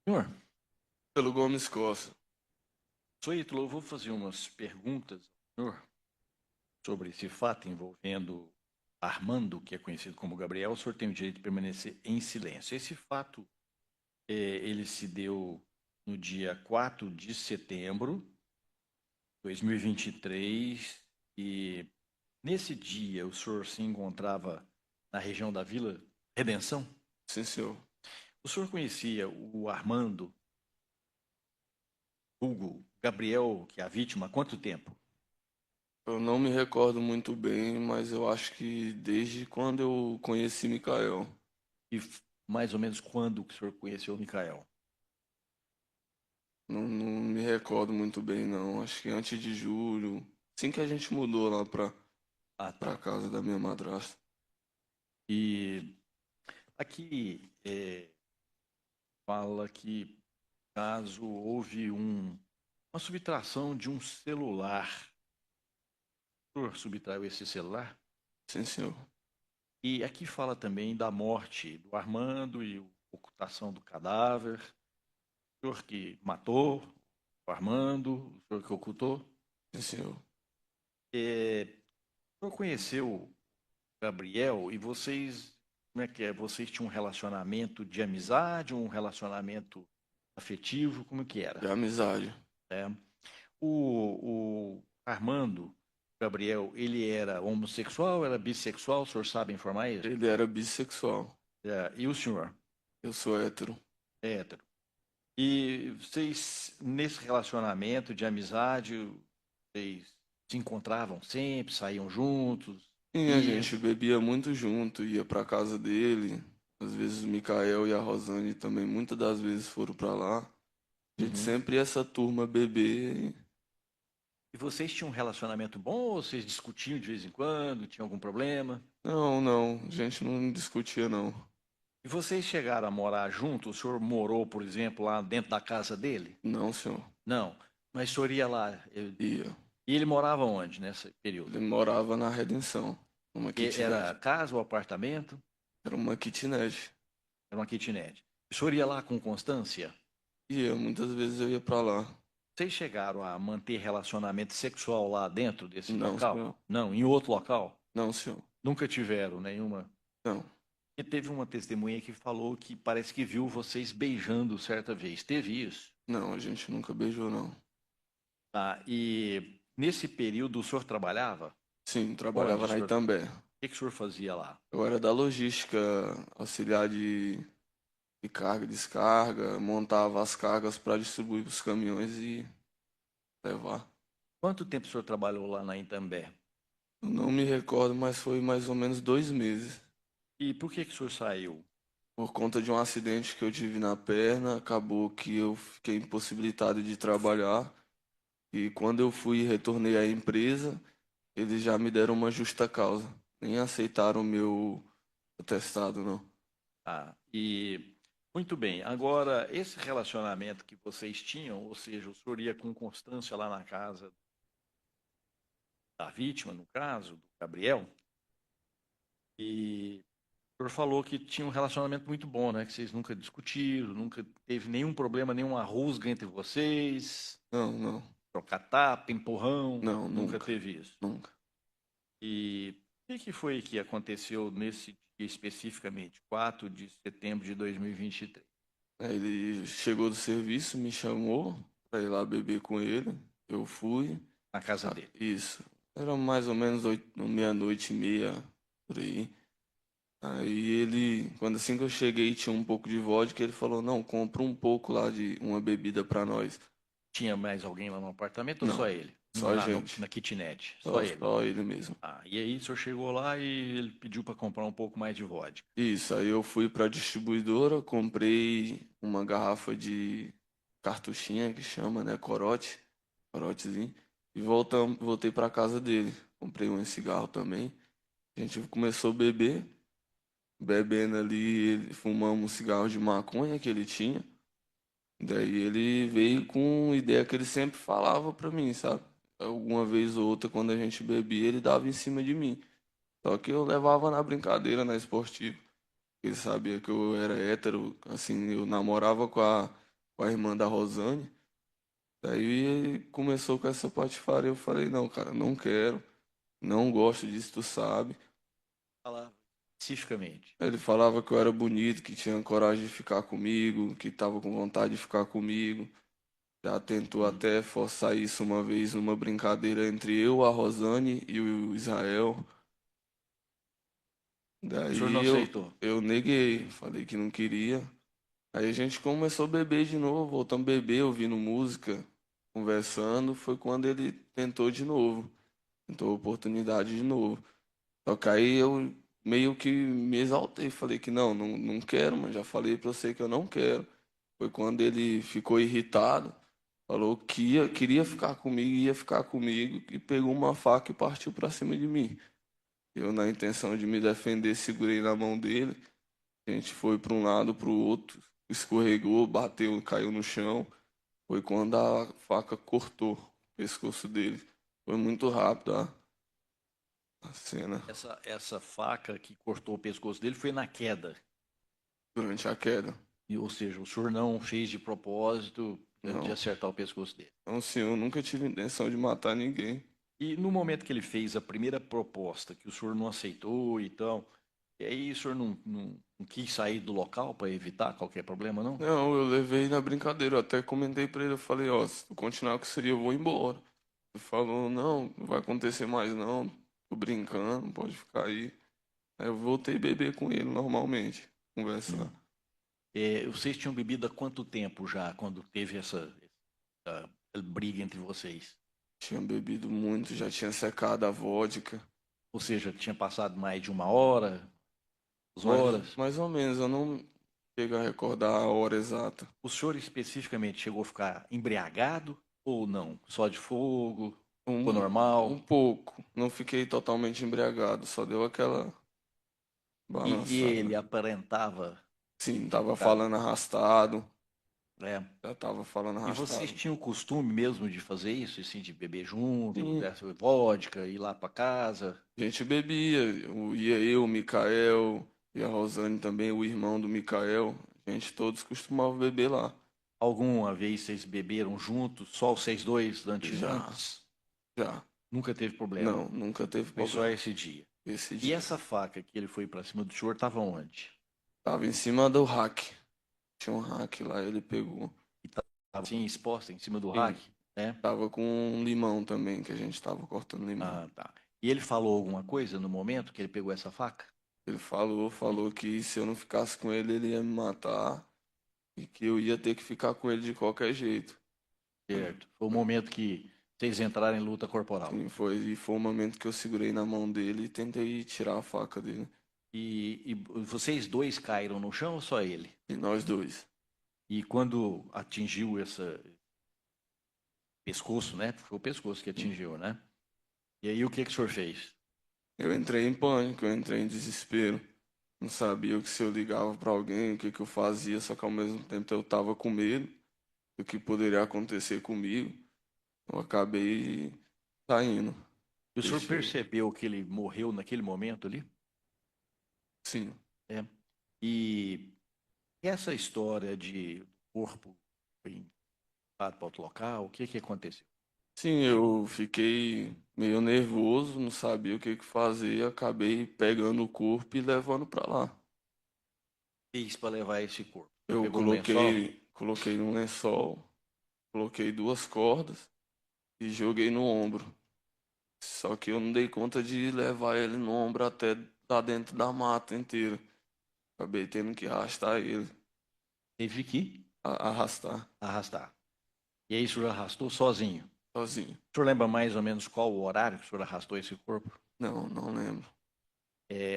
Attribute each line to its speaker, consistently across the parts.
Speaker 1: Senhor,
Speaker 2: Pelo Gomes Costa.
Speaker 1: sou Ítalo, eu vou fazer umas perguntas ao senhor sobre esse fato envolvendo Armando, que é conhecido como Gabriel. O senhor tem o direito de permanecer em silêncio. Esse fato, ele se deu no dia 4 de setembro de 2023 e nesse dia o senhor se encontrava na região da Vila Redenção?
Speaker 2: Sim, senhor.
Speaker 1: O senhor conhecia o Armando, Hugo, Gabriel, que é a vítima, há quanto tempo?
Speaker 2: Eu não me recordo muito bem, mas eu acho que desde quando eu conheci Mikael.
Speaker 1: E mais ou menos quando que o senhor conheceu o Micael?
Speaker 2: Não me recordo muito bem, não. Acho que antes de julho. Assim que a gente mudou lá
Speaker 1: Ah,
Speaker 2: pra
Speaker 1: tá.
Speaker 2: casa da minha madrasta.
Speaker 1: E aqui fala que caso houve uma subtração de um celular, o senhor subtraiu esse celular?
Speaker 2: Sim, senhor.
Speaker 1: E aqui fala também da morte do Armando e ocultação do cadáver. O senhor que matou o Armando, o senhor que ocultou.
Speaker 2: Sim, senhor.
Speaker 1: O senhor conheceu o Gabriel e vocês, como é que é? Vocês tinham um relacionamento de amizade, um relacionamento afetivo, como que
Speaker 2: De
Speaker 1: era?
Speaker 2: amizade.
Speaker 1: É. O Armando Gabriel, ele era homossexual, era bissexual, o senhor sabe informar isso?
Speaker 2: Ele era bissexual.
Speaker 1: É, e o senhor?
Speaker 2: Eu sou hétero.
Speaker 1: É hétero. E vocês, nesse relacionamento de amizade, vocês se encontravam sempre, saíam juntos,
Speaker 2: E a
Speaker 1: e
Speaker 2: gente bebia muito junto, ia pra casa dele. Às vezes o Mikael e a Rosane também, muitas das vezes foram pra lá. A gente
Speaker 1: Uhum.
Speaker 2: sempre ia essa turma beber.
Speaker 1: E vocês tinham um relacionamento bom ou vocês discutiam de vez em quando, tinham algum problema?
Speaker 2: Não, não, a gente não discutia, não.
Speaker 1: E vocês chegaram a morar junto? O senhor morou, por exemplo, lá dentro da casa dele?
Speaker 2: Não, senhor.
Speaker 1: Não, mas o senhor ia lá.
Speaker 2: Ia.
Speaker 1: E ele morava onde nesse período?
Speaker 2: Ele morava na Redenção, numa
Speaker 1: Era
Speaker 2: kitnet.
Speaker 1: casa ou apartamento?
Speaker 2: Era uma kitnet.
Speaker 1: Era uma kitnet. O senhor ia lá com constância?
Speaker 2: Ia, muitas vezes eu ia pra lá.
Speaker 1: Vocês chegaram a manter relacionamento sexual lá dentro desse
Speaker 2: Não,
Speaker 1: local?
Speaker 2: senhor.
Speaker 1: Não, em outro local?
Speaker 2: Não, senhor.
Speaker 1: Nunca tiveram nenhuma.
Speaker 2: Não.
Speaker 1: E teve uma testemunha que falou que parece que viu vocês beijando certa vez. Teve isso?
Speaker 2: Não, a gente nunca beijou, não.
Speaker 1: Tá. E nesse período o senhor trabalhava?
Speaker 2: Sim,
Speaker 1: Onde
Speaker 2: trabalhava
Speaker 1: o
Speaker 2: na
Speaker 1: senhor,
Speaker 2: Itambé.
Speaker 1: que o senhor fazia lá?
Speaker 2: Eu era da logística, auxiliar de carga e descarga, montava as cargas para distribuir para os caminhões e levar.
Speaker 1: Quanto tempo o senhor trabalhou lá na Itambé?
Speaker 2: Eu não me recordo, mas foi mais ou menos 2 meses.
Speaker 1: E por que o senhor saiu?
Speaker 2: Por conta de um acidente que eu tive na perna, acabou que eu fiquei impossibilitado de trabalhar. E quando eu fui e retornei à empresa, eles já me deram uma justa causa. Nem aceitaram o meu atestado, não.
Speaker 1: Ah, e muito bem. Agora, esse relacionamento que vocês tinham, ou seja, o senhor ia com constância lá na casa da vítima, no caso, do Gabriel, e o senhor falou que tinha um relacionamento muito bom, né? Que vocês nunca discutiram, nunca teve nenhum problema, nenhuma rusga entre vocês,
Speaker 2: Não, não,
Speaker 1: trocar tapa, empurrão,
Speaker 2: não,
Speaker 1: nunca
Speaker 2: nunca,
Speaker 1: teve isso.
Speaker 2: nunca.
Speaker 1: E o que foi que aconteceu nesse dia especificamente, 4 de setembro de 2023,
Speaker 2: Aí ele chegou do serviço, me chamou para ir lá beber com ele. Eu fui.
Speaker 1: na casa
Speaker 2: Ah,
Speaker 1: dele?
Speaker 2: isso. Era mais ou menos meia-noite e meia, por aí. Aí ele, quando assim que eu cheguei, tinha um pouco de vodka, ele falou, não, compra um pouco lá de uma bebida pra nós.
Speaker 1: Tinha mais alguém lá no apartamento ou
Speaker 2: Não,
Speaker 1: só ele?
Speaker 2: só a
Speaker 1: Lá
Speaker 2: gente.
Speaker 1: na kitnet, só
Speaker 2: Só,
Speaker 1: ele.
Speaker 2: só ele mesmo.
Speaker 1: Ah, e aí o senhor chegou lá e ele pediu para comprar um pouco mais de vodka.
Speaker 2: Isso, aí eu fui pra distribuidora, comprei uma garrafa de cartuchinha que chama, né, corote, corotezinho, e voltei pra casa dele. Comprei um cigarro também. A gente começou a beber, bebendo ali, fumamos um cigarro de maconha que ele tinha. Daí ele veio com ideia que ele sempre falava pra mim, sabe? Alguma vez ou outra, quando a gente bebia, ele dava em cima de mim. Só que eu levava na brincadeira, na esportiva. Ele sabia que eu era hétero, assim, eu namorava com a com a irmã da Rosane. Daí começou com essa patifaria. Eu falei, não, cara, não quero, não gosto disso, tu sabe.
Speaker 1: Falar especificamente.
Speaker 2: Ele falava que eu era bonito, que tinha coragem de ficar comigo, que tava com vontade de ficar comigo. Já tentou
Speaker 1: Hum.
Speaker 2: até forçar isso uma vez numa brincadeira entre eu, a Rosane e o Israel.
Speaker 1: O senhor
Speaker 2: Daí
Speaker 1: não aceitou.
Speaker 2: eu neguei, falei que não queria. Aí a gente começou a beber de novo, voltamos a beber, ouvindo música, conversando. Foi quando ele tentou de novo, tentou a oportunidade de novo. Só que aí eu meio que me exaltei, falei que não quero, mas já falei pra você que eu não quero. Foi quando ele ficou irritado, falou que queria ficar comigo, ia ficar comigo, e pegou uma faca e partiu pra cima de mim. Eu, na intenção de me defender, segurei na mão dele. A gente foi para um lado, para o outro, escorregou, bateu, caiu no chão. Foi quando a faca cortou o pescoço dele. Foi muito rápido a cena
Speaker 1: Essa faca que cortou o pescoço dele foi na queda.
Speaker 2: durante a queda.
Speaker 1: Ou seja, o senhor não fez de propósito de
Speaker 2: Não,
Speaker 1: acertar o pescoço dele.
Speaker 2: não, senhor, eu nunca tive intenção de matar ninguém.
Speaker 1: E no momento que ele fez a primeira proposta, que o senhor não aceitou e tal, e aí o senhor não quis sair do local para evitar qualquer problema, não?
Speaker 2: Não, eu levei na brincadeira, eu até comentei pra ele, eu falei, ó, se tu continuar com isso aí, eu vou embora. Ele falou, não vai acontecer mais não, tô brincando, pode ficar aí. Aí eu voltei a beber com ele normalmente, conversar.
Speaker 1: Vocês tinham bebido há quanto tempo já, quando teve essa briga entre vocês?
Speaker 2: Tinha bebido muito, já tinha secado a vodka.
Speaker 1: Ou seja, tinha passado mais de 1 hora, 2 horas?
Speaker 2: Mais ou menos, eu não chego a recordar a hora exata.
Speaker 1: O senhor especificamente chegou a ficar embriagado ou não? Só de fogo? Ficou
Speaker 2: Um
Speaker 1: normal?
Speaker 2: pouco. Não fiquei totalmente embriagado, só deu aquela
Speaker 1: E
Speaker 2: balançada.
Speaker 1: ele aparentava
Speaker 2: Sim, tava
Speaker 1: tá,
Speaker 2: falando arrastado.
Speaker 1: né?
Speaker 2: Já tava falando
Speaker 1: E vocês
Speaker 2: arrastado.
Speaker 1: tinham o costume mesmo de fazer isso, assim, de beber junto,
Speaker 2: Sim,
Speaker 1: dessa vodka, ir lá para casa?
Speaker 2: a gente bebia. Ia eu, o Mikael, e a Rosane também, o irmão do Mikael. A gente todos costumavam beber lá.
Speaker 1: Alguma vez vocês beberam juntos, só vocês dois,
Speaker 2: Já,
Speaker 1: antes?
Speaker 2: já.
Speaker 1: Nunca teve problema.
Speaker 2: Não, nunca teve
Speaker 1: Foi só
Speaker 2: problema.
Speaker 1: esse dia.
Speaker 2: Esse
Speaker 1: E
Speaker 2: dia.
Speaker 1: essa faca que ele foi para cima do senhor estava onde?
Speaker 2: Tava em cima do rack. Tinha um hack lá, ele pegou.
Speaker 1: E estava assim, exposta em cima do
Speaker 2: Sim,
Speaker 1: rack, né?
Speaker 2: tava com um limão também, que a gente tava cortando limão.
Speaker 1: Ah, tá. E ele falou alguma coisa no momento que ele pegou essa faca?
Speaker 2: Ele falou que se eu não ficasse com ele, ele ia me matar e que eu ia ter que ficar com ele de qualquer jeito.
Speaker 1: Certo. Foi o momento que vocês entraram em luta corporal.
Speaker 2: Sim, foi o momento que eu segurei na mão dele e tentei tirar a faca dele.
Speaker 1: E vocês dois caíram no chão ou só ele?
Speaker 2: E nós dois.
Speaker 1: E quando atingiu esse pescoço, né? Foi o pescoço que atingiu, né? E aí o que que o senhor fez?
Speaker 2: Eu entrei em pânico, eu entrei em desespero. Não sabia o que se eu ligava para alguém, o que que eu fazia, só que ao mesmo tempo eu tava com medo do que poderia acontecer comigo. Eu acabei saindo.
Speaker 1: E o senhor
Speaker 2: Deixei.
Speaker 1: percebeu que ele morreu naquele momento ali?
Speaker 2: Sim.
Speaker 1: É. E essa história de corpo foi levado para outro local, o que que aconteceu?
Speaker 2: Sim, eu fiquei meio nervoso, não sabia o que que fazer, acabei pegando o corpo e levando para lá.
Speaker 1: Fez para levar esse corpo? O senhor
Speaker 2: Eu
Speaker 1: pegou no lençol?
Speaker 2: coloquei num lençol, coloquei 2 cordas e joguei no ombro. Só que eu não dei conta de levar ele no ombro até lá dentro da mata inteira. Acabei tendo que arrastar ele,
Speaker 1: Teve que
Speaker 2: arrastar
Speaker 1: arrastar. E aí o senhor arrastou sozinho.
Speaker 2: sozinho.
Speaker 1: O senhor lembra mais ou menos qual o horário que o senhor arrastou esse corpo?
Speaker 2: Não lembro.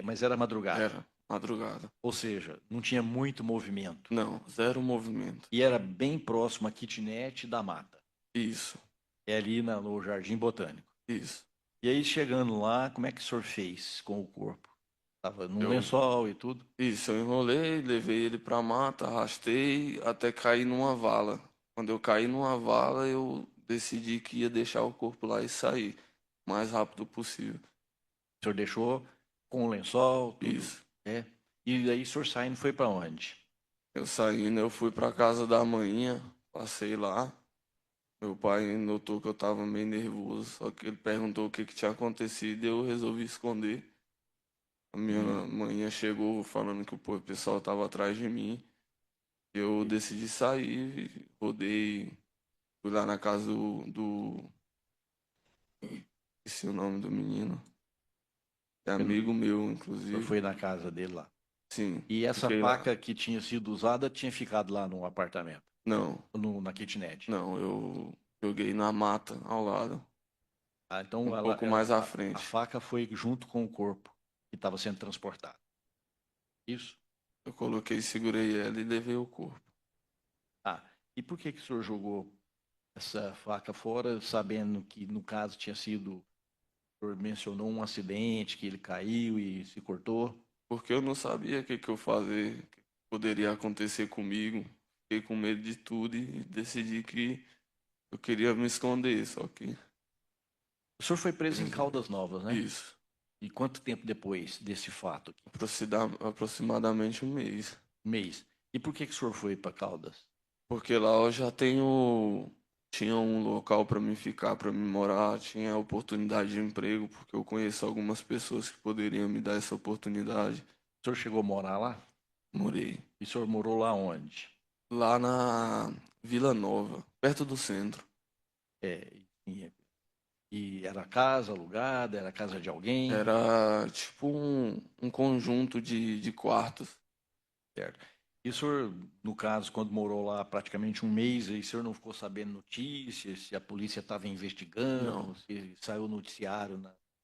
Speaker 1: Mas era madrugada.
Speaker 2: Era madrugada.
Speaker 1: Ou seja, não tinha muito movimento.
Speaker 2: Não, zero movimento.
Speaker 1: E era bem próximo à kitnet da mata.
Speaker 2: Isso,
Speaker 1: É ali no Jardim Botânico.
Speaker 2: isso.
Speaker 1: E aí, chegando lá, como é que o senhor fez com o corpo? Tava num
Speaker 2: Eu
Speaker 1: lençol e tudo?
Speaker 2: Isso, eu enrolei, levei ele pra mata, arrastei até cair numa vala. Quando eu caí numa vala, eu decidi que ia deixar o corpo lá e sair o mais rápido possível.
Speaker 1: O senhor deixou com o lençol, tudo?
Speaker 2: Isso.
Speaker 1: É. E aí, o senhor saindo foi para onde?
Speaker 2: Eu saindo, eu fui pra casa da manhã, passei lá. Meu pai notou que eu tava meio nervoso, só que ele perguntou o que que tinha acontecido e eu resolvi esconder. A minha
Speaker 1: Hum.
Speaker 2: manhã chegou falando que o pessoal tava atrás de mim. Eu decidi sair, rodei, fui lá na casa esqueci o nome do menino, é amigo meu,
Speaker 1: O senhor
Speaker 2: inclusive.
Speaker 1: foi na casa dele lá.
Speaker 2: Sim,
Speaker 1: E essa
Speaker 2: fiquei lá.
Speaker 1: faca que tinha sido usada tinha ficado lá no apartamento,
Speaker 2: Não,
Speaker 1: na kitnet.
Speaker 2: não, eu joguei na mata ao lado,
Speaker 1: Ah, então
Speaker 2: um pouco mais à
Speaker 1: a
Speaker 2: frente.
Speaker 1: faca foi junto com o corpo que estava sendo transportado. Isso?
Speaker 2: Eu coloquei, segurei ela e levei o corpo.
Speaker 1: Ah, e por que que o senhor jogou essa faca fora, sabendo que no caso tinha sido, o senhor mencionou um acidente, que ele caiu e se cortou?
Speaker 2: Porque eu não sabia o que que eu fazer, o que poderia acontecer comigo. Fiquei com medo de tudo e decidi que eu queria me esconder, só que
Speaker 1: O senhor foi preso em Caldas Novas, né?
Speaker 2: isso,
Speaker 1: E quanto tempo depois desse fato aqui?
Speaker 2: aproximadamente um mês.
Speaker 1: Um mês. E por que que o senhor foi para Caldas?
Speaker 2: Porque lá eu já tinha um local para mim ficar, para mim morar, tinha oportunidade de emprego, porque eu conheço algumas pessoas que poderiam me dar essa oportunidade.
Speaker 1: O senhor chegou a morar lá?
Speaker 2: Morei
Speaker 1: E o senhor morou lá onde?
Speaker 2: lá na Vila Nova, perto do centro.
Speaker 1: É, e era casa alugada, era casa de alguém,
Speaker 2: Era tipo um conjunto de quartos.
Speaker 1: certo? E o senhor, no caso, quando morou lá praticamente um mês, aí o senhor não ficou sabendo notícias, se a polícia estava
Speaker 2: Não,
Speaker 1: investigando, se saiu noticiário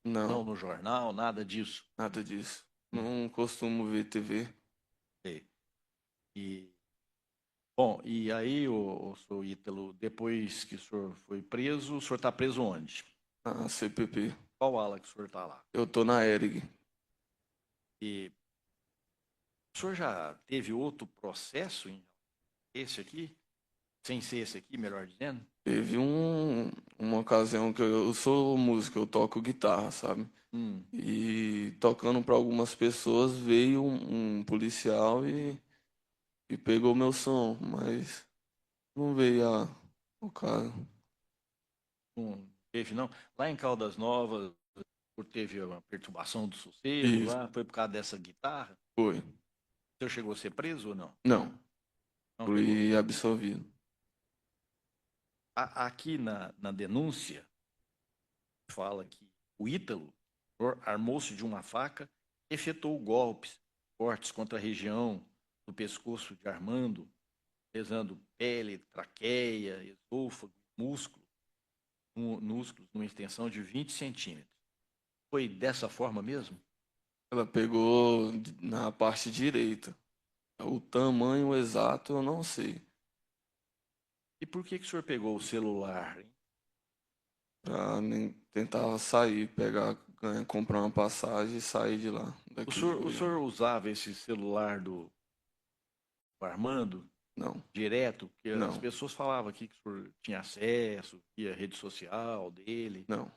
Speaker 2: não,
Speaker 1: não no jornal, nada disso.
Speaker 2: nada disso.
Speaker 1: Hum,
Speaker 2: Não costumo ver TV.
Speaker 1: sei. E, bom, e aí, o senhor Ítalo, depois que o senhor foi preso, o senhor está preso onde?
Speaker 2: Na CPP.
Speaker 1: Qual ala que o senhor está lá?
Speaker 2: Eu tô na ERG.
Speaker 1: E o senhor já teve outro processo em esse aqui? Sem ser esse aqui, melhor dizendo?
Speaker 2: Teve uma ocasião que eu sou músico, eu toco guitarra, sabe?
Speaker 1: Hum.
Speaker 2: E tocando para algumas pessoas veio um policial e pegou meu som, mas não veio o caso.
Speaker 1: Não teve, não. Lá em Caldas Novas, teve uma perturbação do sossego
Speaker 2: Isso,
Speaker 1: lá, foi por causa dessa guitarra.
Speaker 2: foi.
Speaker 1: O senhor chegou a ser preso ou não?
Speaker 2: Não,
Speaker 1: Não pegou.
Speaker 2: fui absolvido.
Speaker 1: Aqui na denúncia, fala que o Ítalo armou-se de uma faca, efetuou golpes, cortes contra a região do pescoço de Armando, lesando pele, traqueia, esôfago, músculos, numa extensão de 20 centímetros. Foi dessa forma mesmo?
Speaker 2: Ela pegou na parte direita. O tamanho exato eu não sei.
Speaker 1: E por que que o senhor pegou o celular, hein?
Speaker 2: Pra nem tentar sair, pegar, comprar uma passagem e sair de lá, daqui de
Speaker 1: O
Speaker 2: Goiânia.
Speaker 1: senhor usava esse celular do Armando
Speaker 2: Não,
Speaker 1: direto? Porque as
Speaker 2: não,
Speaker 1: pessoas falavam aqui que o senhor tinha acesso, via rede social dele.
Speaker 2: não,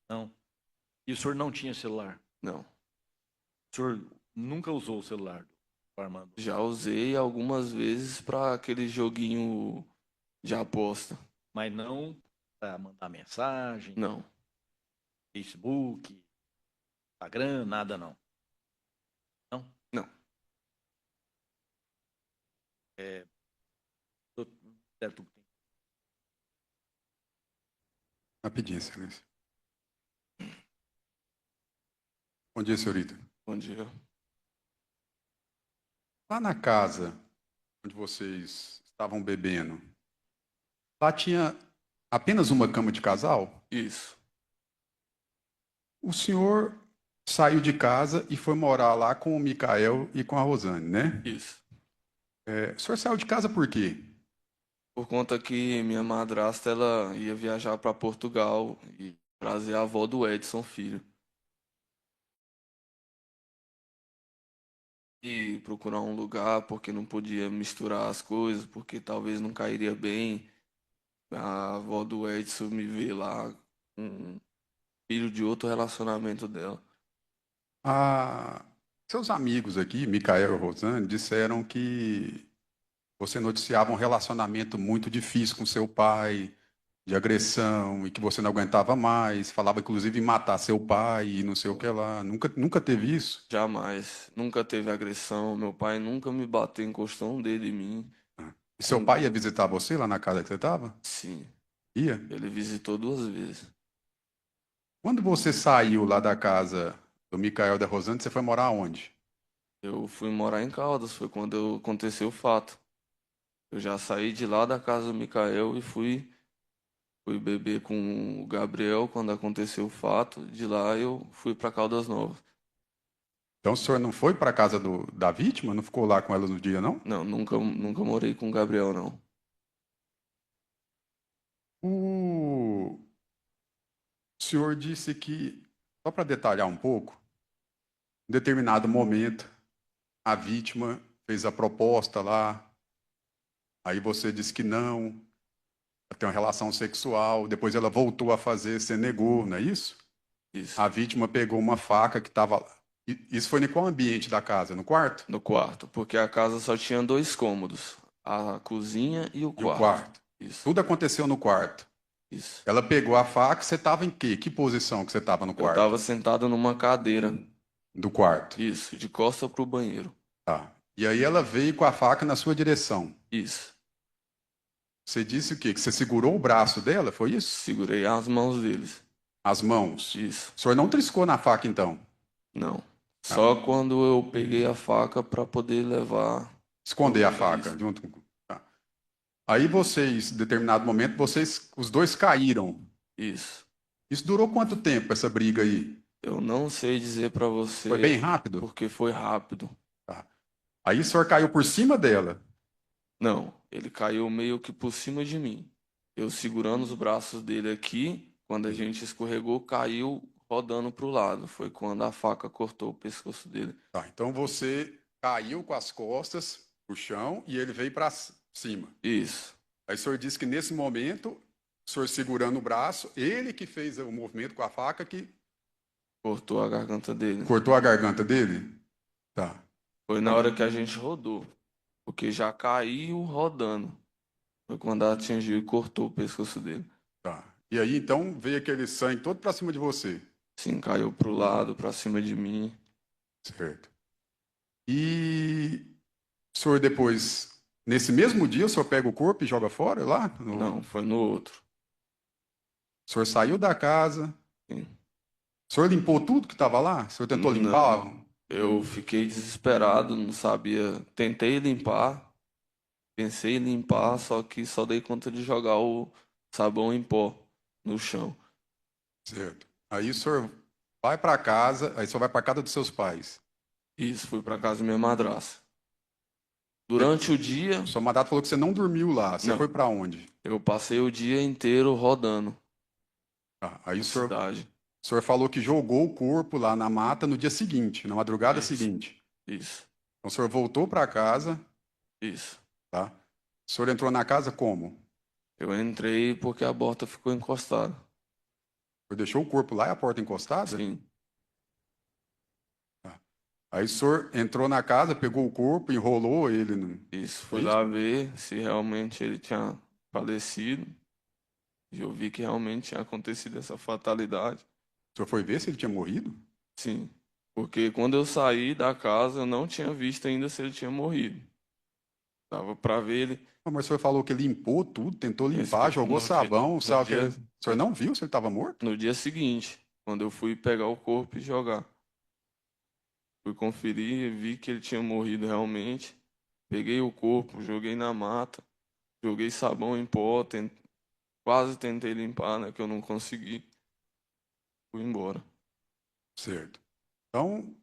Speaker 1: Não. E o senhor não tinha celular?
Speaker 2: não.
Speaker 1: O senhor nunca usou o celular do Armando?
Speaker 2: Já usei algumas vezes para aquele joguinho de aposta.
Speaker 1: Mas não para mandar mensagem,
Speaker 2: Não,
Speaker 1: Facebook, Instagram, nada não. Não?
Speaker 2: não.
Speaker 1: É, certo.
Speaker 3: Rapidinho, excelência. Bom dia, senhorita.
Speaker 2: Bom dia.
Speaker 3: Lá na casa onde vocês estavam bebendo, lá tinha apenas uma cama de casal?
Speaker 2: Isso,
Speaker 3: O senhor saiu de casa e foi morar lá com o Micael e com a Rosane, né?
Speaker 2: isso.
Speaker 3: O senhor saiu de casa por quê?
Speaker 2: Por conta que minha madrasta ela ia viajar para Portugal e trazer a avó do Edson, filho. E procurar um lugar porque não podia misturar as coisas, porque talvez não cairia bem. A avó do Edson me vê lá com um filho de outro relacionamento dela.
Speaker 3: Ah, seus amigos aqui, Micael e Rosane, disseram que você noticiava um relacionamento muito difícil com seu pai, de agressão, e que você não aguentava mais, falava inclusive em matar seu pai e não sei o que lá. Nunca teve isso?
Speaker 2: Jamais. Nunca teve agressão. Meu pai nunca me bateu, encostou um dedo em mim.
Speaker 3: E seu pai ia visitar você lá na casa que você estava?
Speaker 2: Sim,
Speaker 3: Ia?
Speaker 2: ele visitou 2 vezes.
Speaker 3: Quando você saiu lá da casa do Micael da Rosane, você foi morar onde?
Speaker 2: Eu fui morar em Caldas, foi quando aconteceu o fato. Eu já saí de lá da casa do Micael e fui beber com o Gabriel quando aconteceu o fato. De lá eu fui para Caldas Novas.
Speaker 3: Então o senhor não foi para a casa da vítima? Não ficou lá com ela no dia, não?
Speaker 2: Não, nunca morei com o Gabriel, não.
Speaker 3: O senhor disse que, só para detalhar um pouco, em determinado momento, a vítima fez a proposta lá, aí você disse que não, tem uma relação sexual, depois ela voltou a fazer, você negou, não é isso?
Speaker 2: Isso,
Speaker 3: A vítima pegou uma faca que estava lá. Isso foi em qual ambiente da casa? No quarto?
Speaker 2: no quarto, porque a casa só tinha 2 cômodos, a cozinha e o
Speaker 3: E o
Speaker 2: quarto.
Speaker 3: quarto?
Speaker 2: Isso,
Speaker 3: Tudo aconteceu no quarto.
Speaker 2: isso.
Speaker 3: Ela pegou a faca, você estava em quê? Que posição que você estava no
Speaker 2: Eu
Speaker 3: quarto?
Speaker 2: estava sentado numa cadeira,
Speaker 3: Do quarto.
Speaker 2: isso, de costa pro banheiro.
Speaker 3: Tá. E aí ela veio com a faca na sua direção.
Speaker 2: Isso.
Speaker 3: Você disse o quê? Que você segurou o braço dela, foi isso?
Speaker 2: Segurei as mãos deles.
Speaker 3: As mãos.
Speaker 2: Isso.
Speaker 3: O senhor não triscou na faca, então?
Speaker 2: Não.
Speaker 3: Ah,
Speaker 2: Só quando eu peguei a faca para poder levar
Speaker 3: esconder a
Speaker 2: para
Speaker 3: faca
Speaker 2: isso.
Speaker 3: junto com... Tá. Aí vocês, em determinado momento, os dois caíram.
Speaker 2: Isso.
Speaker 3: Isso durou quanto tempo, essa briga aí?
Speaker 2: Eu não sei dizer para
Speaker 3: Foi bem
Speaker 2: você
Speaker 3: rápido?
Speaker 2: porque foi rápido.
Speaker 3: Tá. Aí o senhor caiu por cima dela.
Speaker 2: Não, ele caiu meio que por cima de mim. Eu segurando os braços dele aqui, quando a gente escorregou, caiu rodando para o lado. Foi quando a faca cortou o pescoço dele.
Speaker 3: Tá, então você caiu com as costas pro chão e ele veio para cima.
Speaker 2: Isso.
Speaker 3: Aí o senhor disse que nesse momento, o senhor segurando o braço, ele que fez o movimento com a faca que
Speaker 2: Cortou a garganta dele.
Speaker 3: cortou a garganta dele? Tá,
Speaker 2: Foi na hora que a gente rodou, porque já caiu rodando. Foi quando ela atingiu e cortou o pescoço dele.
Speaker 3: tá. E aí então veio aquele sangue todo para cima de você.
Speaker 2: Sim, caiu pro lado, pra cima de mim.
Speaker 3: Certo. E o senhor depois, nesse mesmo dia, o senhor pega o corpo e joga fora lá?
Speaker 2: Não, foi no outro.
Speaker 3: O senhor saiu da casa,
Speaker 2: Sim.
Speaker 3: o senhor limpou tudo que estava lá? O senhor tentou limpar?
Speaker 2: Não, eu fiquei desesperado, não sabia. Tentei limpar, pensei em limpar, só que só dei conta de jogar o sabão em pó no chão.
Speaker 3: Certo. Aí o senhor vai para casa, aí o senhor vai para casa dos seus pais.
Speaker 2: Isso, fui pra casa da minha madrasta. Durante o dia,
Speaker 3: O seu mandato falou que você não dormiu lá. Você foi
Speaker 2: não,
Speaker 3: para onde?
Speaker 2: eu passei o dia inteiro rodando
Speaker 3: Ah, aí
Speaker 2: na cidade.
Speaker 3: o senhor falou que jogou o corpo lá na mata no dia seguinte, na madrugada
Speaker 2: Isso,
Speaker 3: seguinte.
Speaker 2: isso,
Speaker 3: Então o senhor voltou para casa,
Speaker 2: isso.
Speaker 3: tá? O senhor entrou na casa como?
Speaker 2: Eu entrei porque a porta ficou encostada.
Speaker 3: O senhor deixou o corpo lá e a porta encostada?
Speaker 2: Sim,
Speaker 3: Tá. Aí o senhor entrou na casa, pegou o corpo, enrolou ele.
Speaker 2: isso.
Speaker 3: É
Speaker 2: Fui
Speaker 3: isso?
Speaker 2: lá ver se realmente ele tinha falecido. E eu vi que realmente tinha acontecido essa fatalidade.
Speaker 3: O senhor foi ver se ele tinha morrido?
Speaker 2: Sim, porque quando eu saí da casa, eu não tinha visto ainda se ele tinha morrido. Tava para ver ele
Speaker 3: Não, mas o senhor falou que limpou tudo, tentou
Speaker 2: esse,
Speaker 3: limpar, jogou
Speaker 2: no dia,
Speaker 3: sabão,
Speaker 2: no
Speaker 3: sabe?
Speaker 2: dia,
Speaker 3: O senhor não viu se ele estava morto?
Speaker 2: no dia seguinte, quando eu fui pegar o corpo e jogar. Fui conferir, vi que ele tinha morrido realmente. Peguei o corpo, joguei na mata, joguei sabão em pó, quase tentei limpar, né, que eu não consegui. Fui embora.
Speaker 3: Certo. Então,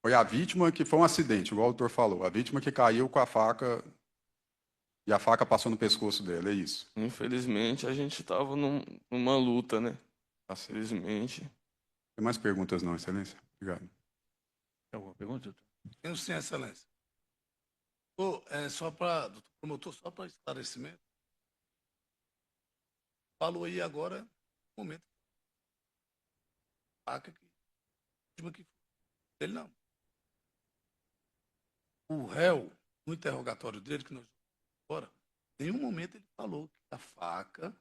Speaker 3: foi a vítima que foi um acidente, igual o doutor falou. A vítima que caiu com a faca e a faca passou no pescoço dela, é isso.
Speaker 2: Infelizmente, a gente estava numa luta, né?
Speaker 3: Tá certo.
Speaker 2: Infelizmente.
Speaker 3: Tem mais perguntas não, excelência? Obrigado.
Speaker 1: Tem alguma pergunta, doutor?
Speaker 4: Tenho sim, excelência. Só para, doutor promotor, só para esclarecimento, falou aí agora, no momento, faca que, última que foi dele não. O réu, no interrogatório dele, que nós agora, em nenhum momento ele falou que a faca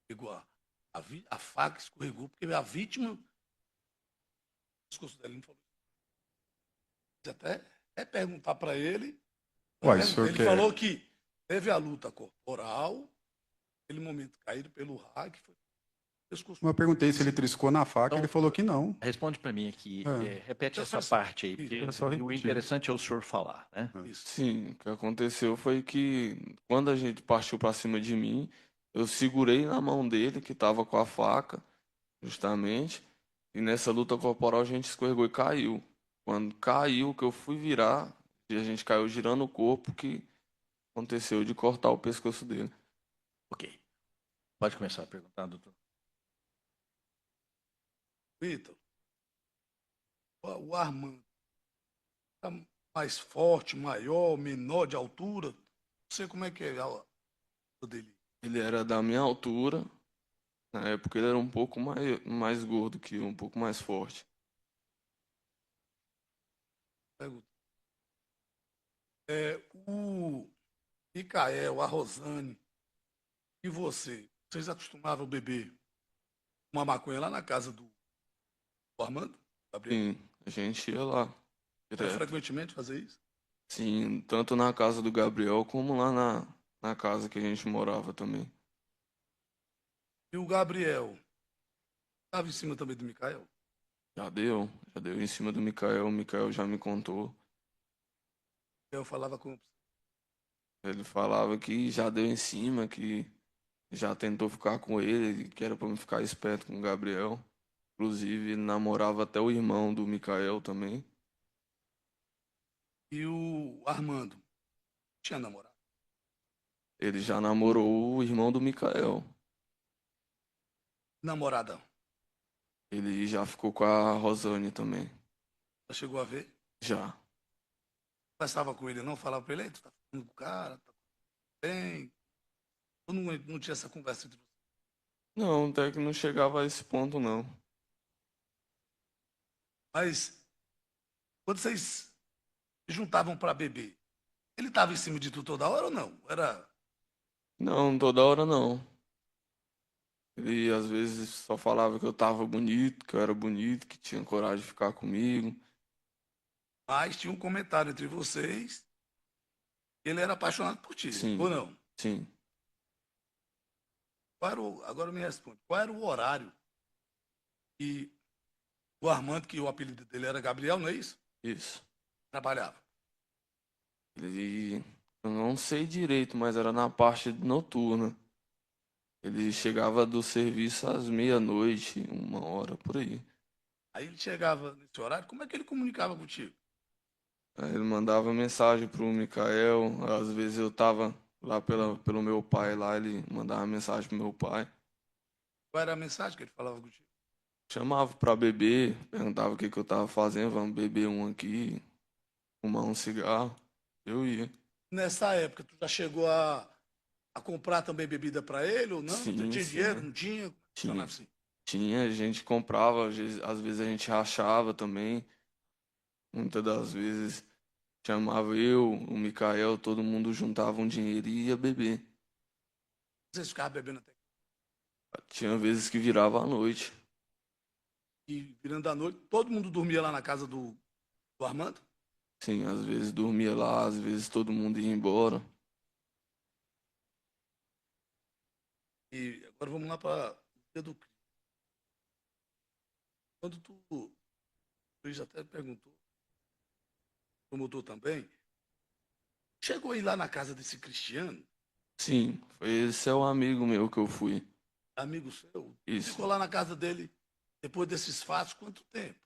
Speaker 4: pegou a faca escorregou, porque a vítima, o discurso dele não falou. Até é perguntar para ele,
Speaker 3: Uai, o senhor
Speaker 4: ele
Speaker 3: quer.
Speaker 4: falou que teve a luta corporal, aquele momento caído pelo hack, foi o discurso.
Speaker 3: Eu perguntei se ele triscou na faca,
Speaker 1: Então,
Speaker 3: ele falou que não.
Speaker 1: Responde para mim aqui, repete
Speaker 4: Eu
Speaker 1: essa
Speaker 4: faço-
Speaker 1: parte aí,
Speaker 4: isso,
Speaker 1: porque
Speaker 3: é só
Speaker 1: o
Speaker 3: repetir.
Speaker 1: interessante é o senhor falar, né?
Speaker 4: Isso.
Speaker 2: Sim, o que aconteceu foi que quando a gente partiu para cima de mim, eu segurei na mão dele, que estava com a faca, justamente, e nessa luta corporal a gente escorregou e caiu. Quando caiu, que eu fui virar, e a gente caiu girando o corpo, que aconteceu de cortar o pescoço dele.
Speaker 1: Ok. Pode começar a perguntar, doutor.
Speaker 4: Vitor, o Armando tá mais forte, maior, menor de altura? Não sei como é que é a altura dele.
Speaker 2: Ele era da minha altura, na época ele era um pouco mais gordo que eu, um pouco mais forte.
Speaker 4: Pergunta. O Micael, a Rosane e você, vocês acostumavam a beber uma maconha lá na casa do Armando? Gabriel?
Speaker 2: Sim, a gente ia lá,
Speaker 4: Era
Speaker 2: direto.
Speaker 4: frequentemente fazer isso?
Speaker 2: Sim, tanto na casa do Gabriel como lá na casa que a gente morava também.
Speaker 4: E o Gabriel estava em cima também do Micael?
Speaker 2: Já deu em cima do Mikael, o Mikael já me contou.
Speaker 4: Eu falava com.
Speaker 2: Ele falava que já deu em cima, que já tentou ficar com ele, que era pra me ficar esperto com o Gabriel. Inclusive, ele namorava até o irmão do Mikael também.
Speaker 4: E o Armando tinha namorado.
Speaker 2: Ele já namorou o irmão do Mikael.
Speaker 4: Namorada.
Speaker 2: Ele já ficou com a Rosane também.
Speaker 4: Ela chegou a ver?
Speaker 2: Já.
Speaker 4: Conversava com ele, não? Falava pra ele, "Ei, tu tá falando com o cara, tá bem." Eu não tinha essa conversa entre vocês.
Speaker 2: Não, até que não chegava a esse ponto, não.
Speaker 4: Mas, quando vocês se juntavam para beber, ele estava em cima de tu toda hora ou não? Era.
Speaker 2: Não, toda hora não. Ele às vezes só falava que eu tava bonito, que eu era bonito, que tinha coragem de ficar comigo.
Speaker 4: Mas tinha um comentário entre vocês. Ele era apaixonado por ti,
Speaker 2: Sim,
Speaker 4: ou não?
Speaker 2: sim.
Speaker 4: Agora me responde. Qual era o horário que o Armando, que o apelido dele era Gabriel, não é isso?
Speaker 2: Isso.
Speaker 4: Trabalhava.
Speaker 2: Ele, eu não sei direito, mas era na parte noturna. Ele chegava do serviço às meia-noite, 1 hora, por aí.
Speaker 4: Aí ele chegava nesse horário, como é que ele comunicava contigo?
Speaker 2: Aí ele mandava mensagem pro Mikael, às vezes eu tava lá pelo meu pai lá, ele mandava mensagem pro meu pai.
Speaker 4: Qual era a mensagem que ele falava contigo?
Speaker 2: Chamava pra beber, perguntava o que que eu tava fazendo, vamos beber um aqui, fumar um cigarro. Eu ia.
Speaker 4: Nessa época, tu já chegou a comprar também bebida para ele ou não? Tu
Speaker 2: Sim,
Speaker 4: tinha
Speaker 2: sim.
Speaker 4: dinheiro? Não tinha? Como
Speaker 2: Tinha.
Speaker 4: funcionava assim?
Speaker 2: Tinha, a gente comprava, às vezes a gente rachava também. Muitas das vezes chamava eu, o Mikael, todo mundo juntava um dinheiro e ia beber.
Speaker 4: Vocês ficavam bebendo até
Speaker 2: Tinha vezes que virava à noite.
Speaker 4: e virando a noite, todo mundo dormia lá na casa do Armando?
Speaker 2: Sim, às vezes dormia lá, às vezes todo mundo ia embora.
Speaker 4: E agora vamos lá para o dia do crime. Quando o Luiz até perguntou, o promotor também, chegou aí lá na casa desse Cristiano,
Speaker 2: Sim, foi esse é o amigo meu que eu fui.
Speaker 4: amigo seu,
Speaker 2: Isso.
Speaker 4: ficou lá na casa dele depois desses fatos, quanto tempo?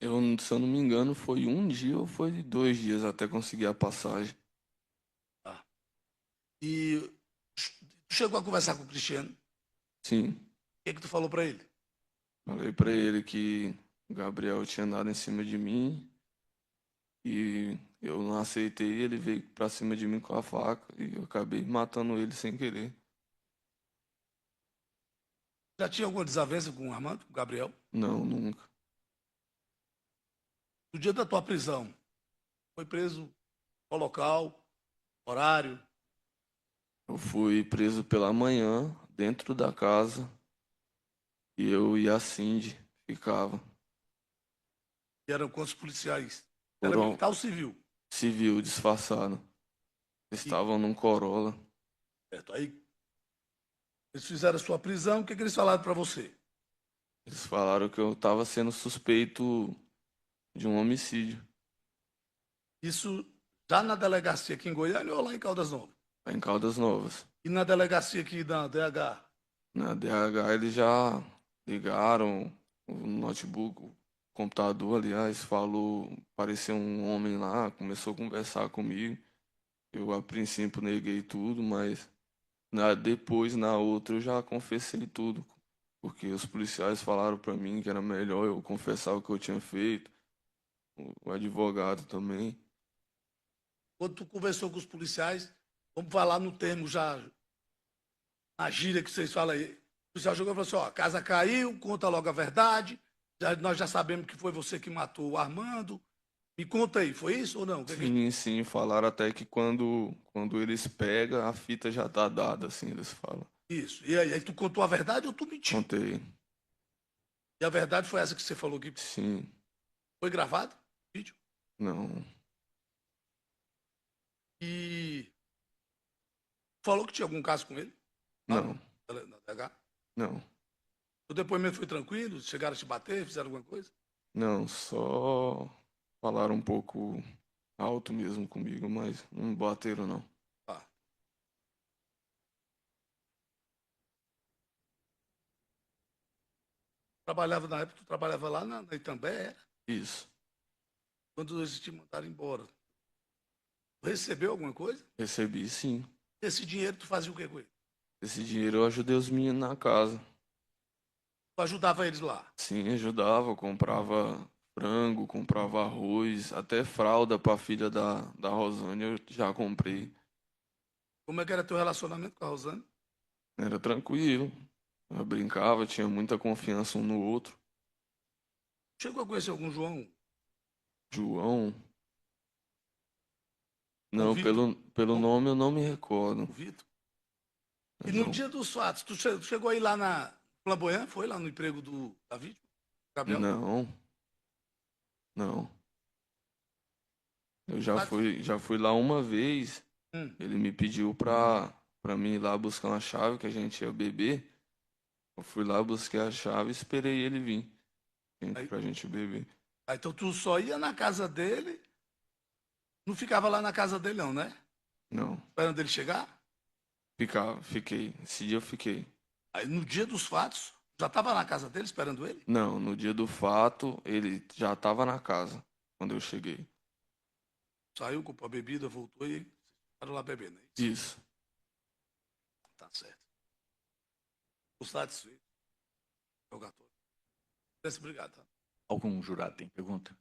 Speaker 2: Eu, se eu não me engano, foi 1 dia ou foi 2 dias até conseguir a passagem.
Speaker 4: Ah. E tu chegou a conversar com o Cristiano, o
Speaker 2: Sim,
Speaker 4: que tu falou para ele?
Speaker 2: falei pra ele que o Gabriel tinha andado em cima de mim e eu não aceitei, ele veio pra cima de mim com a faca e eu acabei matando ele sem querer.
Speaker 4: Já tinha alguma desavença com o Armando, com o Gabriel?
Speaker 2: Não, nunca.
Speaker 4: No dia da tua prisão, foi preso qual local, horário?
Speaker 2: Eu fui preso pela manhã, dentro da casa, e eu e a Cindy ficava.
Speaker 4: E eram quantos policiais? Era
Speaker 2: Foram
Speaker 4: militar ou civil?
Speaker 2: civil disfarçado.
Speaker 4: E,
Speaker 2: Estavam num Corolla.
Speaker 4: certo, aí eles fizeram a sua prisão, o que eles falaram para você?
Speaker 2: Eles falaram que eu estava sendo suspeito de um homicídio
Speaker 4: Isso já na delegacia aqui em Goiânia ou lá em Caldas Novas?
Speaker 2: lá em Caldas Novas.
Speaker 4: E na delegacia aqui da DH?
Speaker 2: Na DH eles já ligaram o notebook, o computador, aliás, falou, parecia um homem lá, começou a conversar comigo. Eu a princípio neguei tudo, mas depois na outra eu já confessei tudo, porque os policiais falaram para mim que era melhor eu confessar o que eu tinha feito, o advogado também.
Speaker 4: Quando tu conversou com os policiais, vamos falar no termo já, na gíria que vocês falam aí. O policial chegou e falou assim: ó, a casa caiu, conta logo a verdade. Nós já sabemos que foi você que matou o Armando. Me conta aí, foi isso ou não?
Speaker 2: Sim, sim, falaram até que quando eles pegam, a fita já tá dada, assim, eles falam.
Speaker 4: Isso. E aí, tu contou a verdade ou tu mentiu?
Speaker 2: Contei,
Speaker 4: E a verdade foi essa que você falou que
Speaker 2: sim,
Speaker 4: foi gravado, vídeo.
Speaker 2: não,
Speaker 4: E falou que tinha algum caso com ele, lá
Speaker 2: não,
Speaker 4: na DH.
Speaker 2: não,
Speaker 4: O depoimento foi tranquilo? Chegaram a te bater, fizeram alguma coisa?
Speaker 2: não, só falaram um pouco alto mesmo comigo, mas não bateram, não.
Speaker 4: Ah. Trabalhava na época, tu trabalhava lá na Itambé, era?
Speaker 2: Isso,
Speaker 4: Quando eles te mandaram embora. Tu recebeu alguma coisa?
Speaker 2: recebi, sim.
Speaker 4: Esse dinheiro tu fazia o que com ele?
Speaker 2: Esse dinheiro eu ajudei os meninos na casa.
Speaker 4: Tu ajudava eles lá.
Speaker 2: Sim, ajudava, comprava frango, comprava arroz, até fralda para a filha da Rosânia eu já comprei.
Speaker 4: Como é que era teu relacionamento com a Rosane?
Speaker 2: Era tranquilo. Eu brincava, tinha muita confiança um no outro.
Speaker 4: Chegou a conhecer algum João?
Speaker 2: João,
Speaker 4: João
Speaker 2: não,
Speaker 4: Vitor?
Speaker 2: pelo
Speaker 4: João
Speaker 2: nome eu não me recordo.
Speaker 4: Vitor? E no
Speaker 2: Não,
Speaker 4: dia dos fatos, tu chegou aí lá na Flamboyant? Foi lá no emprego da vítima? Gabriel?
Speaker 2: não, não. Eu
Speaker 4: Tá-
Speaker 2: já fui lá uma vez.
Speaker 4: Hum.
Speaker 2: Ele me pediu pra mim ir lá buscar uma chave que a gente ia beber. Eu fui lá, busquei a chave e esperei ele vir
Speaker 4: Aí,
Speaker 2: pra gente beber.
Speaker 4: então tu só ia na casa dele, não ficava lá na casa dele não, né?
Speaker 2: Não,
Speaker 4: Esperando ele chegar?
Speaker 2: fiquei. Esse dia eu fiquei.
Speaker 4: Aí no dia dos fatos, já estava na casa dele esperando ele?
Speaker 2: Não, no dia do fato, ele já estava na casa quando eu cheguei.
Speaker 4: Saiu, comprou a bebida, voltou e ficaram lá bebendo. É isso?
Speaker 2: Isso.
Speaker 4: Tá certo. Estou satisfeito. Rogatório. Obrigado, tá?
Speaker 1: Algum jurado tem pergunta?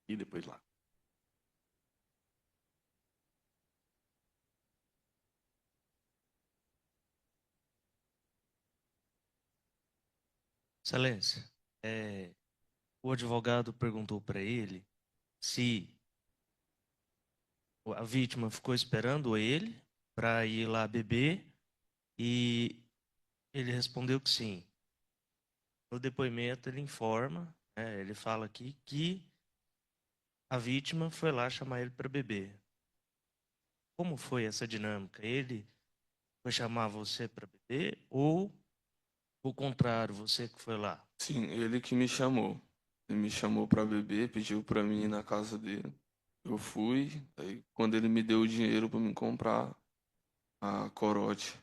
Speaker 1: E depois lá.
Speaker 5: Excelência, o advogado perguntou para ele se a vítima ficou esperando ele para ir lá beber e ele respondeu que sim. No depoimento ele informa, ele fala aqui que a vítima foi lá chamar ele para beber. Como foi essa dinâmica? Ele foi chamar você para beber ou o contrário, você que foi lá?
Speaker 2: Sim, ele que me chamou. Ele me chamou para beber, pediu para mim ir na casa dele. Eu fui, aí quando ele me deu o dinheiro para me comprar a corote.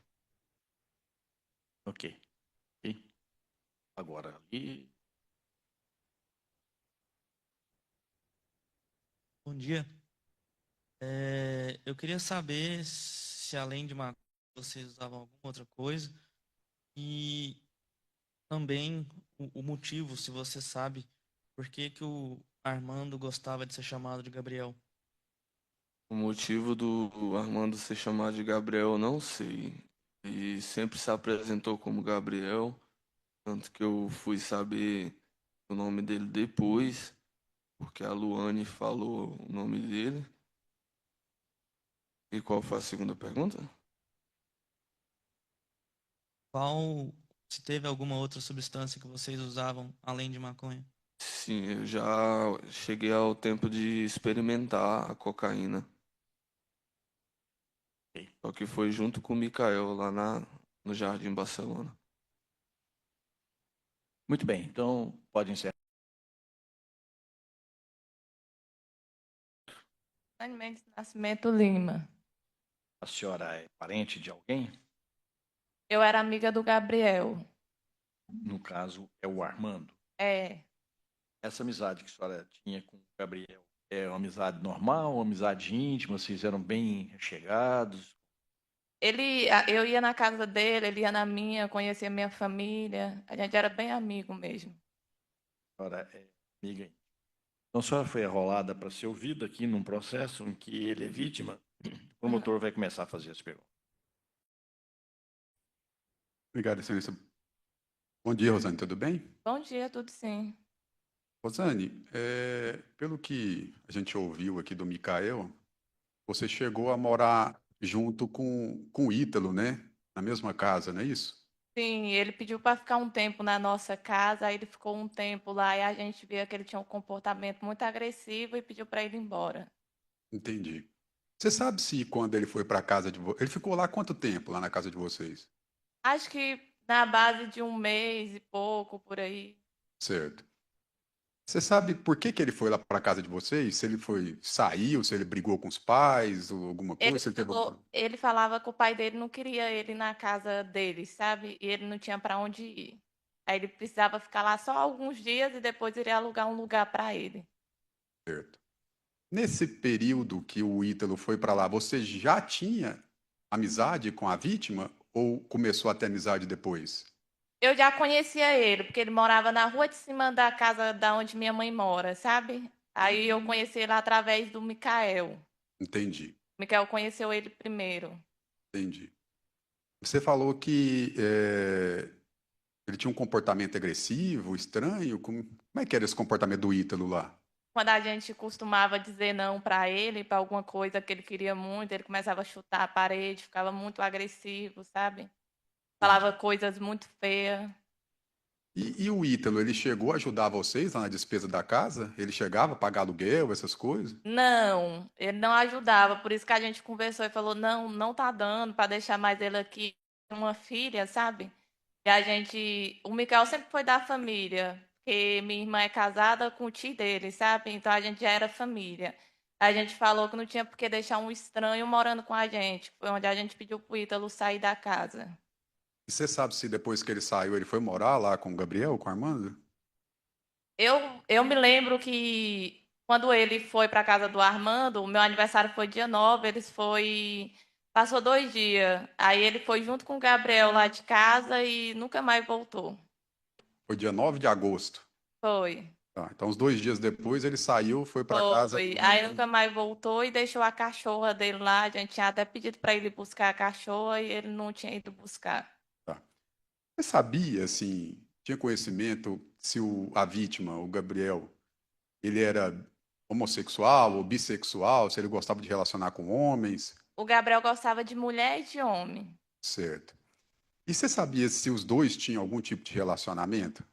Speaker 1: Ok. Ok. Agora ali.
Speaker 6: Bom dia. Eu queria saber se além de maconha vocês usavam alguma outra coisa e também o motivo, se você sabe, por que que o Armando gostava de ser chamado de Gabriel.
Speaker 2: O motivo do Armando ser chamado de Gabriel, eu não sei. E sempre se apresentou como Gabriel, tanto que eu fui saber o nome dele depois, porque a Luane falou o nome dele. E qual foi a segunda pergunta?
Speaker 6: Qual, se teve alguma outra substância que vocês usavam além de maconha?
Speaker 2: Sim, eu já cheguei ao tempo de experimentar a cocaína.
Speaker 1: Ok.
Speaker 2: Só que foi junto com o Mikael lá no Jardim Barcelona.
Speaker 1: Muito bem, então pode encerrar.
Speaker 7: Antônio Mendes Nascimento Lima.
Speaker 1: A senhora é parente de alguém?
Speaker 7: Eu era amiga do Gabriel.
Speaker 1: No caso, é o Armando.
Speaker 7: É.
Speaker 1: Essa amizade que a senhora tinha com o Gabriel é uma amizade normal, uma amizade íntima? Vocês eram bem chegados?
Speaker 7: Eu ia na casa dele, ele ia na minha, conhecia minha família. A gente era bem amigo mesmo.
Speaker 1: A senhora é amiga íntima. Então, a senhora foi arrolada para ser ouvida aqui num processo em que ele é vítima. O promotor vai começar a fazer as perguntas.
Speaker 3: Obrigado, excelência. Bom dia, Rosane, tudo bem?
Speaker 7: Bom dia, tudo sim.
Speaker 3: Rosane, pelo que a gente ouviu aqui do Mikael, você chegou a morar junto com o Ítalo, né? Na mesma casa, não é isso?
Speaker 7: Sim, ele pediu para ficar um tempo na nossa casa, aí ele ficou um tempo lá e a gente via que ele tinha um comportamento muito agressivo e pediu para ele ir embora.
Speaker 3: Entendi. Você sabe se quando ele foi para a casa de vocês... Ele ficou lá quanto tempo, lá na casa de vocês?
Speaker 7: Acho que na base de um mês e pouco, por aí.
Speaker 3: Certo. Você sabe por que que ele foi lá para a casa de vocês? Se ele saiu, se ele brigou com os pais, ou alguma coisa, se ele teve...
Speaker 7: Ele falava que o pai dele não queria ele na casa dele, sabe? E ele não tinha para onde ir. Aí ele precisava ficar lá só alguns dias e depois iria alugar um lugar para ele.
Speaker 3: Certo. Nesse período que o Ítalo foi para lá, você já tinha amizade com a vítima ou começou a ter amizade depois?
Speaker 7: Eu já conhecia ele, porque ele morava na rua de cima da casa da onde minha mãe mora, sabe? Aí eu conheci ele através do Mikael.
Speaker 3: Entendi,
Speaker 7: O Mikael conheceu ele primeiro.
Speaker 3: entendi. Você falou que ele tinha um comportamento agressivo, estranho. Como é que era esse comportamento do Ítalo lá?
Speaker 7: Quando a gente costumava dizer não para ele, para alguma coisa que ele queria muito, ele começava a chutar a parede, ficava muito agressivo, sabe? Falava
Speaker 3: Entendi.
Speaker 7: coisas muito feias.
Speaker 3: E o Ítalo, ele chegou a ajudar vocês lá na despesa da casa? Ele chegava a pagar aluguel, essas coisas?
Speaker 7: Não, ele não ajudava, por isso que a gente conversou e falou, não, não tá dando para deixar mais ele aqui, uma filha, sabe? E o Mikael sempre foi da família, porque minha irmã é casada com o tio dele, sabe? Então a gente já era família. A gente falou que não tinha por que deixar um estranho morando com a gente, foi onde a gente pediu pro Ítalo sair da casa.
Speaker 3: E você sabe se depois que ele saiu, ele foi morar lá com o Gabriel, com o Armando?
Speaker 7: Eu me lembro que quando ele foi para casa do Armando, o meu aniversário foi dia 9, passou 2 dias. Aí ele foi junto com o Gabriel lá de casa e nunca mais voltou.
Speaker 3: Foi dia 9 de agosto.
Speaker 7: Foi.
Speaker 3: Tá, então, uns 2 dias depois, ele saiu, foi para casa.
Speaker 7: Foi. Aí nunca mais voltou e deixou a cachorra dele lá. A gente tinha até pedido para ele buscar a cachorra e ele não tinha ido buscar.
Speaker 3: Tá. Você sabia, assim, tinha conhecimento se a vítima, o Gabriel, ele era homossexual ou bissexual, se ele gostava de relacionar com homens?
Speaker 7: O Gabriel gostava de mulher e de homem.
Speaker 3: Certo. E você sabia se os dois tinham algum tipo de relacionamento?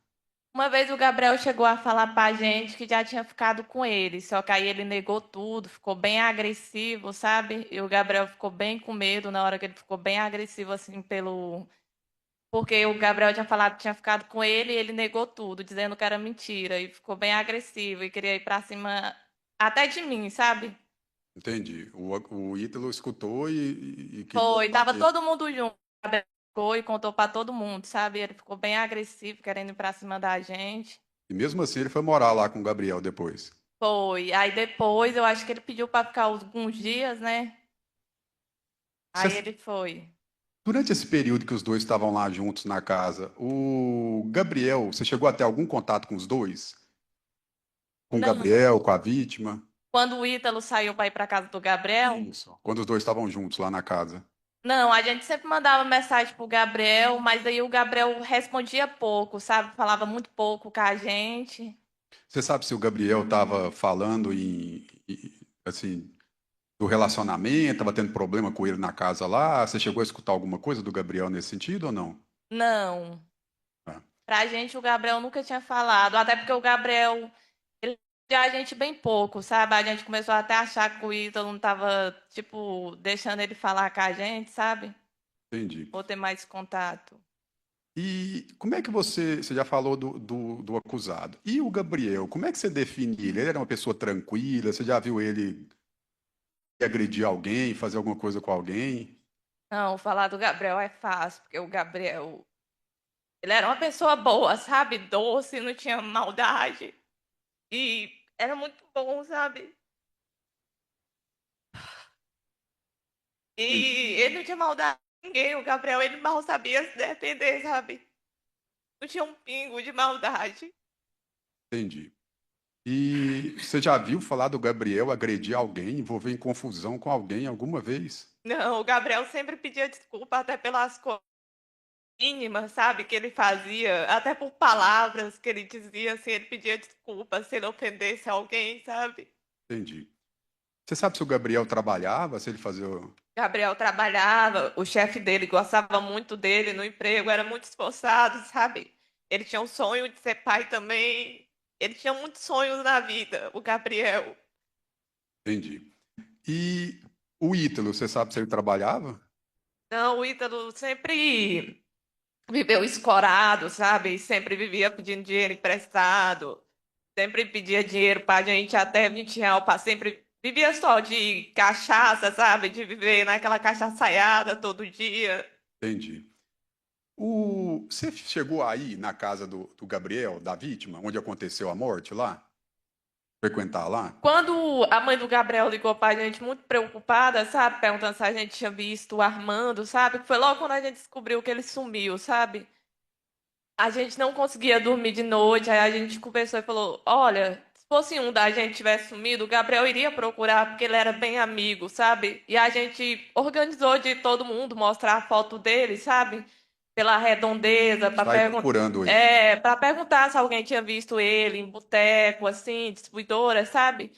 Speaker 7: Uma vez o Gabriel chegou a falar pra gente que já tinha ficado com ele, só que aí ele negou tudo, ficou bem agressivo, sabe? E o Gabriel ficou bem com medo na hora que ele ficou bem agressivo, assim, porque o Gabriel tinha falado que tinha ficado com ele e ele negou tudo, dizendo que era mentira, e ficou bem agressivo e queria ir pra cima até de mim, sabe?
Speaker 3: Entendi. O Ítalo escutou e queria
Speaker 7: Foi, tava
Speaker 3: bater.
Speaker 7: todo mundo junto. O Gabriel ficou e contou pra todo mundo, sabe? Ele ficou bem agressivo, querendo ir pra cima da gente.
Speaker 3: E mesmo assim, ele foi morar lá com o Gabriel depois.
Speaker 7: Foi. Aí depois eu acho que ele pediu para ficar alguns dias, né? Aí
Speaker 3: Você-
Speaker 7: ele foi.
Speaker 3: Durante esse período que os dois estavam lá juntos na casa, o Gabriel, você chegou a ter algum contato com os dois? Com o
Speaker 7: Não.
Speaker 3: Gabriel, com a vítima?
Speaker 7: Quando o Ítalo saiu para ir para casa do Gabriel,
Speaker 3: Isso. Quando os dois estavam juntos lá na casa.
Speaker 7: não, a gente sempre mandava mensagem pro Gabriel, mas aí o Gabriel respondia pouco, sabe? Falava muito pouco com a gente.
Speaker 3: Você sabe se o Gabriel estava falando assim, do relacionamento, estava tendo problema com ele na casa lá? Você chegou a escutar alguma coisa do Gabriel nesse sentido ou não?
Speaker 7: Não.
Speaker 3: Ah,
Speaker 7: Pra gente, o Gabriel nunca tinha falado. Até porque o Gabriel, ele já a gente bem pouco, sabe? A gente começou até a achar que o Ítalo não tava, tipo, deixando ele falar com a gente, sabe?
Speaker 3: entendi.
Speaker 7: Ou ter mais contato.
Speaker 3: E como é que você já falou do acusado? E o Gabriel, como é que você define ele? Ele era uma pessoa tranquila? Você já viu ele agredir alguém, fazer alguma coisa com alguém?
Speaker 7: Não, falar do Gabriel é fácil, porque o Gabriel, ele era uma pessoa boa, sabe? Doce, não tinha maldade. E era muito bom, sabe? E ele não tinha maldade com ninguém. O Gabriel, ele mal sabia se defender, sabe? Não tinha um pingo de maldade.
Speaker 3: Entendi. E você já viu falar do Gabriel agredir alguém, envolver em confusão com alguém alguma vez?
Speaker 7: Não, o Gabriel sempre pedia desculpa até pelas coisas mínimas, sabe? Que ele fazia, até por palavras que ele dizia, assim, ele pedia desculpa se ele ofendesse alguém, sabe?
Speaker 3: Entendi. Você sabe se o Gabriel trabalhava, se ele fazia.
Speaker 7: Gabriel trabalhava, o chefe dele gostava muito dele no emprego, era muito esforçado, sabe? Ele tinha um sonho de ser pai também. Ele tinha muitos sonhos na vida, o Gabriel.
Speaker 3: Entendi. E o Ítalo, você sabe se ele trabalhava?
Speaker 7: Não, o Ítalo sempre viveu escorado, sabe? Sempre vivia pedindo dinheiro emprestado, sempre pedia dinheiro pra gente, até 20 reais, sempre vivia só de cachaça, sabe? De viver naquela cachaçaiada todo dia.
Speaker 3: Entendi. Você chegou aí na casa do Gabriel, da vítima, onde aconteceu a morte lá? Frequentar lá?
Speaker 7: Quando a mãe do Gabriel ligou pra gente, muito preocupada, sabe? Perguntando se a gente tinha visto o Armando, sabe? Foi logo quando a gente descobriu que ele sumiu, sabe? A gente não conseguia dormir de noite, aí a gente conversou e falou: olha, se fosse um da gente tivesse sumido, o Gabriel iria procurar, porque ele era bem amigo, sabe? E a gente organizou de todo mundo mostrar a foto dele, sabe? Pela redondeza,
Speaker 3: Sai procurando ele.
Speaker 7: para perguntar se alguém tinha visto ele em boteco, assim, distribuidora, sabe?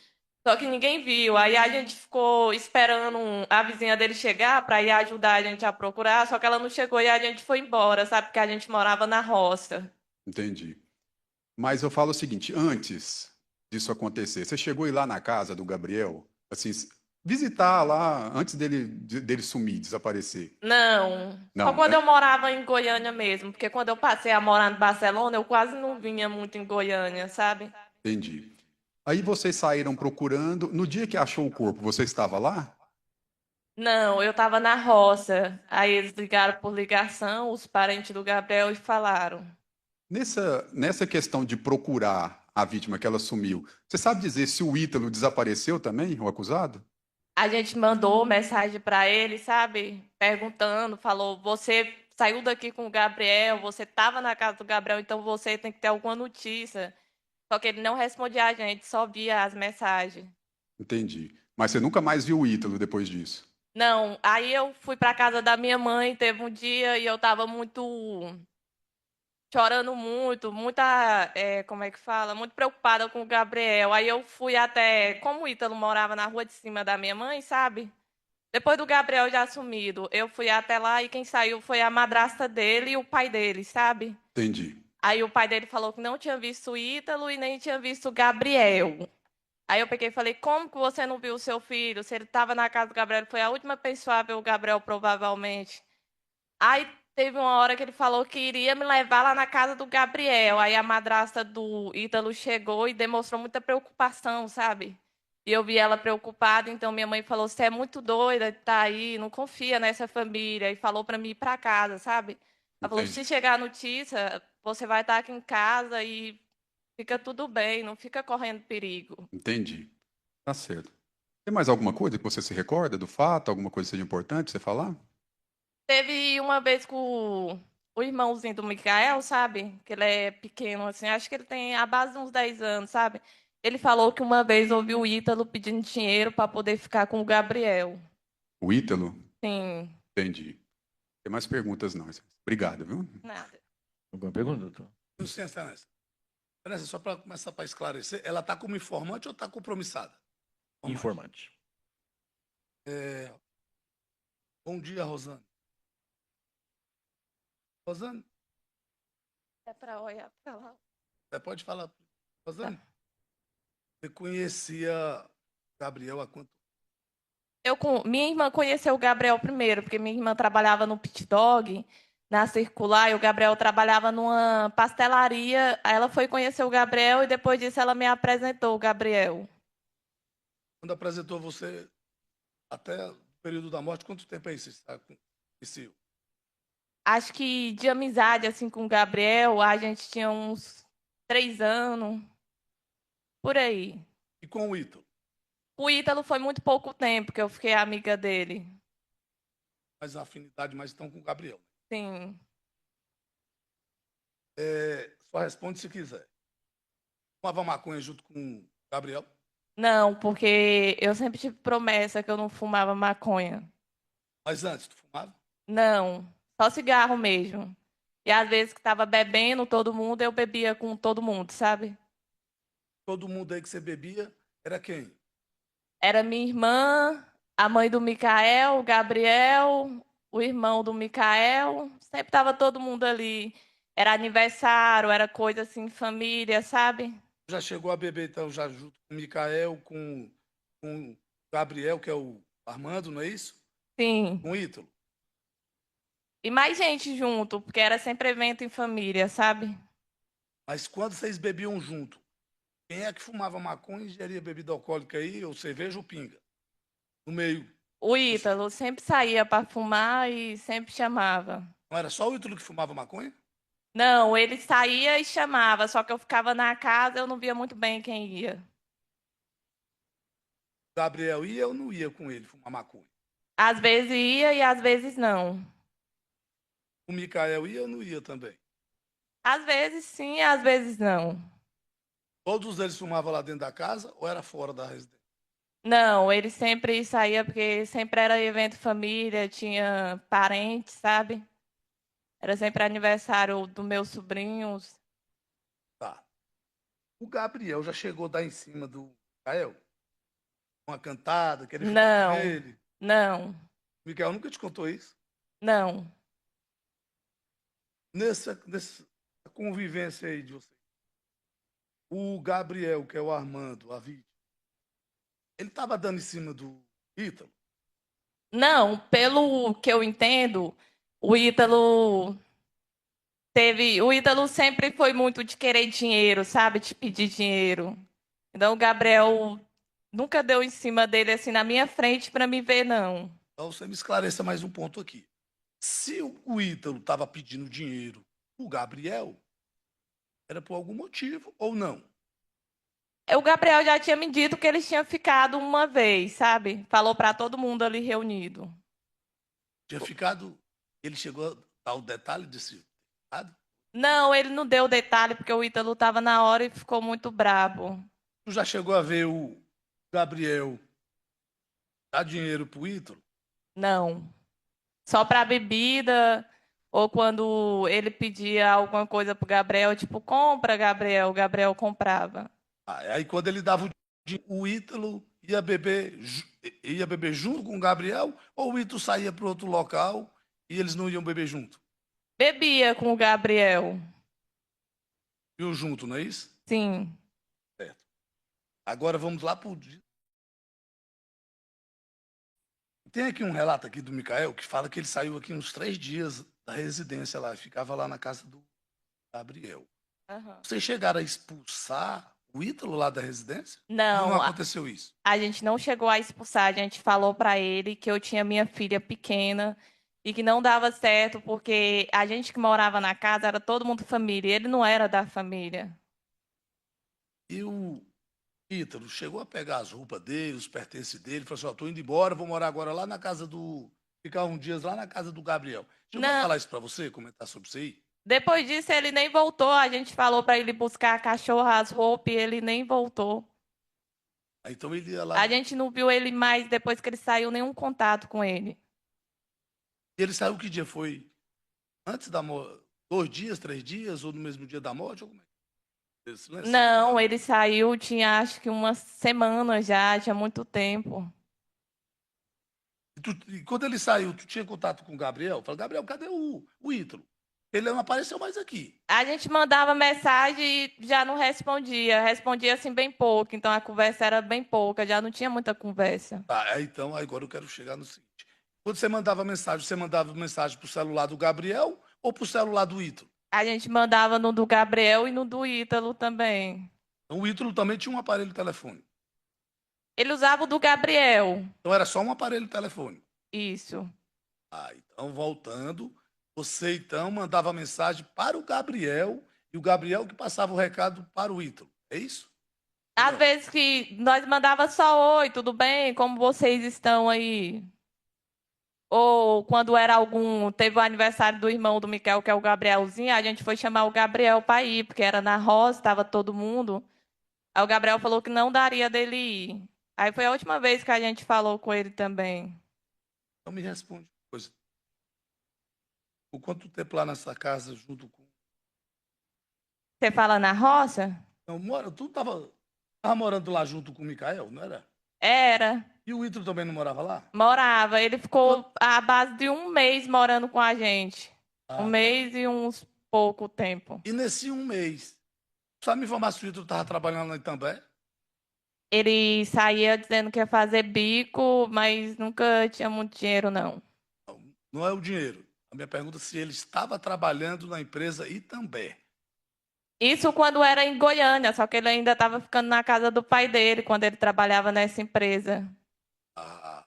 Speaker 7: Só que ninguém viu. Aí a gente ficou esperando a vizinha dele chegar para ir ajudar a gente a procurar, só que ela não chegou e a gente foi embora, sabe? Porque a gente morava na roça.
Speaker 3: Entendi. Mas eu falo o seguinte, antes disso acontecer, você chegou a ir lá na casa do Gabriel, assim, visitar lá, antes dele sumir, desaparecer?
Speaker 7: Não, só
Speaker 3: Não,
Speaker 7: quando
Speaker 3: né?
Speaker 7: eu morava em Goiânia mesmo, porque quando eu passei a morar em Barcelona, eu quase não vinha muito em Goiânia, sabe?
Speaker 3: Entendi. Aí vocês saíram procurando. No dia que achou o corpo, você estava lá?
Speaker 7: Não, eu estava na roça. Aí eles ligaram por ligação, os parentes do Gabriel, e falaram.
Speaker 3: Nessa questão de procurar a vítima que ela sumiu, você sabe dizer se o Ítalo desapareceu também, o acusado?
Speaker 7: A gente mandou mensagem para ele, sabe? Perguntando, falou: você saiu daqui com o Gabriel, você estava na casa do Gabriel, então você tem que ter alguma notícia. Só que ele não respondia a gente, só via as mensagens.
Speaker 3: Entendi. Mas você nunca mais viu o Ítalo depois disso?
Speaker 7: Não, aí eu fui para casa da minha mãe, teve um dia e eu estava muito chorando muito, muita, como é que fala? Muito preocupada com o Gabriel. Aí eu fui até, como o Ítalo morava na rua de cima da minha mãe, sabe? Depois do Gabriel já sumido, eu fui até lá e quem saiu foi a madrasta dele e o pai dele, sabe?
Speaker 3: Entendi.
Speaker 7: Aí o pai dele falou que não tinha visto o Ítalo e nem tinha visto o Gabriel. Aí eu peguei e falei: como que você não viu o seu filho? Se ele estava na casa do Gabriel, ele foi a última pessoa a ver o Gabriel, provavelmente. Aí teve uma hora que ele falou que iria me levar lá na casa do Gabriel. Aí a madrasta do Ítalo chegou e demonstrou muita preocupação, sabe? E eu vi ela preocupada, então minha mãe falou: você é muito doida de estar aí, não confia nessa família. E falou para mim ir para casa, sabe? Ela falou: se
Speaker 3: Entendi.
Speaker 7: chegar a notícia, você vai estar aqui em casa e fica tudo bem, não fica correndo perigo.
Speaker 3: Entendi. Tá certo. Tem mais alguma coisa que você se recorda do fato? Alguma coisa que seja importante você falar?
Speaker 7: Teve uma vez com o irmãozinho do Mikael, sabe? Que ele é pequeno, assim, acho que ele tem a base de uns 10 anos, sabe? Ele falou que uma vez ouviu o Ítalo pedindo dinheiro para poder ficar com o Gabriel.
Speaker 3: O Ítalo?
Speaker 7: Sim,
Speaker 3: Entendi. Tem mais perguntas não. Obrigado, viu?
Speaker 7: nada.
Speaker 1: Alguma pergunta, doutor?
Speaker 4: Licença, Ernesto. Ernesto, só para começar para esclarecer, ela está como informante ou está compromissada?
Speaker 1: Informante.
Speaker 4: É, bom dia, Rosane. Rosane,
Speaker 7: É para olhar para lá.
Speaker 4: você pode falar. Rosane, você conhecia Gabriel há quanto?
Speaker 7: Minha irmã conheceu o Gabriel primeiro, porque minha irmã trabalhava no Pit Dog, na Circular, e o Gabriel trabalhava numa pastelaria. Aí ela foi conhecer o Gabriel e depois disso ela me apresentou o Gabriel.
Speaker 4: Quando apresentou você até o período da morte, quanto tempo aí você está conhecido?
Speaker 7: Acho que de amizade assim com o Gabriel, a gente tinha uns 3 anos, por aí.
Speaker 4: E com o Ítalo?
Speaker 7: O Ítalo foi muito pouco tempo que eu fiquei amiga dele.
Speaker 4: Mais afinidade, mais estão com o Gabriel.
Speaker 7: Sim.
Speaker 4: Só responde se quiser. Fumava maconha junto com o Gabriel?
Speaker 7: Não, porque eu sempre tive promessa que eu não fumava maconha.
Speaker 4: Mas antes, tu fumava?
Speaker 7: Não, só cigarro mesmo. E às vezes que estava bebendo todo mundo, eu bebia com todo mundo, sabe?
Speaker 4: Todo mundo aí que você bebia era quem?
Speaker 7: Era minha irmã, a mãe do Micael, o Gabriel, o irmão do Micael. Sempre estava todo mundo ali. Era aniversário, era coisa assim, família, sabe?
Speaker 4: Já chegou a beber, então, já junto com o Micael, com o Gabriel, que é o Armando, não é isso?
Speaker 7: Sim.
Speaker 4: Com o Ítalo.
Speaker 7: E mais gente junto, porque era sempre evento em família, sabe?
Speaker 4: Mas quando vocês bebiam junto, quem é que fumava maconha e ingeria bebida alcoólica aí, ou cerveja ou pinga? No meio.
Speaker 7: O Ítalo sempre saía para fumar e sempre chamava.
Speaker 4: Não era só o Ítalo que fumava maconha?
Speaker 7: Não, ele saía e chamava, só que eu ficava na casa, eu não via muito bem quem ia.
Speaker 4: O Gabriel ia ou não ia com ele fumar maconha?
Speaker 7: Às vezes ia e às vezes não.
Speaker 4: O Micael ia ou não ia também?
Speaker 7: Às vezes sim, às vezes não.
Speaker 4: Todos eles fumavam lá dentro da casa ou era fora da residência?
Speaker 7: Não, ele sempre saía porque sempre era evento família, tinha parentes, sabe? Era sempre aniversário dos meus sobrinhos.
Speaker 4: Tá. O Gabriel já chegou a dar em cima do Micael? Uma cantada, querer ficar com
Speaker 7: Não,
Speaker 4: ele?
Speaker 7: não,
Speaker 4: O Micael nunca te contou isso?
Speaker 7: não.
Speaker 4: Nessa convivência aí de vocês. O Gabriel, que é o Armando, a vítima, ele estava dando em cima do Ítalo?
Speaker 7: Não, pelo que eu entendo, o Ítalo o Ítalo sempre foi muito de querer dinheiro, sabe? De pedir dinheiro. Então o Gabriel nunca deu em cima dele assim na minha frente para me ver, não.
Speaker 4: Então você me esclareça mais um ponto aqui. Se o Ítalo estava pedindo dinheiro, o Gabriel era por algum motivo ou não?
Speaker 7: O Gabriel já tinha me dito que eles tinham ficado uma vez, sabe? Falou para todo mundo ali reunido.
Speaker 4: Tinha ficado. Ele chegou a dar o detalhe desse ficado?
Speaker 7: Não, ele não deu detalhe porque o Ítalo estava na hora e ficou muito brabo.
Speaker 4: Tu já chegou a ver o Gabriel dar dinheiro pro Ítalo?
Speaker 7: Não. Só para bebida ou quando ele pedia alguma coisa pro Gabriel, tipo, compra, Gabriel, o Gabriel comprava.
Speaker 4: Aí quando ele dava o dinheiro, o Ítalo ia beber junto com o Gabriel, ou o Ítalo saía para outro local e eles não iam beber junto?
Speaker 7: Bebia com o Gabriel.
Speaker 4: Iam junto, não é isso?
Speaker 7: Sim.
Speaker 4: Certo. Agora vamos lá para o. Tem aqui um relato aqui do Micael que fala que ele saiu aqui uns 3 dias da residência lá, ficava lá na casa do Gabriel.
Speaker 7: Aham.
Speaker 4: Vocês chegaram a expulsar o Ítalo lá da residência? Ou não
Speaker 7: Não,
Speaker 4: aconteceu isso?
Speaker 7: a gente não chegou a expulsar, a gente falou para ele que eu tinha minha filha pequena e que não dava certo porque a gente que morava na casa era todo mundo família, e ele não era da família.
Speaker 4: E o Ítalo chegou a pegar as roupas dele, os pertences dele, falou assim: ó, tô indo embora, vou morar agora lá na casa do. Ficar uns dias lá na casa do Gabriel. Chegou a
Speaker 7: Não,
Speaker 4: falar isso para você, comentar sobre isso aí?
Speaker 7: depois disso ele nem voltou, a gente falou para ele buscar a cachorra, as roupas e ele nem voltou.
Speaker 4: Aí, então ele ia lá.
Speaker 7: A gente não viu ele mais depois que ele saiu, nenhum contato com ele.
Speaker 4: E ele saiu que dia? Foi antes da morte? 2 dias, 3 dias, ou no mesmo dia da morte? Ou como é? Você lembra?
Speaker 7: Não, ele saiu, tinha acho que uma semana já, tinha muito tempo.
Speaker 4: E quando ele saiu, tu tinha contato com o Gabriel? Falei, Gabriel, cadê o Ítalo? Ele não apareceu mais aqui.
Speaker 7: A gente mandava mensagem e já não respondia. Respondia assim bem pouco, então a conversa era bem pouca, já não tinha muita conversa.
Speaker 4: Tá, então agora eu quero chegar no seguinte. Quando você mandava mensagem pro celular do Gabriel ou pro celular do Ítalo?
Speaker 7: A gente mandava no do Gabriel e no do Ítalo também.
Speaker 4: Então, o Ítalo também tinha um aparelho telefônico.
Speaker 7: Ele usava o do Gabriel.
Speaker 4: Então era só um aparelho telefônico.
Speaker 7: Isso.
Speaker 4: Ah, então voltando, você então mandava mensagem para o Gabriel e o Gabriel que passava o recado para o Ítalo. É isso?
Speaker 7: Às
Speaker 4: Não.
Speaker 7: vezes que nós mandava só oi, tudo bem? Como vocês estão aí? Ou quando era teve o aniversário do irmão do Miquel, que é o Gabrielzinho, a gente foi chamar o Gabriel para ir, porque era na roça, estava todo mundo. Aí o Gabriel falou que não daria dele ir. Aí foi a última vez que a gente falou com ele também.
Speaker 4: Então me responde uma coisa. Por quanto tempo lá nessa casa junto com...
Speaker 7: Você fala na roça?
Speaker 4: Não, tu estava morando lá junto com o Micael, não era?
Speaker 7: Era.
Speaker 4: E o Ítalo também não morava lá?
Speaker 7: Morava. Ele ficou à base de um mês morando com a gente.
Speaker 4: Ah,
Speaker 7: Um
Speaker 4: tá.
Speaker 7: mês e uns pouco tempo.
Speaker 4: E nesse um mês, sabe me informar se o Ítalo estava trabalhando lá em Itambé?
Speaker 7: Ele saía dizendo que ia fazer bico, mas nunca tinha muito dinheiro, não.
Speaker 4: Não é o dinheiro. A minha pergunta é se ele estava trabalhando na empresa Itambé.
Speaker 7: Isso quando era em Goiânia, só que ele ainda estava ficando na casa do pai dele, quando ele trabalhava nessa empresa.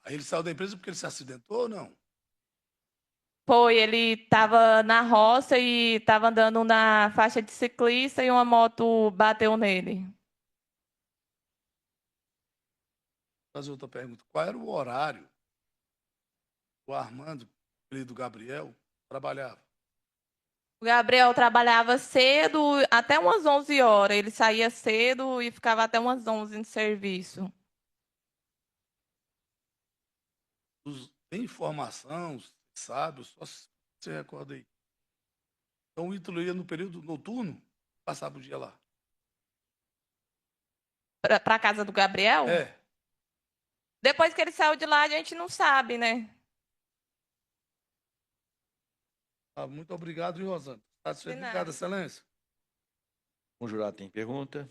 Speaker 4: Aí ele saiu da empresa porque ele se acidentou ou não?
Speaker 7: Foi, ele estava na roça e estava andando na faixa de ciclista e uma moto bateu nele.
Speaker 4: Vou fazer outra pergunta. Qual era o horário que o Armando, filho do Gabriel, trabalhava?
Speaker 7: O Gabriel trabalhava cedo, até umas 11 horas. Ele saía cedo e ficava até umas 11 no serviço.
Speaker 4: Tem informação, sabe? Só se você recorda aí. Então o Ítalo ia no período noturno, passava o dia lá.
Speaker 7: Para a casa do Gabriel?
Speaker 4: É.
Speaker 7: Depois que ele saiu de lá, a gente não sabe, né?
Speaker 4: Muito obrigado, viu, Rosana? Satisfeito?
Speaker 7: De nada.
Speaker 4: Obrigado, excelência.
Speaker 1: O jurado tem pergunta?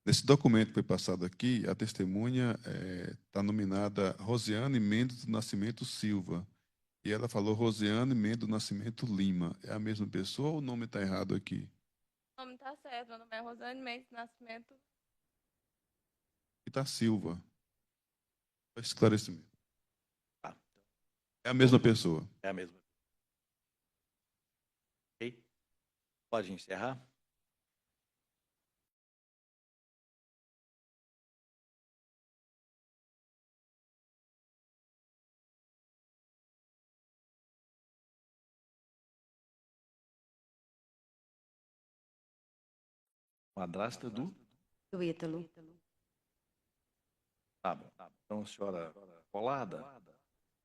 Speaker 8: Nesse documento que foi passado aqui, a testemunha está nominada Rosiane Mendes do Nascimento Silva. E ela falou Rosiane Mendes do Nascimento Lima. É a mesma pessoa ou o nome está errado aqui?
Speaker 7: O nome tá certo, meu nome é Rosane Mendes Nascimento.
Speaker 8: E está Silva. Esclarecimento.
Speaker 1: Tá.
Speaker 8: É a mesma pessoa.
Speaker 1: É a mesma. Ok? Pode encerrar? Madrasta do?
Speaker 9: Do Ítalo.
Speaker 1: Tá bom. Então, senhora Colada,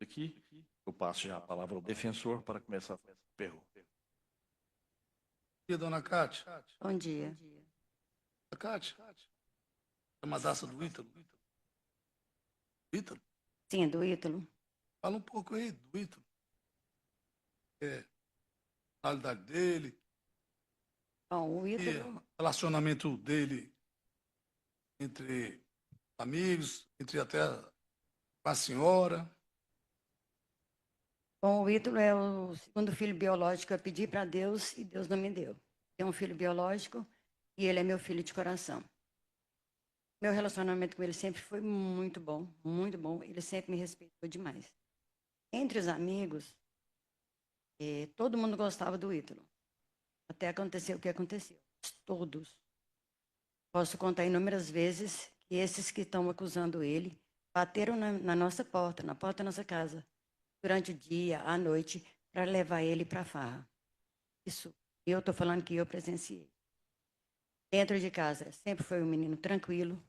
Speaker 1: aqui, eu passo já a palavra ao defensor para começar a fazer a pergunta.
Speaker 4: Bom dia, dona Cátia.
Speaker 9: Bom dia.
Speaker 4: Dona Cátia, é uma daça do Ítalo. Ítalo?
Speaker 9: Sim, do Ítalo.
Speaker 4: Fala um pouco aí do Ítalo. A qualidade dele,
Speaker 9: Bom, o
Speaker 4: e
Speaker 9: Ítalo,
Speaker 4: o relacionamento dele entre amigos, entre até com a senhora.
Speaker 9: bom, o Ítalo é o segundo filho biológico que eu pedi para Deus e Deus não me deu. Tenho um filho biológico e ele é meu filho de coração. Meu relacionamento com ele sempre foi muito bom, muito bom. Ele sempre me respeitou demais. Entre os amigos, todo mundo gostava do Ítalo. Até acontecer o que aconteceu. Todos. Posso contar inúmeras vezes que esses que estão acusando ele bateram na nossa porta, na porta da nossa casa, durante o dia, à noite, para levar ele para a farra. Isso, eu estou falando que eu presenciei. Dentro de casa, sempre foi um menino tranquilo,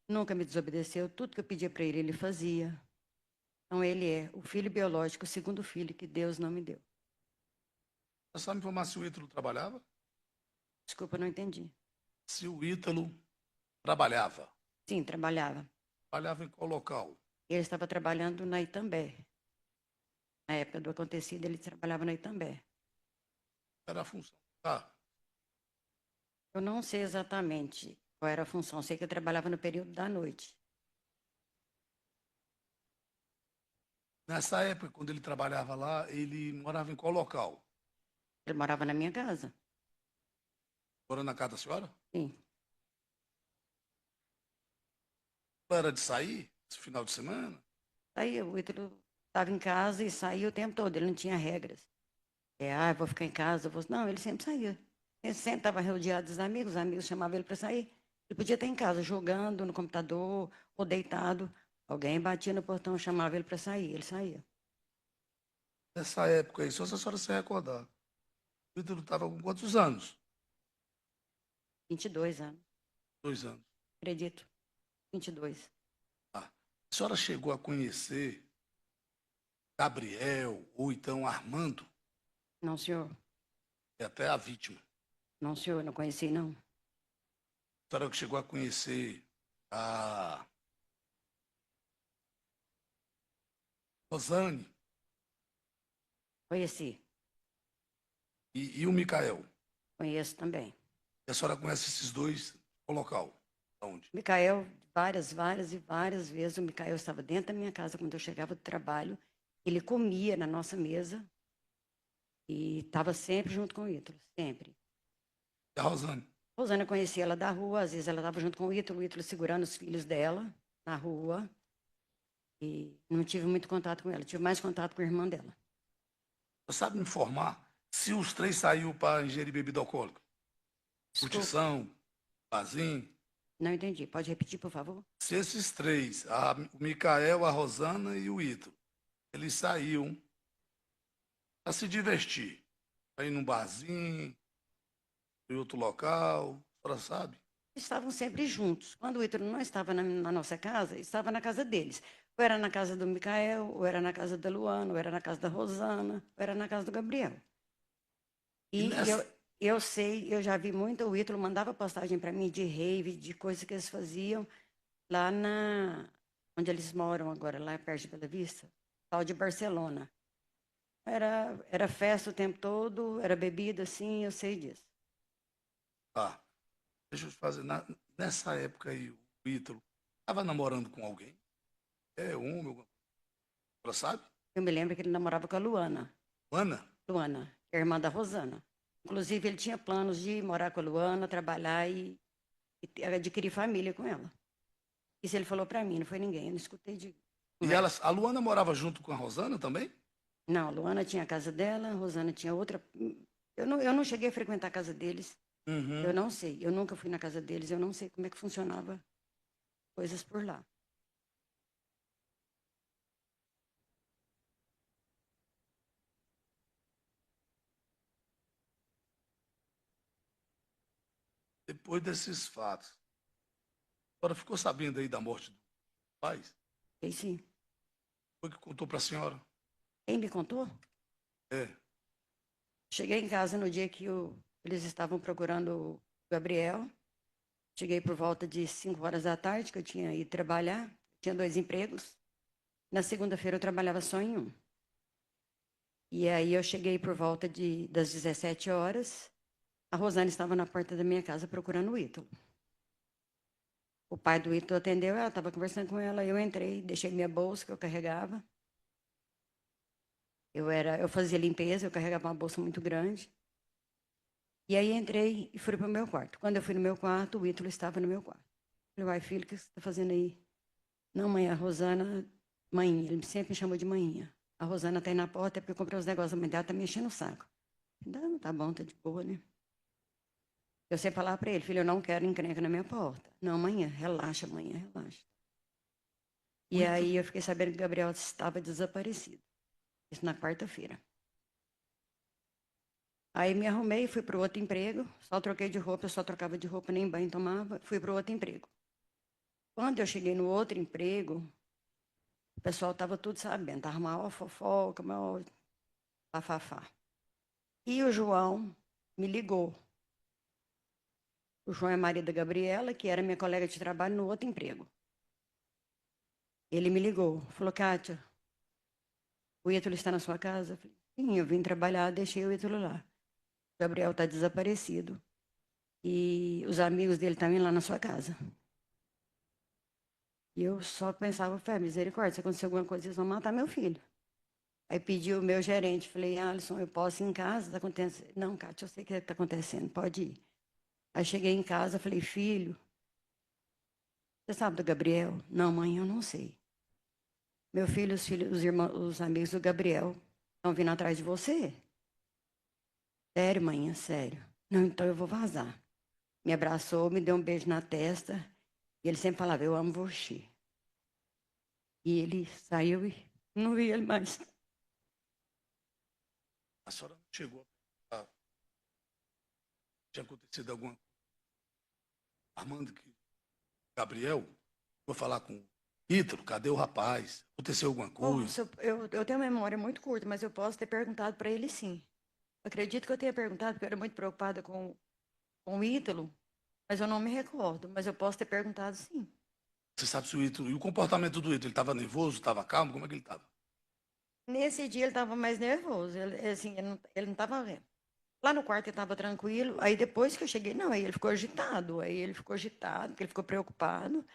Speaker 9: nunca me desobedeceu, tudo que eu pedia para ele, ele fazia. Então, ele é o filho biológico, o segundo filho que Deus não me deu.
Speaker 4: Você sabe informar se o Ítalo trabalhava?
Speaker 9: Desculpa, não entendi.
Speaker 4: se o Ítalo trabalhava.
Speaker 9: Sim, trabalhava.
Speaker 4: Trabalhava em qual local?
Speaker 9: Ele estava trabalhando na Itambé. Na época do acontecido, ele trabalhava na Itambé.
Speaker 4: Era a função. Tá.
Speaker 9: Eu não sei exatamente qual era a função. Sei que ele trabalhava no período da noite.
Speaker 4: Nessa época, quando ele trabalhava lá, ele morava em qual local?
Speaker 9: Ele morava na minha casa.
Speaker 4: Morando na casa da senhora?
Speaker 9: Sim.
Speaker 4: Era de sair, esse final de semana?
Speaker 9: Aí o Ítalo estava em casa e saía o tempo todo. Ele não tinha regras. Eu vou ficar em casa. Não, ele sempre saía. Ele sempre estava rodeado dos amigos. Os amigos chamavam ele para sair. Ele podia estar em casa, jogando no computador ou deitado. Alguém batia no portão, chamava ele para sair. Ele saía.
Speaker 4: Nessa época aí, só se a senhora se recordar. O Ítalo estava com quantos anos?
Speaker 9: 22 anos.
Speaker 4: 2 anos.
Speaker 9: Acredito. 22.
Speaker 4: A senhora chegou a conhecer Gabriel ou então Armando,
Speaker 9: Não, senhor.
Speaker 4: e até a vítima.
Speaker 9: Não, senhor. Não conheci, não.
Speaker 4: A senhora chegou a conhecer a Rosane
Speaker 9: Conheci.
Speaker 4: e o Micael.
Speaker 9: Conheço também.
Speaker 4: E a senhora conhece esses dois no local? Onde?
Speaker 9: Micael, várias vezes, o Micael estava dentro da minha casa quando eu chegava do trabalho. Ele comia na nossa mesa e estava sempre junto com o Ítalo, sempre.
Speaker 4: E a Rosane?
Speaker 9: Rosana conhecia ela da rua, às vezes ela estava junto com o Ítalo segurando os filhos dela na rua. E não tive muito contato com ela, tive mais contato com a irmã dela.
Speaker 4: Você sabe me informar se os três saíram para ingerir bebida alcoólica?
Speaker 9: Desculpa,
Speaker 4: Curtição, barzinho?
Speaker 9: não entendi. Pode repetir, por favor?
Speaker 4: Se esses três, o Micael, a Rosana e o Ítalo, eles saíam para se divertir, para ir num barzinho, em outro local, a senhora sabe?
Speaker 9: Estavam sempre juntos. Quando o Ítalo não estava na nossa casa, estava na casa deles. Ou era na casa do Micael, ou era na casa da Luana, ou era na casa da Rosana, ou era na casa do Gabriel.
Speaker 4: E
Speaker 9: E
Speaker 4: nessa-
Speaker 9: eu sei, eu já vi muito, o Ítalo mandava postagem para mim de rave, de coisas que eles faziam lá onde eles moram agora, lá perto de Bela Vista, tal de Barcelona. Era festa o tempo todo, era bebida, sim, eu sei disso.
Speaker 4: Tá. Deixa eu te fazer. Nessa época aí, o Ítalo estava namorando com alguém? É homem, a senhora sabe?
Speaker 9: Eu me lembro que ele namorava com a Luana,
Speaker 4: Ana?
Speaker 9: que é a irmã da Rosana. Inclusive, ele tinha planos de morar com a Luana, trabalhar e adquirir família com ela. Isso ele falou para mim, não foi ninguém, eu não escutei de...
Speaker 4: E a Luana morava junto com a Rosana também?
Speaker 9: Não, a Luana tinha a casa dela, a Rosana tinha outra. Eu não cheguei a frequentar a casa deles,
Speaker 4: Uhum.
Speaker 9: eu não sei. Eu nunca fui na casa deles, eu não sei como é que funcionava coisas por lá.
Speaker 4: Depois desses fatos, a senhora ficou sabendo aí da morte do pai?
Speaker 9: E sim.
Speaker 4: Foi que contou para a senhora?
Speaker 9: Quem me contou?
Speaker 4: É.
Speaker 9: Cheguei em casa no dia que eles estavam procurando o Gabriel. Cheguei por volta de 5 horas da tarde, que eu tinha ido trabalhar. Tinha 2 empregos. Na segunda-feira eu trabalhava só em um. E aí eu cheguei por volta das 17 horas. A Rosana estava na porta da minha casa procurando o Ítalo. O pai do Ítalo atendeu, ela estava conversando com ela, eu entrei, deixei minha bolsa que eu carregava. Eu fazia limpeza, eu carregava uma bolsa muito grande. E aí entrei e fui para o meu quarto. Quando eu fui no meu quarto, o Ítalo estava no meu quarto. Falei, uai, filho, o que você está fazendo aí? Não, mãe, a Rosana, mãe, ele sempre me chamou de manhinha. A Rosana está aí na porta, é porque eu comprei os negócios da mãe dela, está me enchendo o saco. Não, tá bom, tá de boa, né? Eu sempre falava para ele, filho, eu não quero encrenca na minha porta. Não, manhã, relaxa, relaxa. E aí eu fiquei sabendo que o Gabriel estava desaparecido. Isso na quarta-feira. Aí me arrumei, fui para o outro emprego, só troquei de roupa, eu só trocava de roupa, nem banho tomava, fui para o outro emprego. Quando eu cheguei no outro emprego, o pessoal estava tudo sabendo, estava maior fofoca, maior bafafá. E o João me ligou. O João é marido da Gabriela, que era minha colega de trabalho no outro emprego. Ele me ligou, falou, Kátia, o Ítalo está na sua casa? Eu falei, sim, eu vim trabalhar, deixei o Ítalo lá. O Gabriel está desaparecido. E os amigos dele também lá na sua casa. E eu só pensava, fé, misericórdia, se acontecer alguma coisa, eles vão matar meu filho. Aí pedi o meu gerente, falei, Alisson, eu posso ir em casa? Tá acontecendo? Não, Kátia, eu sei o que está acontecendo, pode ir. Aí cheguei em casa, falei, filho, você sabe do Gabriel? Não, mãe, eu não sei. Meu filho, os irmãos, os amigos do Gabriel estão vindo atrás de você? Sério, mãe, sério. Não, então eu vou vazar. Me abraçou, me deu um beijo na testa. E ele sempre falava, eu amo você. E ele saiu e não vi ele mais.
Speaker 4: A senhora não chegou a pensar que tinha acontecido alguma coisa. Armando, Gabriel, vou falar com o Ítalo, cadê o rapaz? Aconteceu alguma coisa?
Speaker 9: Nossa, eu tenho uma memória muito curta, mas eu posso ter perguntado para ele sim. Acredito que eu tenha perguntado, porque eu era muito preocupada com o Ítalo, mas eu não me recordo. Mas eu posso ter perguntado sim.
Speaker 4: Você sabe se o Ítalo... E o comportamento do Ítalo? Ele estava nervoso, estava calmo? Como é que ele estava?
Speaker 9: Nesse dia ele estava mais nervoso. Assim, ele não estava. Lá no quarto ele estava tranquilo. Aí depois que eu cheguei, não, aí ele ficou agitado. Aí ele ficou agitado, porque ele ficou preocupado.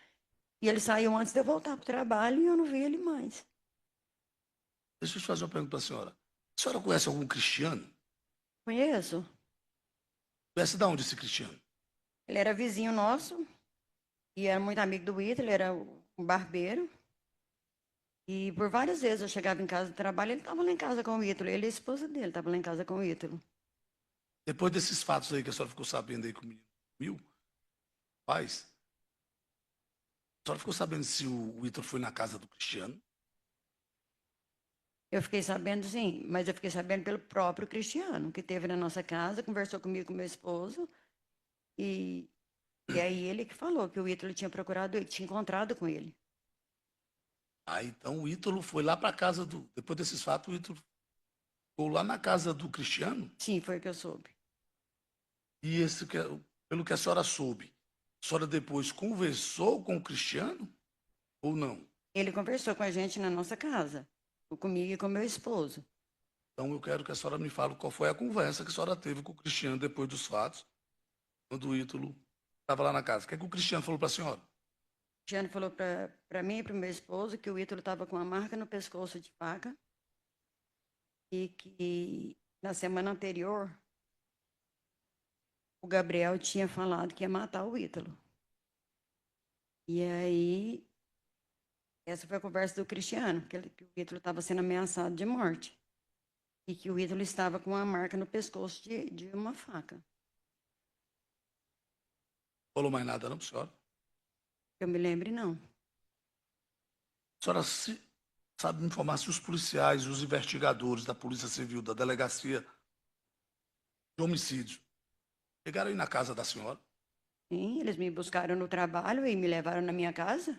Speaker 9: E ele saiu antes de eu voltar para o trabalho e eu não vi ele mais.
Speaker 4: Deixa eu te fazer uma pergunta para a senhora. A senhora conhece algum cristiano?
Speaker 9: Conheço.
Speaker 4: Conhece de onde esse cristiano?
Speaker 9: Ele era vizinho nosso e era muito amigo do Ítalo, ele era um barbeiro. E por várias vezes eu chegava em casa do trabalho, ele estava lá em casa com o Ítalo. Ele e a esposa dele estavam lá em casa com o Ítalo.
Speaker 4: Depois desses fatos aí que a senhora ficou sabendo aí que o menino viu, paz, a senhora ficou sabendo se o Ítalo foi na casa do Cristiano?
Speaker 9: Eu fiquei sabendo, sim, mas eu fiquei sabendo pelo próprio Cristiano, que esteve na nossa casa, conversou comigo, com meu esposo, e aí ele que falou que o Ítalo tinha procurado ele, tinha encontrado com ele.
Speaker 4: Ah, então o Ítalo foi lá para casa do... Depois desses fatos, o Ítalo ficou lá na casa do Cristiano?
Speaker 9: Sim, foi o que eu soube.
Speaker 4: E esse, pelo que a senhora soube, a senhora depois conversou com o Cristiano ou não?
Speaker 9: Ele conversou com a gente na nossa casa, comigo e com meu esposo.
Speaker 4: Então eu quero que a senhora me fale qual foi a conversa que a senhora teve com o Cristiano depois dos fatos, quando o Ítalo estava lá na casa. O que é que o Cristiano falou para a senhora?
Speaker 9: O Cristiano falou para mim e para o meu esposo que o Ítalo estava com uma marca no pescoço de faca e que na semana anterior o Gabriel tinha falado que ia matar o Ítalo. E aí, essa foi a conversa do Cristiano, que o Ítalo estava sendo ameaçado de morte. E que o Ítalo estava com uma marca no pescoço de uma faca.
Speaker 4: Falou mais nada não para a senhora?
Speaker 9: Que eu me lembre, não.
Speaker 4: A senhora sabe me informar se os policiais, os investigadores da Polícia Civil, da Delegacia de Homicídios, chegaram aí na casa da senhora?
Speaker 9: Sim, eles me buscaram no trabalho e me levaram na minha casa.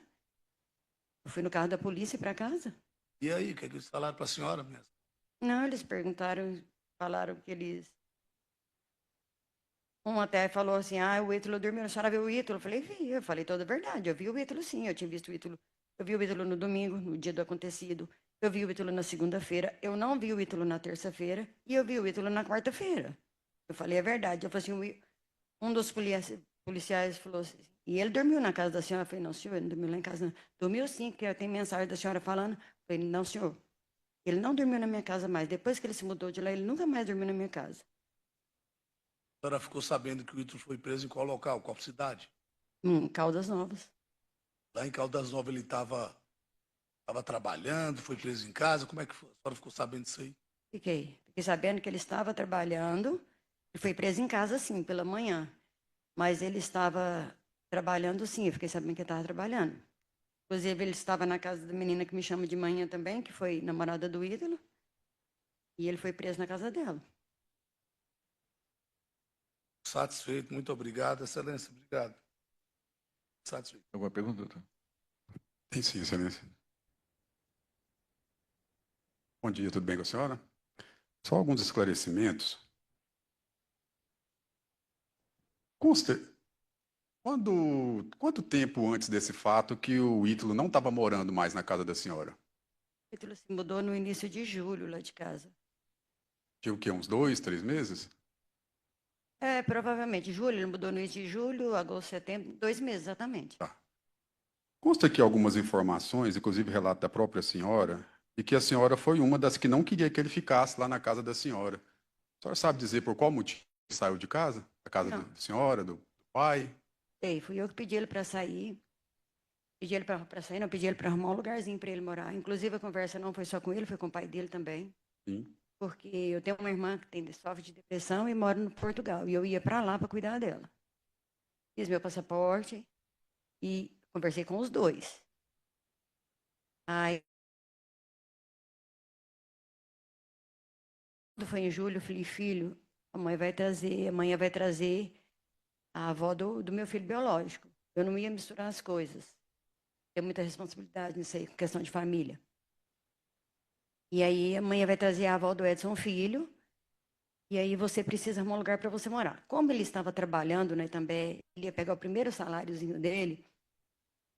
Speaker 9: Eu fui no carro da polícia para casa.
Speaker 4: E aí, o que é que eles falaram para a senhora mesmo?
Speaker 9: Não, eles perguntaram, falaram que eles... Um até falou assim, o Ítalo dormiu, a senhora viu o Ítalo? Eu falei, vi, eu falei toda a verdade, eu vi o Ítalo sim, eu tinha visto o Ítalo, eu vi o Ítalo no domingo, no dia do acontecido, eu vi o Ítalo na segunda-feira, eu não vi o Ítalo na terça-feira e eu vi o Ítalo na quarta-feira. Eu falei a verdade, eu falei assim, um dos policiais falou assim, e ele dormiu na casa da senhora? Eu falei, não, senhor, ele não dormiu lá em casa, não. Dormiu sim, porque tem mensagem da senhora falando. Eu falei, não, senhor, ele não dormiu na minha casa mais, depois que ele se mudou de lá, ele nunca mais dormiu na minha casa.
Speaker 4: A senhora ficou sabendo que o Ítalo foi preso em qual local, qual cidade?
Speaker 9: Caldas Novas.
Speaker 4: Lá em Caldas Novas ele estava trabalhando, foi preso em casa, como é que foi? A senhora ficou sabendo disso aí?
Speaker 9: Fiquei sabendo que ele estava trabalhando, e foi preso em casa, sim, pela manhã. Mas ele estava trabalhando, sim, eu fiquei sabendo que ele estava trabalhando. Inclusive, ele estava na casa da menina que me chama de manhã também, que foi namorada do Ítalo, e ele foi preso na casa dela.
Speaker 4: Satisfeito, muito obrigado, excelência, obrigado. Satisfeito.
Speaker 1: Alguma pergunta, doutor?
Speaker 3: Tem sim, excelência. Bom dia, tudo bem com a senhora? Só alguns esclarecimentos. Consta Quanto tempo antes desse fato que o Ítalo não estava morando mais na casa da senhora?
Speaker 9: O título se mudou no início de julho lá de casa.
Speaker 3: Tinha o quê? Uns 2, 3 meses?
Speaker 9: É, provavelmente. Julho, ele mudou no início de julho, agosto, setembro, 2 meses exatamente.
Speaker 3: Tá. Consta aqui algumas informações, inclusive relato da própria senhora, e que a senhora foi uma das que não queria que ele ficasse lá na casa da senhora. A senhora sabe dizer por qual motivo ele saiu de casa? Da casa
Speaker 9: Não.
Speaker 3: da senhora, do pai?
Speaker 9: Sei, fui eu que pedi ele para sair. Pedi ele para sair, não, pedi ele para arrumar um lugarzinho para ele morar. Inclusive, a conversa não foi só com ele, foi com o pai dele também.
Speaker 3: Sim.
Speaker 9: Porque eu tenho uma irmã que sofre de depressão e mora no Portugal. E eu ia para lá para cuidar dela. Fiz meu passaporte e conversei com os dois. Aí, quando foi em julho, eu falei, filho, a mãe vai trazer a avó do meu filho biológico. Eu não ia misturar as coisas. Tem muita responsabilidade nisso aí, questão de família. E aí a mãe vai trazer a avó do Edson filho, e aí você precisa arrumar um lugar para você morar. Como ele estava trabalhando, né, também, ele ia pegar o primeiro saláriozinho dele,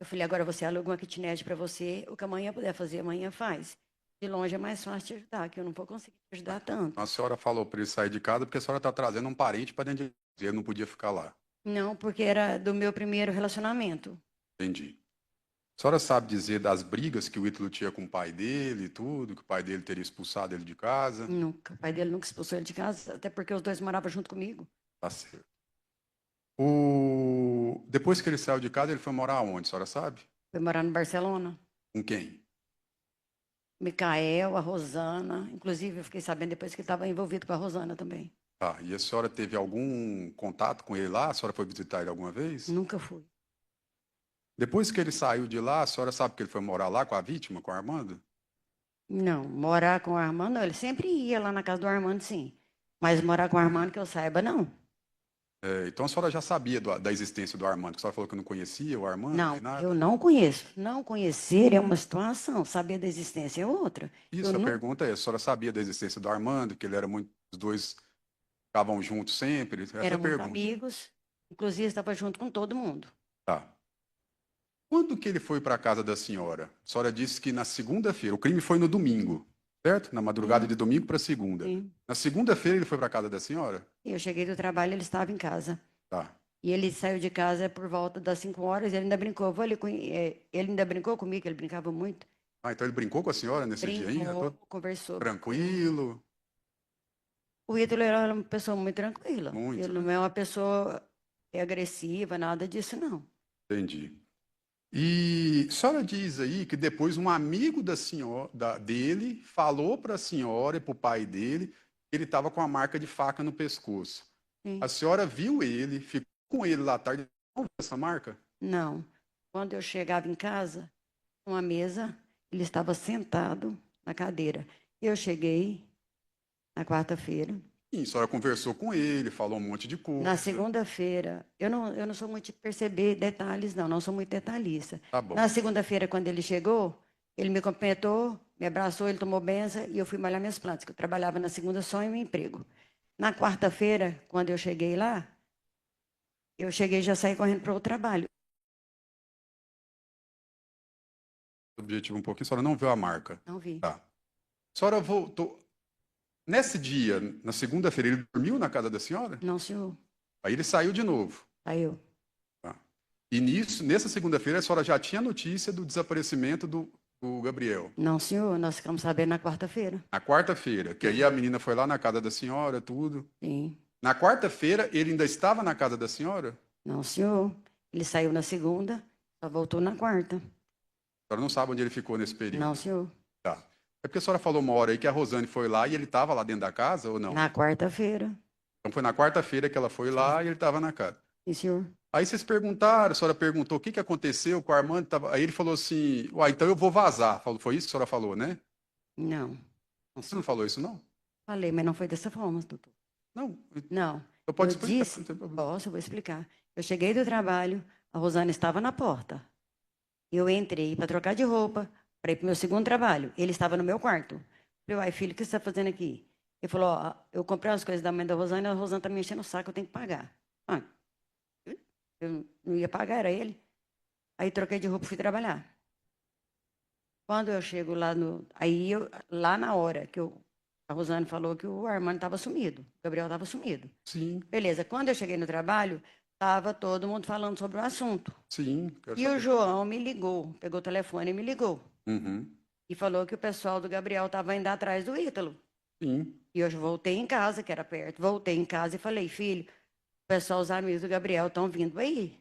Speaker 9: eu falei, agora você aluga uma kitnet para você, o que amanhã puder fazer, amanhã faz. De longe é mais fácil te ajudar, que eu não vou conseguir te ajudar tanto.
Speaker 3: A senhora falou para ele sair de casa porque a senhora está trazendo um parente para dentro de casa. Ele não podia ficar lá.
Speaker 9: Não, porque era do meu primeiro relacionamento.
Speaker 3: Entendi. A senhora sabe dizer das brigas que o Ítalo tinha com o pai dele e tudo, que o pai dele teria expulsado ele de casa?
Speaker 9: Nunca. O pai dele nunca expulsou ele de casa, até porque os dois moravam junto comigo.
Speaker 3: Tá certo. Depois que ele saiu de casa, ele foi morar onde, a senhora sabe?
Speaker 9: Foi morar no Barcelona.
Speaker 3: Com quem?
Speaker 9: Micael, a Rosana. Inclusive, eu fiquei sabendo depois que ele estava envolvido com a Rosana também.
Speaker 3: Tá. E a senhora teve algum contato com ele lá? A senhora foi visitar ele alguma vez?
Speaker 9: Nunca fui.
Speaker 3: Depois que ele saiu de lá, a senhora sabe que ele foi morar lá com a vítima, com o Armando?
Speaker 9: Não, morar com o Armando, não. Ele sempre ia lá na casa do Armando, sim. Mas morar com o Armando, que eu saiba, não.
Speaker 3: Então a senhora já sabia da existência do Armando, que a senhora falou que não conhecia o Armando?
Speaker 9: Não,
Speaker 3: nem nada?
Speaker 9: eu não conheço. Não conhecer é uma situação, saber da existência é outra.
Speaker 3: Isso, a pergunta é, a senhora sabia da existência do Armando, que ele era muito, os dois ficavam juntos sempre? Essa é a
Speaker 9: Eram muito
Speaker 3: pergunta.
Speaker 9: amigos, inclusive estava junto com todo mundo.
Speaker 3: Tá. Quando que ele foi para a casa da senhora? A senhora disse que na segunda-feira, o crime foi no domingo, certo? Na madrugada de domingo para segunda.
Speaker 9: Sim.
Speaker 3: Na segunda-feira ele foi para a casa da senhora?
Speaker 9: Eu cheguei do trabalho, ele estava em casa.
Speaker 3: Tá.
Speaker 9: E ele saiu de casa por volta das 5 horas, ele ainda brincou. Ele ainda brincou comigo, ele brincava muito.
Speaker 3: Ah, então ele brincou com a senhora nesse dia ainda?
Speaker 9: Brincou, conversou.
Speaker 3: Tranquilo?
Speaker 9: O Ítalo era uma pessoa muito tranquila.
Speaker 3: Muito,
Speaker 9: Ele
Speaker 3: né?
Speaker 9: não é uma pessoa agressiva, nada disso, não.
Speaker 3: Entendi. E a senhora diz aí que depois um amigo da senhora, dele falou para a senhora e para o pai dele que ele estava com a marca de faca no pescoço.
Speaker 9: Sim.
Speaker 3: A senhora viu ele, ficou com ele lá à tarde, não viu essa marca?
Speaker 9: Não. Quando eu chegava em casa, uma mesa, ele estava sentado na cadeira. Eu cheguei na quarta-feira.
Speaker 3: Sim, a senhora conversou com ele, falou um monte de coisa.
Speaker 9: Na segunda-feira, eu não sou muito de perceber detalhes, não sou muito detalhista.
Speaker 3: Tá bom.
Speaker 9: Na segunda-feira, quando ele chegou, ele me cumprimentou, me abraçou, ele tomou benção e eu fui molhar minhas plantas, que eu trabalhava na segunda só em um emprego. Na quarta-feira, quando eu cheguei lá, eu cheguei e já saí correndo para o trabalho.
Speaker 3: Objetivo um pouquinho, a senhora não viu a marca.
Speaker 9: Não vi.
Speaker 3: Tá. A senhora voltou. Nesse dia, na segunda-feira, ele dormiu na casa da senhora?
Speaker 9: Não, senhor.
Speaker 3: Aí ele saiu de novo.
Speaker 9: Saiu.
Speaker 3: Tá. E nessa segunda-feira, a senhora já tinha notícia do desaparecimento do Gabriel?
Speaker 9: Não, senhor. Nós ficamos sabendo na quarta-feira.
Speaker 3: Na quarta-feira, que aí a menina foi lá na casa da senhora, tudo.
Speaker 9: Sim.
Speaker 3: Na quarta-feira, ele ainda estava na casa da senhora?
Speaker 9: Não, senhor. Ele saiu na segunda, só voltou na quarta.
Speaker 3: A senhora não sabe onde ele ficou nesse período?
Speaker 9: Não, senhor.
Speaker 3: Tá. É porque a senhora falou uma hora aí que a Rosane foi lá e ele estava lá dentro da casa, ou não?
Speaker 9: Na quarta-feira.
Speaker 3: Então foi na quarta-feira que ela foi lá e ele estava na casa.
Speaker 9: Sim, senhor.
Speaker 3: Aí vocês perguntaram, a senhora perguntou o que aconteceu com o Armando. Aí ele falou assim, uai, então eu vou vazar. Foi isso que a senhora falou, né?
Speaker 9: Não.
Speaker 3: Você não falou isso, não?
Speaker 9: Falei, mas não foi dessa forma, doutor.
Speaker 3: Não.
Speaker 9: Não.
Speaker 3: Eu posso
Speaker 9: Eu
Speaker 3: explicar,
Speaker 9: disse,
Speaker 3: não tem problema.
Speaker 9: posso, eu vou explicar. Eu cheguei do trabalho, a Rosana estava na porta. Eu entrei para trocar de roupa, para ir para o meu segundo trabalho. Ele estava no meu quarto. Falei, uai, filho, o que você está fazendo aqui? Ele falou, ó, eu comprei as coisas da mãe da Rosana e a Rosana está me enchendo o saco, eu tenho que pagar. Ah, Eu não ia pagar, era ele. Aí troquei de roupa e fui trabalhar. Quando eu chego lá lá na hora que a Rosane falou que o Armando estava sumido, o Gabriel estava sumido.
Speaker 3: Sim,
Speaker 9: Beleza, quando eu cheguei no trabalho, estava todo mundo falando sobre o assunto.
Speaker 3: sim, quero
Speaker 9: E o
Speaker 3: saber.
Speaker 9: João me ligou, pegou o telefone e me ligou.
Speaker 3: Uhum,
Speaker 9: E falou que o pessoal do Gabriel estava indo atrás do Ítalo.
Speaker 3: sim.
Speaker 9: E eu voltei em casa, que era perto. Voltei em casa e falei, filho, o pessoal, os amigos do Gabriel estão vindo aí.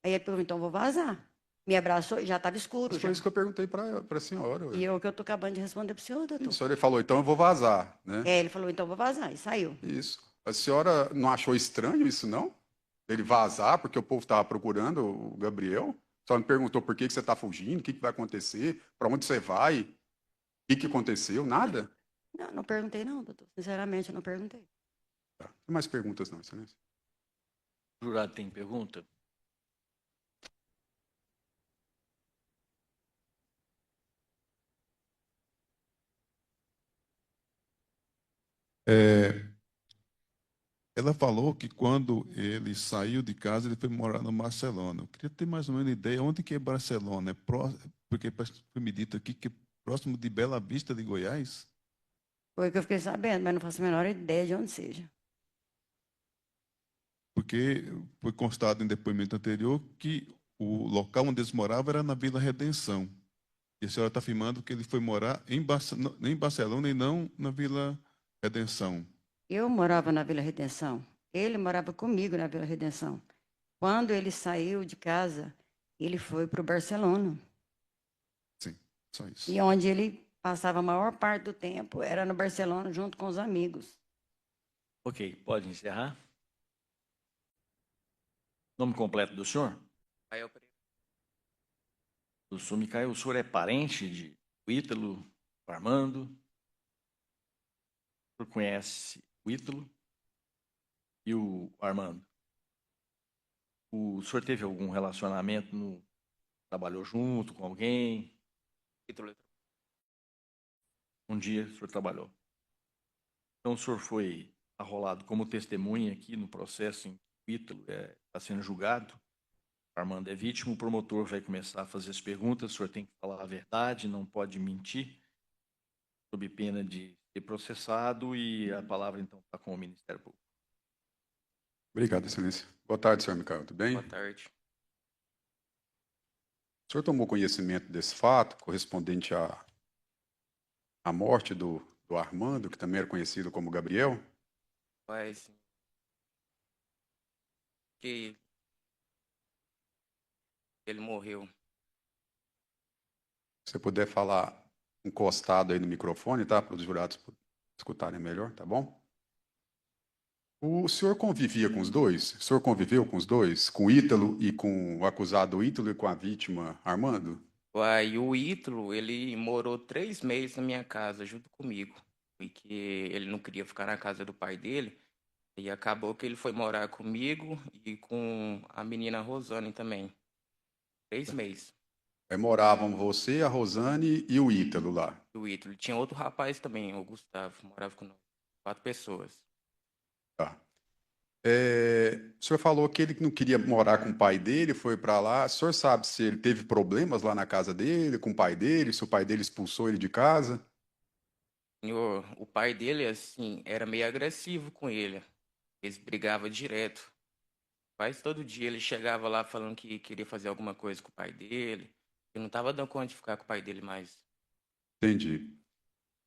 Speaker 9: Aí ele perguntou, então vou vazar. Me abraçou, já estava escuro
Speaker 3: Mas
Speaker 9: já.
Speaker 3: foi isso que eu perguntei para a senhora.
Speaker 9: E eu que eu tô acabando de responder para o senhor, doutor.
Speaker 3: Isso, ele falou, então eu vou vazar, né?
Speaker 9: Ele falou, então vou vazar. E saiu.
Speaker 3: Isso. A senhora não achou estranho isso, não? Ele vazar porque o povo estava procurando o Gabriel? Só me perguntou por que você está fugindo, o que vai acontecer, para onde você vai, o que aconteceu, nada?
Speaker 9: Não, não perguntei não, doutor. Sinceramente, eu não perguntei.
Speaker 3: Tá. Não tem mais perguntas, não, excelência.
Speaker 1: O jurado tem pergunta?
Speaker 8: É, ela falou que quando ele saiu de casa, ele foi morar no Barcelona. Eu queria ter mais ou menos ideia onde que é Barcelona. Porque foi me dito aqui que é próximo de Bela Vista de Goiás.
Speaker 9: Foi o que eu fiquei sabendo, mas não faço a menor ideia de onde seja.
Speaker 8: Porque foi constado em depoimento anterior que o local onde eles moravam era na Vila Redenção. E a senhora está afirmando que ele foi morar em Barcelona e não na Vila Redenção.
Speaker 9: Eu morava na Vila Redenção. Ele morava comigo na Vila Redenção. Quando ele saiu de casa, ele foi para o Barcelona.
Speaker 8: Sim, só isso.
Speaker 9: E onde ele passava a maior parte do tempo era no Barcelona, junto com os amigos.
Speaker 1: Ok, pode encerrar. Nome completo do senhor? Do senhor Micael, o senhor é parente de Ítalo, Armando? O senhor conhece o Ítalo e o Armando? O senhor teve algum relacionamento, trabalhou junto com alguém? Um dia o senhor trabalhou. Então o senhor foi arrolado como testemunha aqui no processo em que o Ítalo está sendo julgado. O Armando é vítima, o promotor vai começar a fazer as perguntas, o senhor tem que falar a verdade, não pode mentir, sob pena de ser processado, e a palavra então está com o Ministério Público.
Speaker 3: Obrigado, excelência. Boa tarde, senhor Micael, tudo bem?
Speaker 10: Boa tarde.
Speaker 3: O senhor tomou conhecimento desse fato correspondente à morte do Armando, que também era conhecido como Gabriel?
Speaker 10: Mas que ele morreu.
Speaker 3: Se você puder falar encostado aí no microfone, tá? Para os jurados escutarem melhor, tá bom? O senhor convivia com os dois? O senhor conviveu com os dois? Com o Ítalo e com o acusado Ítalo e com a vítima Armando?
Speaker 10: Aí o Ítalo, ele morou 3 meses na minha casa junto comigo, porque ele não queria ficar na casa do pai dele, e acabou que ele foi morar comigo e com a menina Rosane também. 3 meses.
Speaker 3: Aí moravam você, a Rosane e o Ítalo lá.
Speaker 10: O Ítalo. Tinha outro rapaz também, o Gustavo, morava com nós. 4 pessoas.
Speaker 3: Tá. O senhor falou que ele não queria morar com o pai dele, foi para lá. O senhor sabe se ele teve problemas lá na casa dele, com o pai dele, se o pai dele expulsou ele de casa?
Speaker 10: Senhor, o pai dele, assim, era meio agressivo com ele. Eles brigavam direto. Quase todo dia ele chegava lá falando que queria fazer alguma coisa com o pai dele. Eu não estava dando conta de ficar com o pai dele mais.
Speaker 3: Entendi.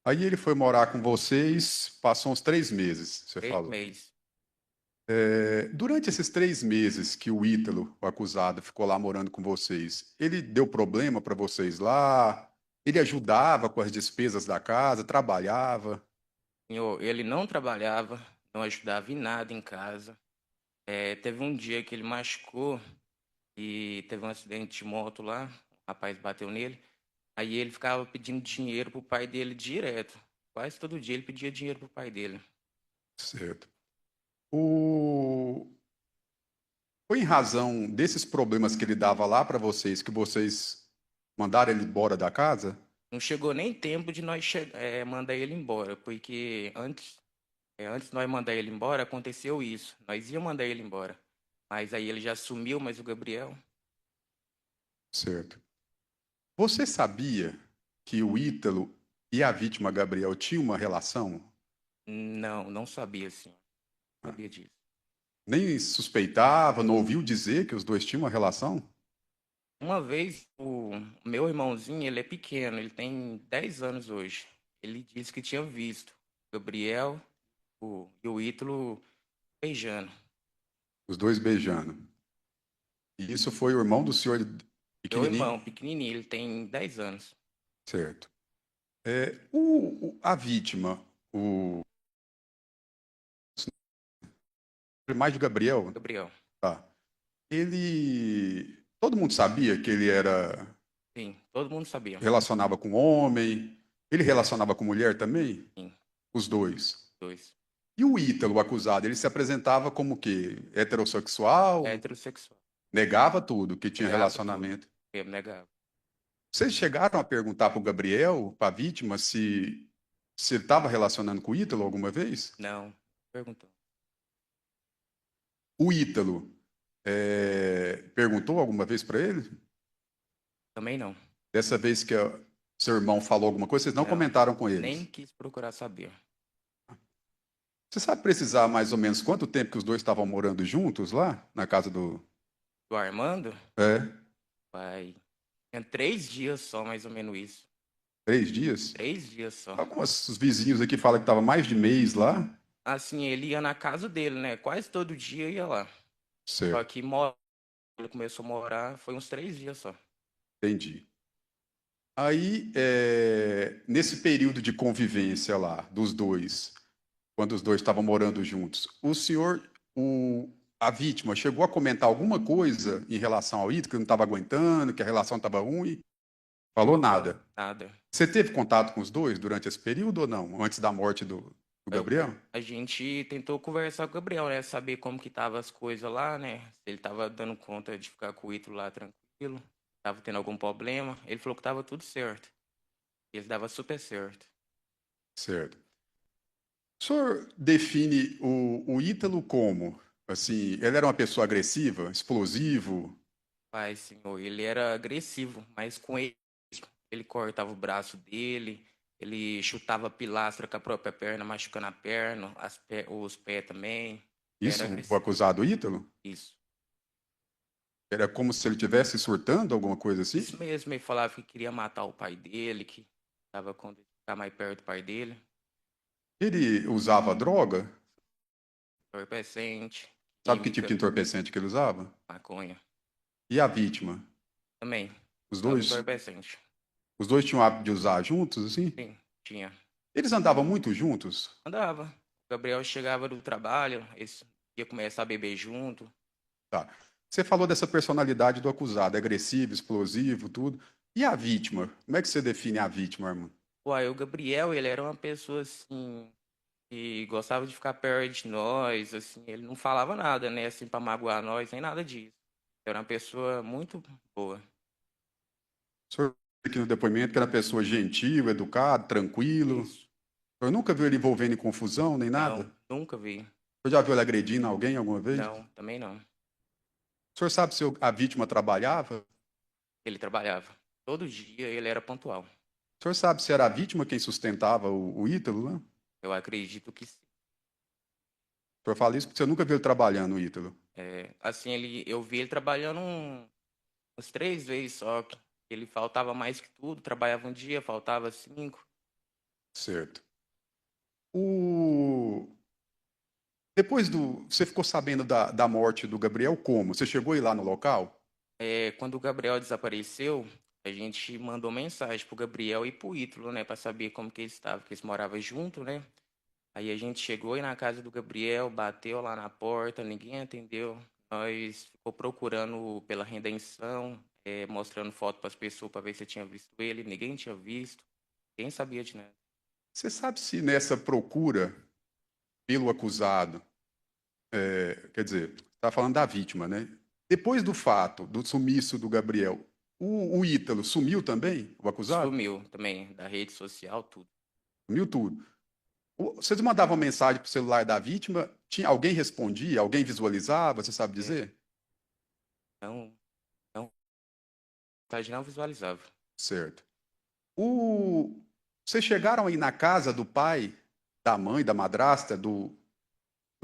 Speaker 3: Aí ele foi morar com vocês, passou uns 3 meses, você
Speaker 10: 3
Speaker 3: falou.
Speaker 10: meses.
Speaker 3: Durante esses 3 meses que o Ítalo, o acusado, ficou lá morando com vocês, ele deu problema para vocês lá? Ele ajudava com as despesas da casa, trabalhava?
Speaker 10: Senhor, ele não trabalhava, não ajudava em nada em casa. Teve um dia que ele machucou e teve um acidente de moto lá. O rapaz bateu nele. Aí ele ficava pedindo dinheiro pro pai dele direto. Quase todo dia ele pedia dinheiro pro pai dele.
Speaker 3: Certo. Foi em razão desses problemas que ele dava lá para vocês que vocês mandaram ele embora da casa?
Speaker 10: Não chegou nem tempo de nós mandar ele embora, porque antes de nós mandar ele embora, aconteceu isso. Nós íamos mandar ele embora. Mas aí ele já sumiu, mas o Gabriel,
Speaker 3: Certo. Você sabia que o Ítalo e a vítima Gabriel tinham uma relação?
Speaker 10: não sabia, assim. Não sabia disso.
Speaker 3: Nem suspeitava, não ouviu dizer que os dois tinham uma relação?
Speaker 10: Uma vez, o meu irmãozinho, ele é pequeno, ele tem 10 anos hoje. Ele disse que tinha visto o Gabriel e o Ítalo beijando.
Speaker 3: Os dois beijando. E isso foi o irmão do senhor
Speaker 10: Meu
Speaker 3: pequenininho?
Speaker 10: irmão, pequenininho, ele tem 10 anos.
Speaker 3: Certo. A vítima, o mais de Gabriel,
Speaker 10: Gabriel,
Speaker 3: tá? Ele, todo mundo sabia que ele era
Speaker 10: sim, todo mundo sabia.
Speaker 3: relacionava com homem, ele relacionava com mulher também?
Speaker 10: Sim,
Speaker 3: Os dois.
Speaker 10: dois.
Speaker 3: E o Ítalo, o acusado, ele se apresentava como que heterossexual,
Speaker 10: Heterossexual.
Speaker 3: negava tudo, que tinha
Speaker 10: Negava
Speaker 3: relacionamento.
Speaker 10: Eu negava.
Speaker 3: Vocês chegaram a perguntar para o Gabriel, para a vítima, se ele estava relacionando com o Ítalo alguma vez?
Speaker 10: Não, perguntou.
Speaker 3: O Ítalo perguntou alguma vez para ele?
Speaker 10: Também não.
Speaker 3: Dessa vez que seu irmão falou alguma coisa, vocês não comentaram com eles?
Speaker 10: Nem quis procurar saber.
Speaker 3: Você sabe precisar mais ou menos quanto tempo que os dois estavam morando juntos lá, na casa do...
Speaker 10: O Armando,
Speaker 3: É,
Speaker 10: pai, tinha 3 dias só, mais ou menos isso.
Speaker 3: 3 dias?
Speaker 10: 3 dias só.
Speaker 3: Alguns vizinhos aqui falam que estava mais de mês lá.
Speaker 10: Assim, ele ia na casa dele, né? Quase todo dia ia lá. Só
Speaker 3: Certo,
Speaker 10: que ele começou a morar, foi uns 3 dias só.
Speaker 3: entendi. Aí, nesse período de convivência lá, dos dois, quando os dois estavam morando juntos, o senhor, a vítima, chegou a comentar alguma coisa em relação ao Ítalo, que não estava aguentando, que a relação estava ruim? Falou nada.
Speaker 10: Nada.
Speaker 3: Você teve contato com os dois durante esse período ou não? Antes da morte do Gabriel?
Speaker 10: A gente tentou conversar com o Gabriel, né? Saber como que tava as coisas lá, né? Se ele tava dando conta de ficar com o Ítalo lá tranquilo. Tava tendo algum problema. Ele falou que tava tudo certo. Ele dava super certo.
Speaker 3: Certo. O senhor define o Ítalo como? Assim, ele era uma pessoa agressiva, explosivo?
Speaker 10: Pai, senhor, ele era agressivo, mas com ele cortava o braço dele, ele chutava a pilastra com a própria perna, machucando a perna, os pés também.
Speaker 3: Isso,
Speaker 10: Era
Speaker 3: o
Speaker 10: agressivo.
Speaker 3: acusado Ítalo?
Speaker 10: Isso.
Speaker 3: Era como se ele estivesse surtando, alguma coisa assim?
Speaker 10: Isso mesmo, ele falava que queria matar o pai dele, que estava com ficar mais perto do pai dele.
Speaker 3: Ele usava droga?
Speaker 10: Entorpecente,
Speaker 3: Sabe que tipo de
Speaker 10: química,
Speaker 3: entorpecente que ele usava?
Speaker 10: maconha.
Speaker 3: E a vítima?
Speaker 10: Também.
Speaker 3: Os
Speaker 10: Usava
Speaker 3: dois,
Speaker 10: entorpecente.
Speaker 3: os dois tinham o hábito de usar juntos, assim?
Speaker 10: Sim, tinha.
Speaker 3: Eles andavam muito juntos?
Speaker 10: Andava. O Gabriel chegava do trabalho, eles ia começar a beber junto.
Speaker 3: Tá. Você falou dessa personalidade do acusado, agressivo, explosivo, tudo. E a vítima? Como é que você define a vítima, irmão?
Speaker 10: Uai, o Gabriel, ele era uma pessoa assim que gostava de ficar perto de nós, assim, ele não falava nada, né, assim, para magoar nós, nem nada disso. Era uma pessoa muito boa.
Speaker 3: O senhor aqui no depoimento que era uma pessoa gentil, educado, tranquilo.
Speaker 10: Isso.
Speaker 3: O senhor nunca viu ele envolvendo em confusão, nem nada?
Speaker 10: Não, nunca vi.
Speaker 3: O senhor já viu ele agredindo alguém alguma vez?
Speaker 10: Não, também não.
Speaker 3: O senhor sabe se a vítima trabalhava?
Speaker 10: Ele trabalhava. Todo dia ele era pontual.
Speaker 3: O senhor sabe se era a vítima quem sustentava o Ítalo, né?
Speaker 10: Eu acredito que sim.
Speaker 3: O senhor fala isso porque você nunca viu ele trabalhando, o Ítalo.
Speaker 10: Assim, eu vi ele trabalhando uns 3 vezes só. Que ele faltava mais que tudo, trabalhava um dia, faltava 5.
Speaker 3: Certo. Depois você ficou sabendo da morte do Gabriel como? Você chegou a ir lá no local?
Speaker 10: Quando o Gabriel desapareceu, a gente mandou mensagem pro Gabriel e pro Ítalo, né, para saber como que eles estavam, porque eles moravam junto, né? Aí a gente chegou aí na casa do Gabriel, bateu lá na porta, ninguém atendeu. Nós ficou procurando pela redenção, mostrando foto para as pessoas para ver se tinha visto ele, ninguém tinha visto, ninguém sabia de nada.
Speaker 3: Você sabe se nessa procura pelo acusado, quer dizer, está falando da vítima, né? Depois do fato, do sumiço do Gabriel, o Ítalo sumiu também, o acusado?
Speaker 10: Sumiu também da rede social, tudo.
Speaker 3: Sumiu tudo. Vocês mandavam mensagem para o celular da vítima, alguém respondia, alguém visualizava, você sabe dizer?
Speaker 10: Não, não, vontade não visualizava.
Speaker 3: Certo. Vocês chegaram aí na casa do pai, da mãe, da madrasta, do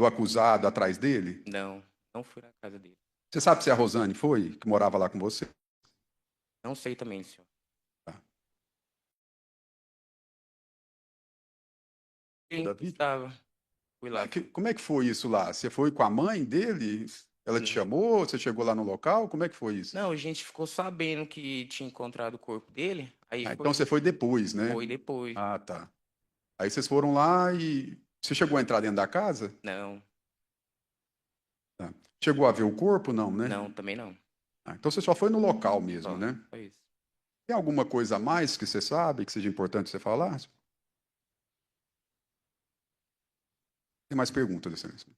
Speaker 3: acusado atrás dele?
Speaker 10: Não, não fui na casa dele.
Speaker 3: Você sabe se a Rosane foi, que morava lá com você?
Speaker 10: Não sei também, senhor.
Speaker 3: Tá.
Speaker 10: Sim,
Speaker 3: Davi?
Speaker 10: estava. Fui lá.
Speaker 3: Como é que foi isso lá? Você foi com a mãe dele? Ela te
Speaker 10: Sim.
Speaker 3: chamou? Você chegou lá no local? Como é que foi isso?
Speaker 10: Não, a gente ficou sabendo que tinha encontrado o corpo dele. Aí
Speaker 3: Ah,
Speaker 10: foi,
Speaker 3: então você foi depois, né?
Speaker 10: foi depois.
Speaker 3: Ah, tá. Aí vocês foram lá e você chegou a entrar dentro da casa?
Speaker 10: Não,
Speaker 3: Tá. Chegou a ver o corpo? Não, né?
Speaker 10: não, também não.
Speaker 3: Ah, então você só foi no local mesmo,
Speaker 10: Só,
Speaker 3: né?
Speaker 10: só isso.
Speaker 3: Tem alguma coisa a mais que você sabe que seja importante você falar? Tem mais perguntas, Excelência?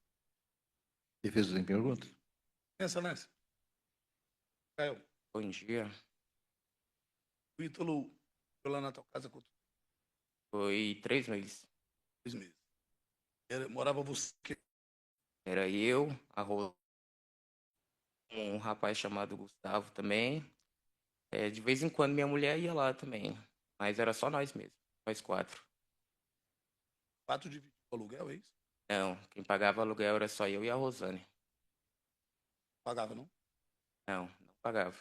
Speaker 1: Defesa tem perguntas?
Speaker 4: Excelência. Rafael,
Speaker 10: Bom dia.
Speaker 4: o Ítalo foi lá na tua casa com
Speaker 10: Foi 3 meses.
Speaker 4: 2 meses. Morava você.
Speaker 10: Era eu, um rapaz chamado Gustavo também. De vez em quando minha mulher ia lá também. Mas era só nós mesmos, nós 4.
Speaker 4: 4 divididos o aluguel, é isso?
Speaker 10: Não, quem pagava aluguel era só eu e a Rosane.
Speaker 4: Pagava, não?
Speaker 10: Não, não pagava.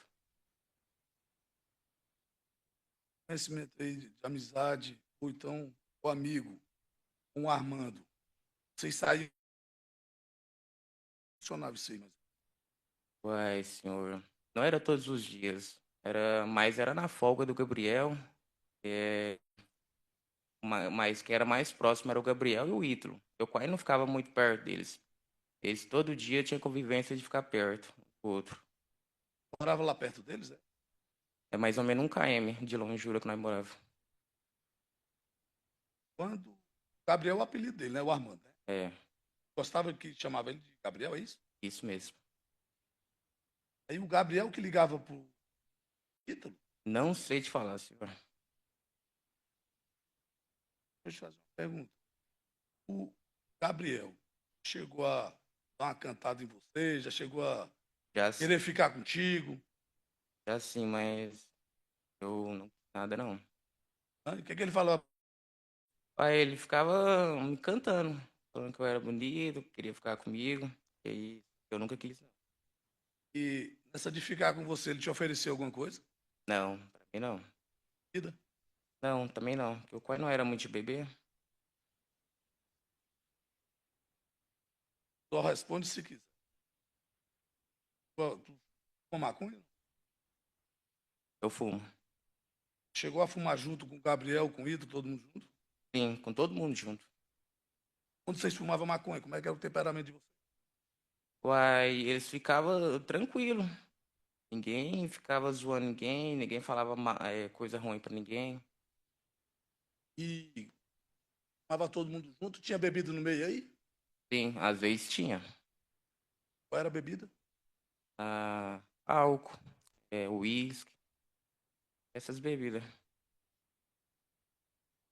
Speaker 4: Conhecimento aí de amizade, ou então o amigo, com o Armando. Vocês saíram. Funcionava isso aí, mas.
Speaker 10: Uai, senhor, não era todos os dias. Era na folga do Gabriel. É, mas quem era mais próximo era o Gabriel e o Ítalo. Eu quase não ficava muito perto deles. Eles todo dia tinham convivência de ficar perto um do outro.
Speaker 4: Morava lá perto deles, é?
Speaker 10: É mais ou menos 1 km de longura que nós morávamos.
Speaker 4: Quando. Gabriel é o apelido dele, né? O Armando, né?
Speaker 10: É,
Speaker 4: Gostava que chamava ele de Gabriel, é isso?
Speaker 10: isso mesmo.
Speaker 4: Aí o Gabriel que ligava pro Ítalo.
Speaker 10: Não sei te falar, senhor.
Speaker 4: Deixa eu fazer uma pergunta. O Gabriel chegou a dar uma cantada em você, já chegou a
Speaker 10: Já,
Speaker 4: querer ficar contigo.
Speaker 10: já sim, mas eu não fiz nada não.
Speaker 4: Né? O que, que ele falou?
Speaker 10: Aí ele ficava me cantando, falando que eu era bonito, que queria ficar comigo. E aí eu nunca quis, não.
Speaker 4: E nessa de ficar com você, ele te ofereceu alguma coisa?
Speaker 10: Não, pra mim não.
Speaker 4: Vida?
Speaker 10: Não, também não. Porque o pai não era muito de beber.
Speaker 4: Só responde se quiser. Tu fuma maconha?
Speaker 10: Eu fumo.
Speaker 4: Chegou a fumar junto com o Gabriel, com o Ito, todo mundo junto?
Speaker 10: Sim, com todo mundo junto.
Speaker 4: Quando vocês fumavam maconha, como é que era o temperamento de vocês?
Speaker 10: Uai, eles ficavam tranquilos. Ninguém ficava zoando ninguém, ninguém falava coisa ruim pra ninguém.
Speaker 4: E fumava todo mundo junto? Tinha bebida no meio aí?
Speaker 10: Sim, às vezes tinha.
Speaker 4: Qual era a bebida?
Speaker 10: Álcool, uísque, essas bebidas.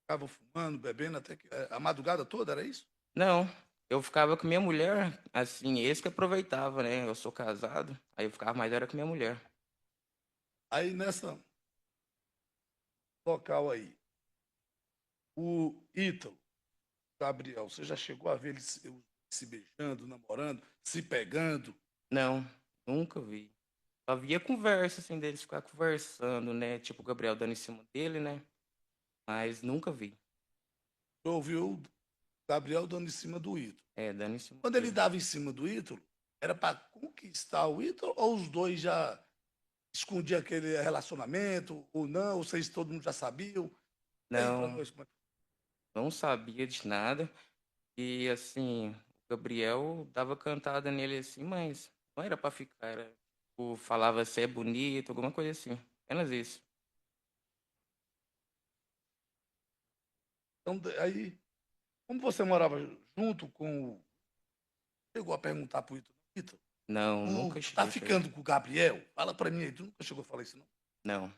Speaker 4: Ficava fumando, bebendo até que, a madrugada toda, era isso?
Speaker 10: Não, eu ficava com minha mulher, assim, esse que aproveitava, né? Eu sou casado, aí eu ficava mais era com minha mulher.
Speaker 4: Aí nessa local aí, o Ítalo, Gabriel, você já chegou a ver eles se beijando, namorando, se pegando?
Speaker 10: Não, nunca vi. Só via conversa, assim, deles ficar conversando, né? Tipo o Gabriel dando em cima dele, né? Mas nunca vi.
Speaker 4: Você ouviu o Gabriel dando em cima do Ítalo.
Speaker 10: Dando em cima
Speaker 4: Quando ele
Speaker 10: dele.
Speaker 4: dava em cima do Ítalo, era para conquistar o Ítalo ou os dois já escondiam aquele relacionamento, ou não, vocês todo mundo já sabiam? E aí, pra
Speaker 10: Não,
Speaker 4: nós, como é que
Speaker 10: não sabia de nada. E, assim, o Gabriel dava cantada nele, assim, mas não era pra ficar, era, tipo, falava se é bonito, alguma coisa assim. Apenas isso.
Speaker 4: então, aí, como você morava junto com o. Chegou a perguntar pro Ítalo, Ítalo,
Speaker 10: Não, nunca
Speaker 4: tu tá
Speaker 10: cheguei a
Speaker 4: ficando com o Gabriel? Fala pra mim aí, tu nunca chegou a falar isso, não?
Speaker 10: Não,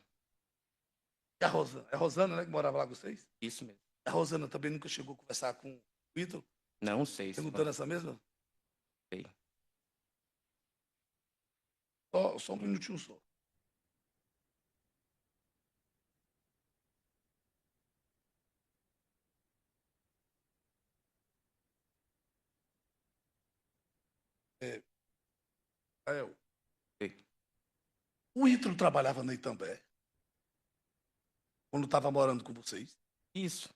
Speaker 4: E a Rosana? É a Rosana, né, que morava lá com vocês?
Speaker 10: isso mesmo.
Speaker 4: A Rosana também nunca chegou a conversar com o Ítalo,
Speaker 10: Não sei se
Speaker 4: perguntando essa mesma?
Speaker 10: sei.
Speaker 4: Só um minutinho só. Rafael, o Ítalo trabalhava na Itambé quando estava morando com vocês?
Speaker 10: Isso.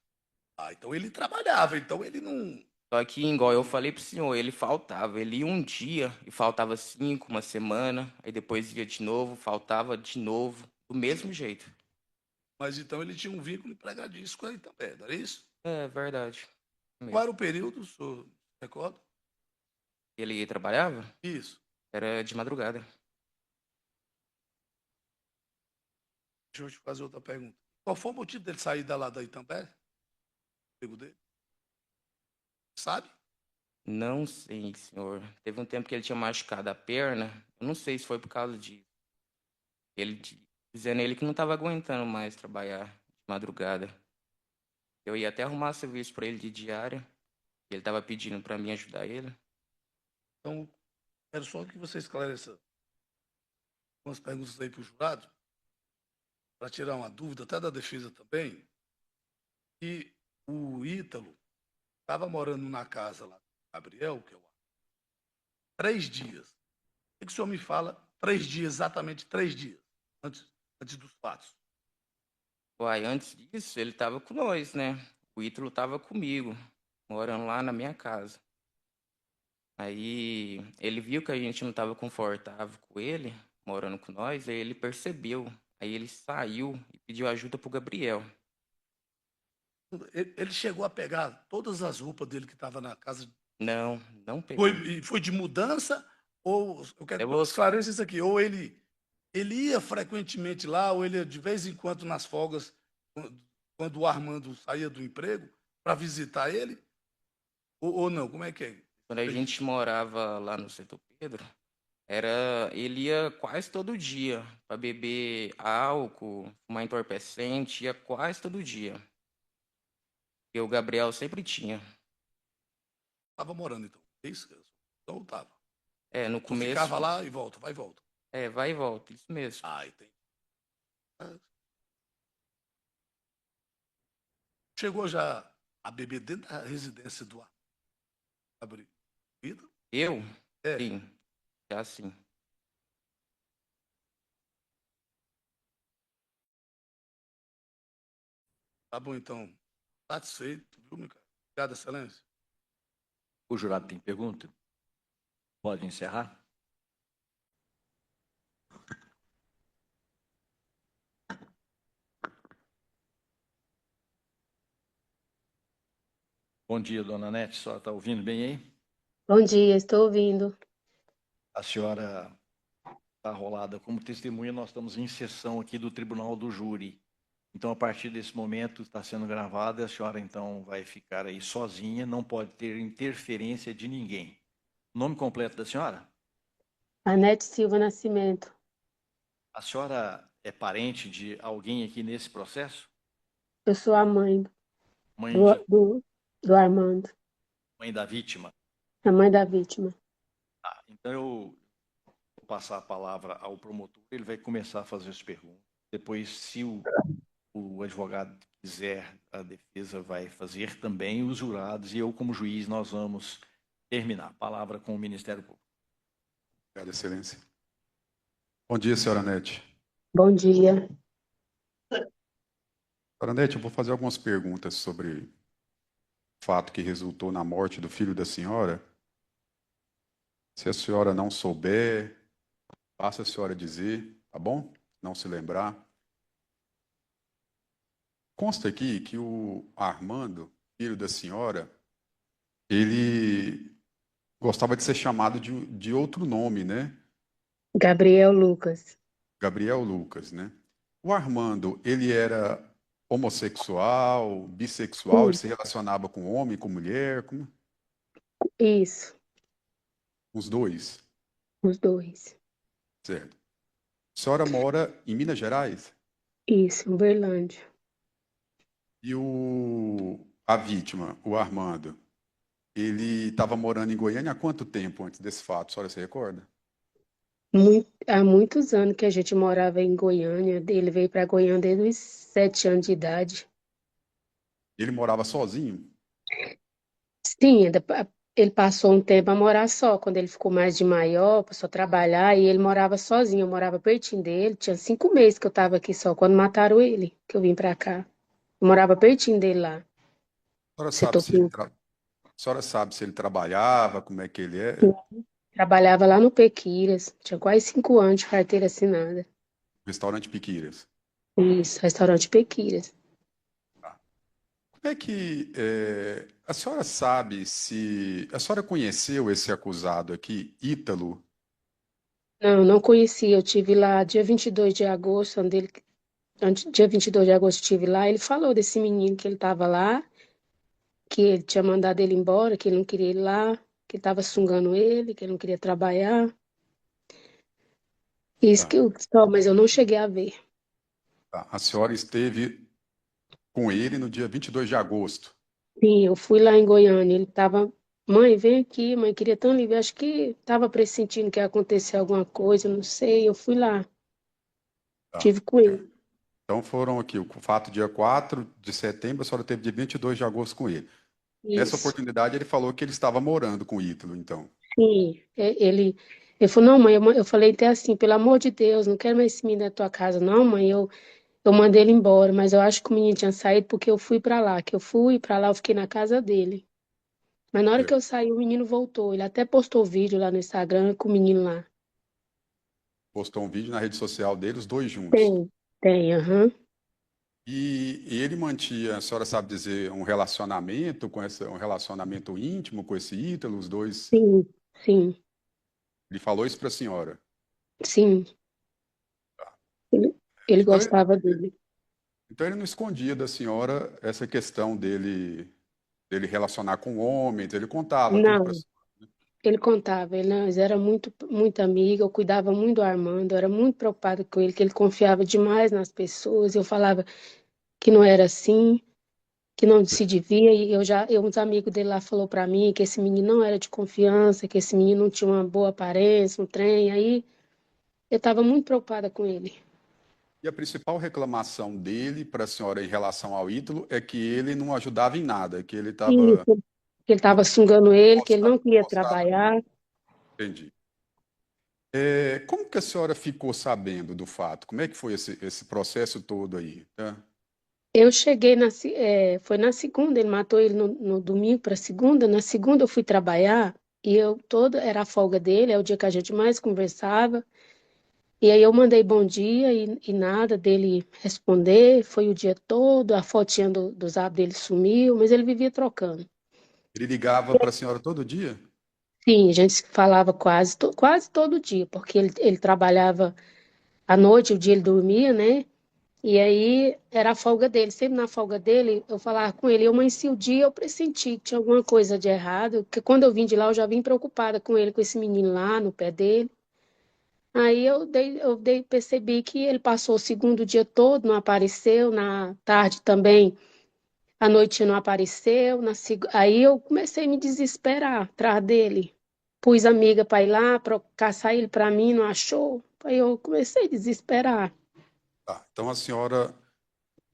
Speaker 4: Ah, então ele trabalhava, então ele não.
Speaker 10: Só que, igual eu falei pro senhor, ele faltava. Ele ia um dia e faltava 5, uma semana. Aí depois ia de novo, faltava de novo. Do mesmo jeito.
Speaker 4: Mas então ele tinha um vínculo empregatício com a Itambé, não era isso?
Speaker 10: É verdade.
Speaker 4: Qual era o período, o senhor recorda?
Speaker 10: Ele trabalhava?
Speaker 4: Isso.
Speaker 10: Era de madrugada.
Speaker 4: Deixa eu te fazer outra pergunta. Qual foi o motivo dele sair lá da Itambé? O emprego dele? Sabe?
Speaker 10: Não sei, senhor. Teve um tempo que ele tinha machucado a perna. Eu não sei se foi por causa disso. Ele dizendo ele que não estava aguentando mais trabalhar de madrugada. Eu ia até arrumar serviço para ele de diária. Ele estava pedindo para mim ajudar ele.
Speaker 4: Então, quero só que você esclareça umas perguntas aí para o jurado, para tirar uma dúvida, até da defesa também. E o Ítalo estava morando na casa lá do Gabriel, que é o 3 dias. O que o senhor me fala? 3 dias, exatamente 3 dias, antes dos fatos.
Speaker 10: Uai, antes disso, ele estava com nós, né? O Ítalo estava comigo, morando lá na minha casa. Aí ele viu que a gente não estava confortável com ele, morando com nós, aí ele percebeu. Aí ele saiu e pediu ajuda pro Gabriel.
Speaker 4: Ele chegou a pegar todas as roupas dele que estavam na casa.
Speaker 10: Não, não pegou.
Speaker 4: Foi de mudança? Ou, eu quero
Speaker 10: Eu
Speaker 4: que
Speaker 10: vou-
Speaker 4: esclareça isso aqui, ou ele ia frequentemente lá, ou ele ia de vez em quando nas folgas, quando o Armando saía do emprego, para visitar ele? Ou não? Como é que é?
Speaker 10: Quando a gente morava lá no Setor Pedro, ele ia quase todo dia para beber álcool, fumar entorpecente, ia quase todo dia. E o Gabriel sempre tinha.
Speaker 4: Estava morando, então. É isso? Então estava.
Speaker 10: No
Speaker 4: Tu
Speaker 10: começo.
Speaker 4: ficava lá e volta, vai e volta.
Speaker 10: Vai e volta, isso mesmo.
Speaker 4: Ah, entendi. Chegou já a beber dentro da residência do Gabriel?
Speaker 10: Eu?
Speaker 4: É.
Speaker 10: Sim, já sim.
Speaker 4: Tá bom, então. Satisfeito, viu, Micael? Obrigado, excelência.
Speaker 1: O jurado tem pergunta? Pode encerrar? Bom dia, dona Nete. A senhora está ouvindo bem aí?
Speaker 11: Bom dia, estou ouvindo.
Speaker 1: A senhora está rolada como testemunha. Nós estamos em sessão aqui do Tribunal do Júri. Então, a partir desse momento, está sendo gravada. A senhora, então, vai ficar aí sozinha. Não pode ter interferência de ninguém. Nome completo da senhora?
Speaker 11: Anete Silva Nascimento.
Speaker 1: A senhora é parente de alguém aqui nesse processo?
Speaker 11: Eu sou a mãe
Speaker 1: Mãe,
Speaker 11: do Armando,
Speaker 1: mãe da vítima?
Speaker 11: a mãe da vítima.
Speaker 1: Então, eu vou passar a palavra ao promotor. Ele vai começar a fazer as perguntas. Depois, se o advogado quiser, a defesa vai fazer também, os jurados, e eu, como juiz, nós vamos terminar. A palavra com o Ministério Público.
Speaker 3: Obrigado, excelência. Bom dia, senhora Nete.
Speaker 11: Bom dia.
Speaker 3: Senhora Nete, eu vou fazer algumas perguntas sobre o fato que resultou na morte do filho da senhora. Se a senhora não souber, faça a senhora dizer, tá bom? Não se lembrar. Consta aqui que o Armando, filho da senhora, ele gostava de ser chamado de outro nome, né?
Speaker 11: Gabriel Lucas.
Speaker 3: Gabriel Lucas, né? O Armando, ele era homossexual, bissexual, ele se relacionava com homem, com mulher, com
Speaker 11: Isso,
Speaker 3: os dois,
Speaker 11: os dois.
Speaker 3: certo? A senhora mora em Minas Gerais?
Speaker 11: Isso, Uberlândia.
Speaker 3: E a vítima, o Armando, ele estava morando em Goiânia há quanto tempo antes desse fato? A senhora se recorda?
Speaker 11: Há muitos anos que a gente morava em Goiânia. Ele veio para Goiânia desde os 7 anos de idade.
Speaker 3: Ele morava sozinho?
Speaker 11: Sim, ele passou um tempo a morar só. Quando ele ficou mais de maior, passou a trabalhar e ele morava sozinho. Eu morava pertinho dele. Tinha 5 meses que eu estava aqui só, quando mataram ele, que eu vim para cá. Eu morava pertinho dele lá.
Speaker 3: A senhora sabe
Speaker 11: Setor
Speaker 3: se ele,
Speaker 11: 15.
Speaker 3: tra- a senhora sabe se ele trabalhava, como é que ele é?
Speaker 11: Trabalhava lá no Pequiras. Tinha quase 5 anos de carteira assinada.
Speaker 3: Restaurante Piquiras.
Speaker 11: Isso, restaurante Pequiras.
Speaker 3: Como é que a senhora sabe se a senhora conheceu esse acusado aqui, Ítalo?
Speaker 11: Não, não conhecia. Eu tive lá dia 22 de agosto, dia 22 de agosto eu estive lá. Ele falou desse menino que ele estava lá, que ele tinha mandado ele embora, que ele não queria ir lá, que estava sungando ele, que ele não queria trabalhar. Isso
Speaker 3: Tá,
Speaker 11: que eu, só, mas eu não cheguei a ver.
Speaker 3: tá. A senhora esteve com ele no dia 22 de agosto.
Speaker 11: Sim, eu fui lá em Goiânia. Ele estava, mãe, vem aqui, mãe, queria tanto lhe ver. Acho que estava pressentindo que ia acontecer alguma coisa, não sei. Eu fui lá,
Speaker 3: Tá.
Speaker 11: tive com ele.
Speaker 3: Então foram aqui, o fato dia 4 de setembro, a senhora teve dia 22 de agosto com ele. Nessa
Speaker 11: Isso.
Speaker 3: oportunidade ele falou que ele estava morando com o Ítalo, então.
Speaker 11: Sim, ele falou, não, mãe, eu falei até assim, pelo amor de Deus, não quero mais esse menino na tua casa, não, mãe, eu mandei ele embora, mas eu acho que o menino tinha saído porque eu fui pra lá, que eu fui pra lá, eu fiquei na casa dele. Mas na hora que
Speaker 3: É.
Speaker 11: eu saí, o menino voltou, ele até postou vídeo lá no Instagram com o menino lá.
Speaker 3: Postou um vídeo na rede social dele, os dois juntos.
Speaker 11: Tem, aham.
Speaker 3: E ele mantinha, a senhora sabe dizer, um relacionamento um relacionamento íntimo com esse Ítalo, os dois.
Speaker 11: Sim, sim,
Speaker 3: Ele falou isso para a senhora.
Speaker 11: sim, ele
Speaker 3: Então,
Speaker 11: gostava dele.
Speaker 3: então ele não escondia da senhora essa questão dele relacionar com homens, ele contava tudo para a
Speaker 11: Não,
Speaker 3: senhora.
Speaker 11: ele contava, nós era muito amiga, eu cuidava muito do Armando, eu era muito preocupada com ele, que ele confiava demais nas pessoas, eu falava que não era assim, que não se devia, e uns amigos dele lá falou para mim que esse menino não era de confiança, que esse menino não tinha uma boa aparência, um trem, aí eu estava muito preocupada com ele.
Speaker 3: E a principal reclamação dele para a senhora em relação ao Ítalo é que ele não ajudava em nada, que ele estava
Speaker 11: Isso, que ele estava sungando ele, que ele não queria
Speaker 3: mostrado.
Speaker 11: trabalhar.
Speaker 3: Entendi. Como que a senhora ficou sabendo do fato? Como é que foi esse processo todo aí? Tá?
Speaker 11: Eu cheguei foi na segunda, ele matou ele no domingo para segunda. Na segunda eu fui trabalhar e era a folga dele, é o dia que a gente mais conversava. E aí eu mandei bom dia e nada dele responder. Foi o dia todo, a fotinha do zap dele sumiu, mas ele vivia trocando.
Speaker 3: Ele ligava para a senhora todo dia?
Speaker 11: Sim, a gente se falava quase todo dia, porque ele trabalhava à noite, o dia ele dormia, né? E aí era a folga dele. Sempre na folga dele, eu falava com ele. Eu amanheci o dia, eu pressenti que tinha alguma coisa de errado. Porque quando eu vim de lá, eu já vim preocupada com ele, com esse menino lá no pé dele. Aí percebi que ele passou o segundo dia todo, não apareceu. Na tarde também, à noite não apareceu. Aí eu comecei a me desesperar atrás dele. Pus amiga para ir lá, para caçar ele para mim, não achou. Aí eu comecei a desesperar.
Speaker 3: Tá. Então a senhora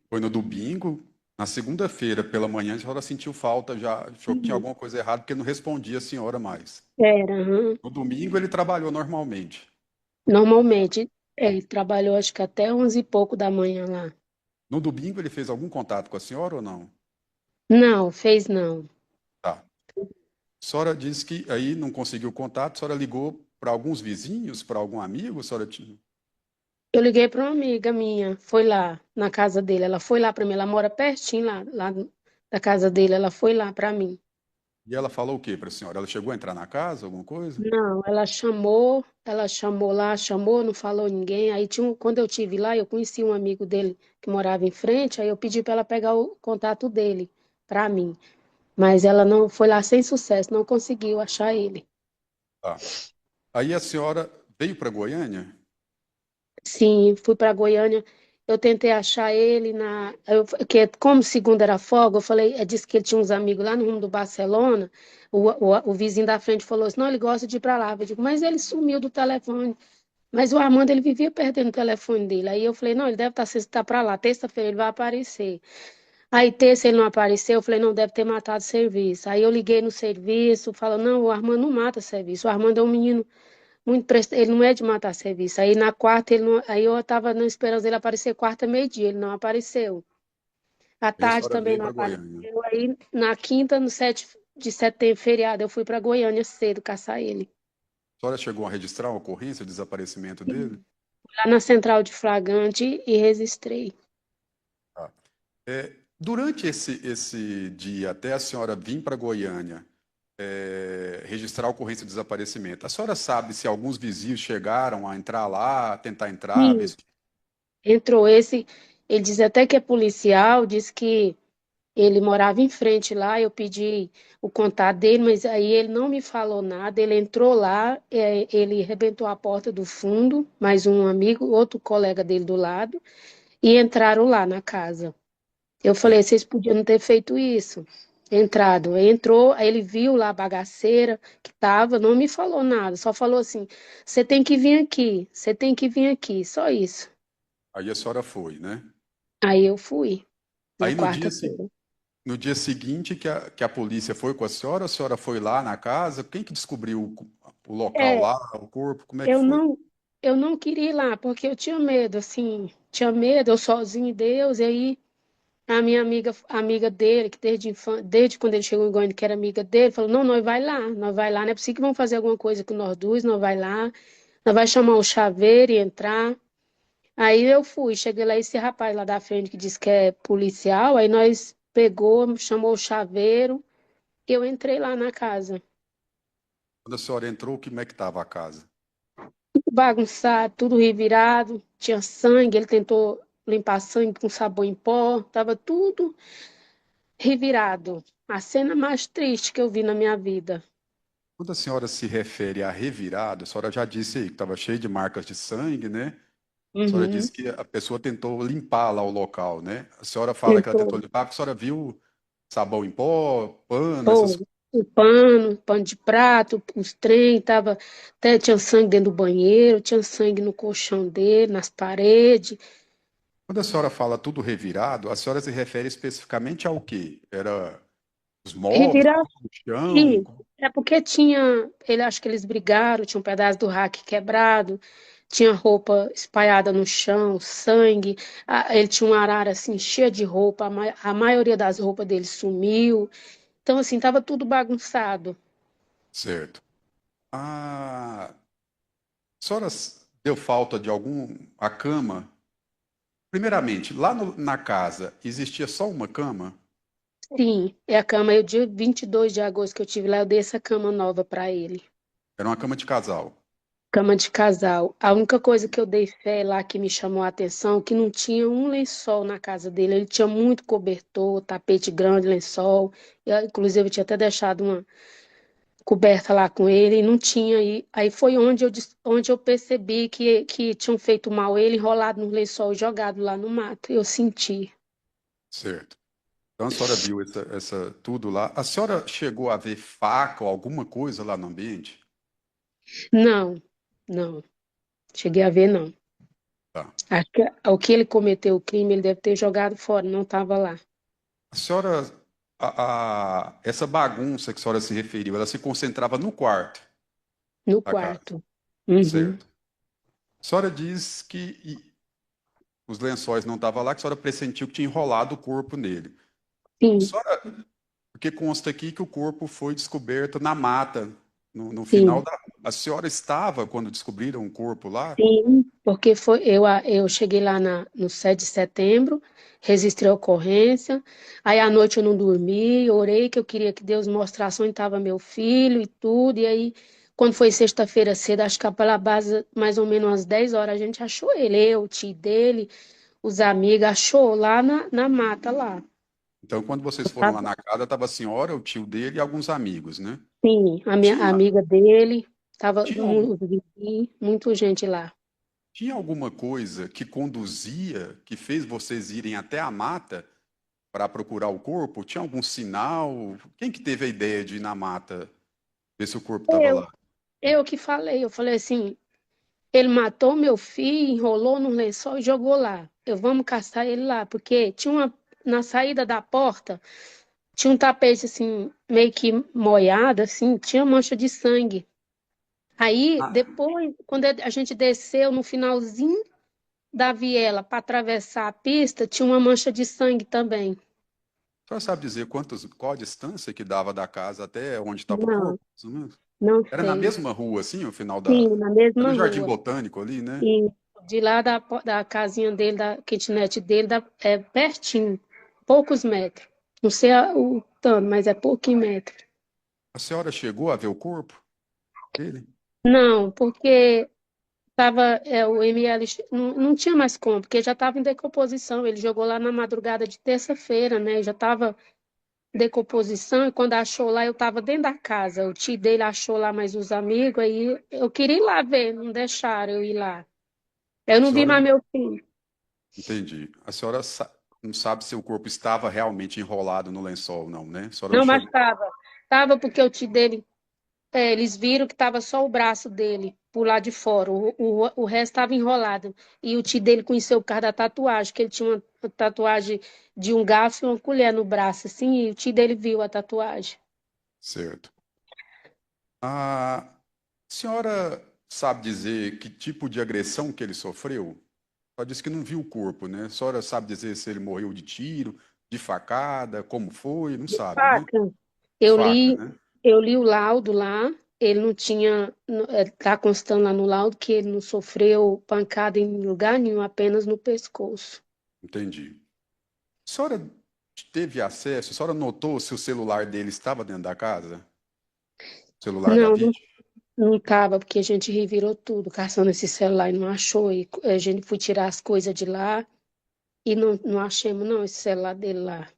Speaker 3: foi no domingo, na segunda-feira pela manhã, a senhora sentiu falta já, achou que tinha alguma coisa errada porque não respondia a senhora mais.
Speaker 11: Era, aham.
Speaker 3: No domingo ele trabalhou normalmente.
Speaker 11: Normalmente, ele trabalhou acho que até 11 e pouco da manhã lá.
Speaker 3: No domingo ele fez algum contato com a senhora ou não?
Speaker 11: Não, fez não.
Speaker 3: Tá. A senhora disse que aí não conseguiu contato, a senhora ligou para alguns vizinhos, para algum amigo, a senhora tinha...
Speaker 11: Eu liguei para uma amiga minha, foi lá na casa dele. Ela foi lá para mim, ela mora pertinho lá da casa dele. Ela foi lá para mim.
Speaker 3: E ela falou o quê para a senhora? Ela chegou a entrar na casa, alguma coisa?
Speaker 11: Não, ela chamou lá, chamou, não falou ninguém. Aí quando eu tive lá, eu conheci um amigo dele que morava em frente. Aí eu pedi para ela pegar o contato dele para mim. Mas ela não foi lá sem sucesso, não conseguiu achar ele.
Speaker 3: Tá. Aí a senhora veio para Goiânia?
Speaker 11: Sim, fui para Goiânia. Eu tentei achar ele que como segunda era folga, eu falei, disse que ele tinha uns amigos lá no rumo do Barcelona. O vizinho da frente falou assim, não, ele gosta de ir para lá. Eu digo, mas ele sumiu do telefone. Mas o Armando, ele vivia perdendo o telefone dele. Aí eu falei, não, ele deve estar para lá. Terça-feira ele vai aparecer. Aí terça ele não apareceu, eu falei, não, deve ter matado o serviço. Aí eu liguei no serviço, falou, não, o Armando não mata serviço. O Armando é um menino muito ele não é de matar serviço. Aí na quarta, ele não... aí eu estava na esperança dele aparecer quarta, meio-dia, ele não apareceu. À
Speaker 3: Aí a
Speaker 11: tarde
Speaker 3: senhora
Speaker 11: também
Speaker 3: veio
Speaker 11: não
Speaker 3: para Goiânia.
Speaker 11: apareceu. Aí na quinta, no 7 de setembro, feriado, eu fui para Goiânia cedo caçar ele.
Speaker 3: A senhora chegou a registrar a ocorrência, o desaparecimento dele?
Speaker 11: Lá na central de flagrante e registrei.
Speaker 3: Tá. Durante esse dia, até a senhora vir para Goiânia, registrar a ocorrência de desaparecimento, a senhora sabe se alguns vizinhos chegaram a entrar lá, tentar entrar, ver
Speaker 11: Sim,
Speaker 3: se...
Speaker 11: entrou esse, ele diz até que é policial, diz que ele morava em frente lá, eu pedi o contato dele, mas aí ele não me falou nada. Ele entrou lá, ele arrebentou a porta do fundo, mais um amigo, outro colega dele do lado, e entraram lá na casa. Eu falei, vocês podiam não ter feito isso. Entrado. Entrou, aí ele viu lá a bagaceira que tava, não me falou nada, só falou assim: você tem que vir aqui, você tem que vir aqui, só isso.
Speaker 3: Aí a senhora foi, né?
Speaker 11: Aí eu fui, na
Speaker 3: Aí
Speaker 11: quarta-feira.
Speaker 3: no dia seguinte que a polícia foi com a senhora foi lá na casa, quem que descobriu o local
Speaker 11: É,
Speaker 3: lá, o corpo, como é que
Speaker 11: Eu
Speaker 3: foi?
Speaker 11: não, eu não queria ir lá, porque eu tinha medo, assim, tinha medo, eu sozinha em Deus, e aí a amiga dele, que desde quando ele chegou em Goiânia, que era amiga dele, falou, não, nós vai lá, não é possível que vão fazer alguma coisa com nós dois, nós vai lá, nós vai chamar o chaveiro e entrar. Aí eu fui, cheguei lá, esse rapaz lá da frente que disse que é policial, aí nós pegou, chamou o chaveiro, eu entrei lá na casa.
Speaker 3: Quando a senhora entrou, como é que estava a casa?
Speaker 11: Bagunçado, tudo revirado, tinha sangue, ele tentou limpar sangue com sabão em pó, tava tudo revirado. A cena mais triste que eu vi na minha vida.
Speaker 3: Quando a senhora se refere a revirado, a senhora já disse aí que estava cheio de marcas de sangue, né? A senhora
Speaker 11: Uhum.
Speaker 3: disse que a pessoa tentou limpar lá o local, né? A senhora fala que ela tentou
Speaker 11: Tentou
Speaker 3: limpar porque a senhora viu sabão em pó, pano, essas
Speaker 11: pôr
Speaker 3: coisas.
Speaker 11: o pano de prato, os trem, tava, até tinha sangue dentro do banheiro, tinha sangue no colchão dele, nas paredes.
Speaker 3: Quando a senhora fala tudo revirado, a senhora se refere especificamente ao quê? Era os móveis,
Speaker 11: Revirar,
Speaker 3: o chão?
Speaker 11: e é porque tinha, ele acho que eles brigaram, tinha um pedaço do rack quebrado, tinha roupa espalhada no chão, sangue. Ele tinha uma arara assim cheia de roupa, a maioria das roupas dele sumiu. Então assim, tava tudo bagunçado.
Speaker 3: Certo. A senhora deu falta de algum... A cama? Primeiramente, lá na casa, existia só uma cama?
Speaker 11: Sim, é a cama, eu dia 22 de agosto que eu tive lá, eu dei essa cama nova para ele.
Speaker 3: Era uma cama de casal.
Speaker 11: Cama de casal. A única coisa que eu dei fé lá que me chamou a atenção, que não tinha um lençol na casa dele. Ele tinha muito cobertor, tapete grande, lençol. Inclusive, eu tinha até deixado uma coberta lá com ele e não tinha. Aí foi onde eu percebi que tinham feito mal ele, enrolado no lençol, e jogado lá no mato. Eu senti.
Speaker 3: Certo. Então a senhora viu tudo lá. A senhora chegou a ver faca ou alguma coisa lá no ambiente?
Speaker 11: Não, não. Cheguei a ver, não.
Speaker 3: Tá.
Speaker 11: Acho que o que ele cometeu o crime, ele deve ter jogado fora, não estava lá.
Speaker 3: A senhora, essa bagunça que a senhora se referiu, ela se concentrava no quarto
Speaker 11: No
Speaker 3: da casa,
Speaker 11: quarto. Uhum.
Speaker 3: certo? A senhora diz que os lençóis não estavam lá, que a senhora pressentiu que tinha enrolado o corpo nele. A
Speaker 11: Sim,
Speaker 3: senhora, porque consta aqui que o corpo foi descoberto na mata, no final
Speaker 11: sim.
Speaker 3: da rua. A senhora estava quando descobriram o corpo lá?
Speaker 11: Sim, porque eu cheguei lá no 7 de setembro, registrei a ocorrência, aí à noite eu não dormi, orei que eu queria que Deus mostrasse onde estava meu filho e tudo, e aí quando foi sexta-feira cedo, acho que pela base, mais ou menos umas 10 horas, a gente achou ele, eu, o tio dele, os amigos, achou lá na mata lá.
Speaker 3: Então, quando vocês foram lá na casa, estava a senhora, o tio dele e alguns amigos, né?
Speaker 11: Sim, a minha
Speaker 3: Tinha,
Speaker 11: amiga dele, estava
Speaker 3: tinha, algum-
Speaker 11: muita gente lá.
Speaker 3: tinha alguma coisa que conduzia, que fez vocês irem até a mata para procurar o corpo? Tinha algum sinal? Quem que teve a ideia de ir na mata ver se o corpo estava
Speaker 11: Eu,
Speaker 3: lá?
Speaker 11: eu que falei, eu falei assim, Ele matou meu filho, enrolou no lençol e jogou lá. Vamos caçar ele lá, porque tinha na saída da porta, tinha um tapete assim, meio que molhado, assim, tinha mancha de sangue. Aí,
Speaker 3: Ah,
Speaker 11: depois, quando a gente desceu no finalzinho da viela para atravessar a pista, tinha uma mancha de sangue também.
Speaker 3: a senhora sabe dizer qual a distância que dava da casa até onde estava o
Speaker 11: Não,
Speaker 3: corpo? Mais ou menos?
Speaker 11: não
Speaker 3: Era na
Speaker 11: sei.
Speaker 3: mesma rua, assim, o final da.
Speaker 11: Sim, na
Speaker 3: É
Speaker 11: mesma
Speaker 3: no Jardim
Speaker 11: rua.
Speaker 3: Botânico ali, né?
Speaker 11: E de lá da casinha dele, da kitnet dele, é pertinho, poucos metros. Não sei o tanto, mas é pouquinho metro.
Speaker 3: A senhora chegou a ver o corpo dele?
Speaker 11: Não, porque tava, o ML não tinha mais como, porque já estava em decomposição. Ele jogou lá na madrugada de terça-feira, né? Já estava em decomposição, e quando achou lá, eu estava dentro da casa. O tio dele achou lá mais os amigos, aí eu queria ir lá ver, não deixaram eu ir lá. Eu
Speaker 3: A
Speaker 11: não vi
Speaker 3: senhora,
Speaker 11: mais meu filho.
Speaker 3: entendi. A senhora não sabe se o corpo estava realmente enrolado no lençol, não, né? A senhora não
Speaker 11: Não, mas
Speaker 3: chegou.
Speaker 11: estava. Estava porque o tio dele, eles viram que estava só o braço dele por lá de fora, o resto estava enrolado. E o tio dele conheceu por causa da tatuagem, que ele tinha uma tatuagem de um garfo e uma colher no braço, assim, e o tio dele viu a tatuagem.
Speaker 3: Certo. A senhora sabe dizer que tipo de agressão que ele sofreu? Só disse que não viu o corpo, né? A senhora sabe dizer se ele morreu de tiro, de facada, como foi? Não sabe, né?
Speaker 11: Faca.
Speaker 3: De
Speaker 11: Eu
Speaker 3: faca,
Speaker 11: li,
Speaker 3: né?
Speaker 11: eu li o laudo lá, ele não tinha, tá constando lá no laudo que ele não sofreu pancada em lugar nenhum, apenas no pescoço.
Speaker 3: Entendi. A senhora teve acesso, a senhora notou se o celular dele estava dentro da casa? O celular da
Speaker 11: Não,
Speaker 3: vítima?
Speaker 11: não tava, porque a gente revirou tudo, caçando esse celular e não achou. E a gente foi tirar as coisas de lá e não achamos, não, esse celular dele lá.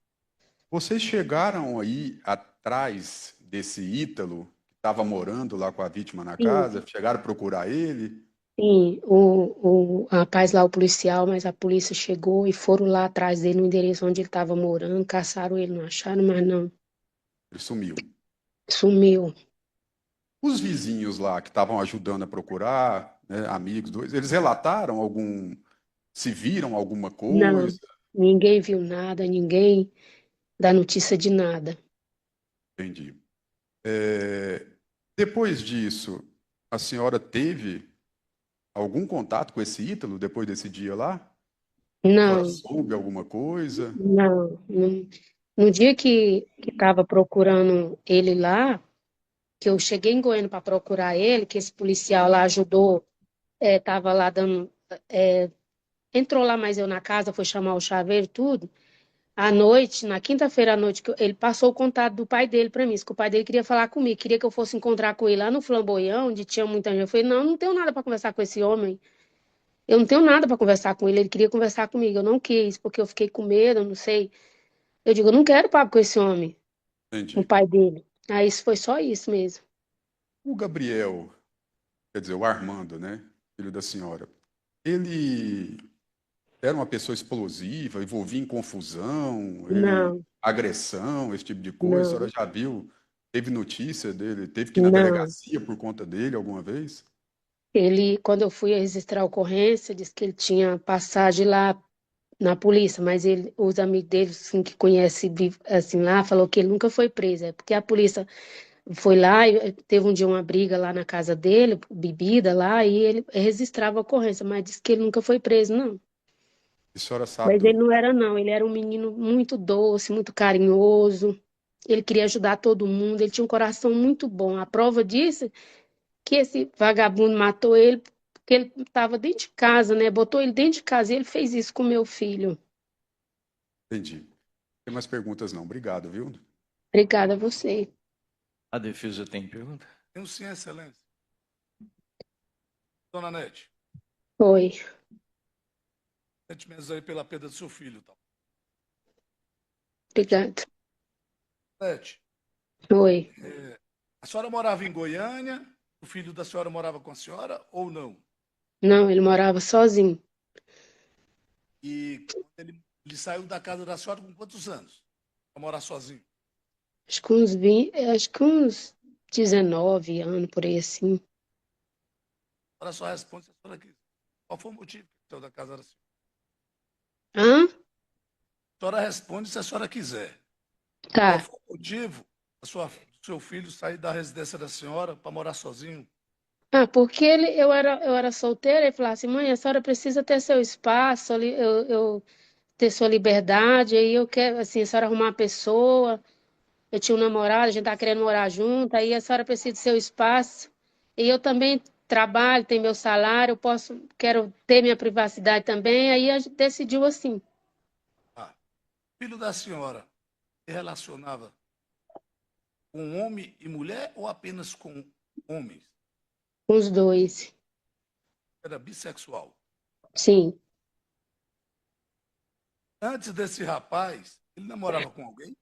Speaker 3: Vocês chegaram aí atrás desse Ítalo que estava morando lá com a vítima na
Speaker 11: Sim,
Speaker 3: casa? Chegaram a procurar ele?
Speaker 11: sim, o rapaz lá, o policial, mas a polícia chegou e foram lá atrás dele, no endereço onde ele estava morando, caçaram ele, não acharam, mas não,
Speaker 3: Ele sumiu.
Speaker 11: sumiu.
Speaker 3: Os vizinhos lá que estavam ajudando a procurar, né, amigos, dois, eles relataram algum, se viram alguma
Speaker 11: Não,
Speaker 3: coisa?
Speaker 11: ninguém viu nada, ninguém dá notícia de nada.
Speaker 3: Entendi. É, depois disso, a senhora teve algum contato com esse Ítalo depois desse dia lá? A senhora
Speaker 11: Não,
Speaker 3: soube alguma coisa?
Speaker 11: não. No dia que estava procurando ele lá, que eu cheguei em Goiânia para procurar ele, que esse policial lá ajudou, estava lá dando, entrou lá mais eu na casa, foi chamar o chaveiro e tudo. À noite, na quinta-feira à noite, ele passou o contato do pai dele para mim, que o pai dele queria falar comigo, queria que eu fosse encontrar com ele lá no Flamboyão, onde tinha muita gente. Eu falei, não, não tenho nada para conversar com esse homem. Eu não tenho nada para conversar com ele. Ele queria conversar comigo. Eu não quis, porque eu fiquei com medo, eu não sei. Eu digo, eu não quero papo com esse homem, com o
Speaker 3: Entendi.
Speaker 11: pai dele. Aí isso foi só isso mesmo.
Speaker 3: O Gabriel, quer dizer, o Armando, né, filho da senhora, ele era uma pessoa explosiva, envolvia em confusão, ele
Speaker 11: Não,
Speaker 3: agressão, esse tipo de coisa. A
Speaker 11: não,
Speaker 3: senhora já viu, teve notícia dele, teve que ir na
Speaker 11: não.
Speaker 3: delegacia por conta dele alguma vez?
Speaker 11: Ele, quando eu fui registrar a ocorrência, disse que ele tinha passagem lá na polícia, mas ele, os amigos dele, assim, que conhecem assim lá, falou que ele nunca foi preso. É porque a polícia foi lá e teve um dia uma briga lá na casa dele, bebida lá, e ele registrava a ocorrência, mas disse que ele nunca foi preso, não.
Speaker 3: A senhora sabe
Speaker 11: Mas ele
Speaker 3: do.
Speaker 11: não era, não. Ele era um menino muito doce, muito carinhoso. Ele queria ajudar todo mundo. Ele tinha um coração muito bom. A prova disso que esse vagabundo matou ele porque ele estava dentro de casa, né? Botou ele dentro de casa e ele fez isso com meu filho.
Speaker 3: Entendi. Tem mais perguntas não. Obrigado, viu?
Speaker 11: Obrigada a você.
Speaker 1: A defesa tem pergunta?
Speaker 4: Tenho sim, excelência. Dona Nete,
Speaker 11: Oi.
Speaker 4: sentimentos aí pela perda do seu filho. Tá?
Speaker 11: Obrigada.
Speaker 4: Nete,
Speaker 11: Oi.
Speaker 4: a senhora morava em Goiânia, o filho da senhora morava com a senhora ou não?
Speaker 11: Não, ele morava sozinho.
Speaker 4: E quando ele saiu da casa da senhora com quantos anos? Para morar sozinho.
Speaker 11: Acho que uns 20, acho que uns 19 anos, por aí assim.
Speaker 4: senhora só responde se a senhora quiser. Qual foi o motivo que saiu da casa da senhora?
Speaker 11: Hã?
Speaker 4: A senhora responde se a senhora quiser. Qual
Speaker 11: Tá.
Speaker 4: foi o motivo do seu filho sair da residência da senhora para morar sozinho?
Speaker 11: Ah, porque eu era solteira, ele falava assim, mãe, a senhora precisa ter seu espaço, eu ter sua liberdade, aí eu quero, assim, a senhora arrumar uma pessoa, eu tinha um namorado, a gente tá querendo morar junto, aí a senhora precisa do seu espaço, e eu também trabalho, tenho meu salário, eu posso, quero ter minha privacidade também, aí a gente decidiu assim,
Speaker 4: Ah, o filho da senhora se relacionava com homem e mulher ou apenas com homens?
Speaker 11: os dois,
Speaker 4: Era bissexual.
Speaker 11: sim,
Speaker 4: Antes desse rapaz, ele namorava com alguém?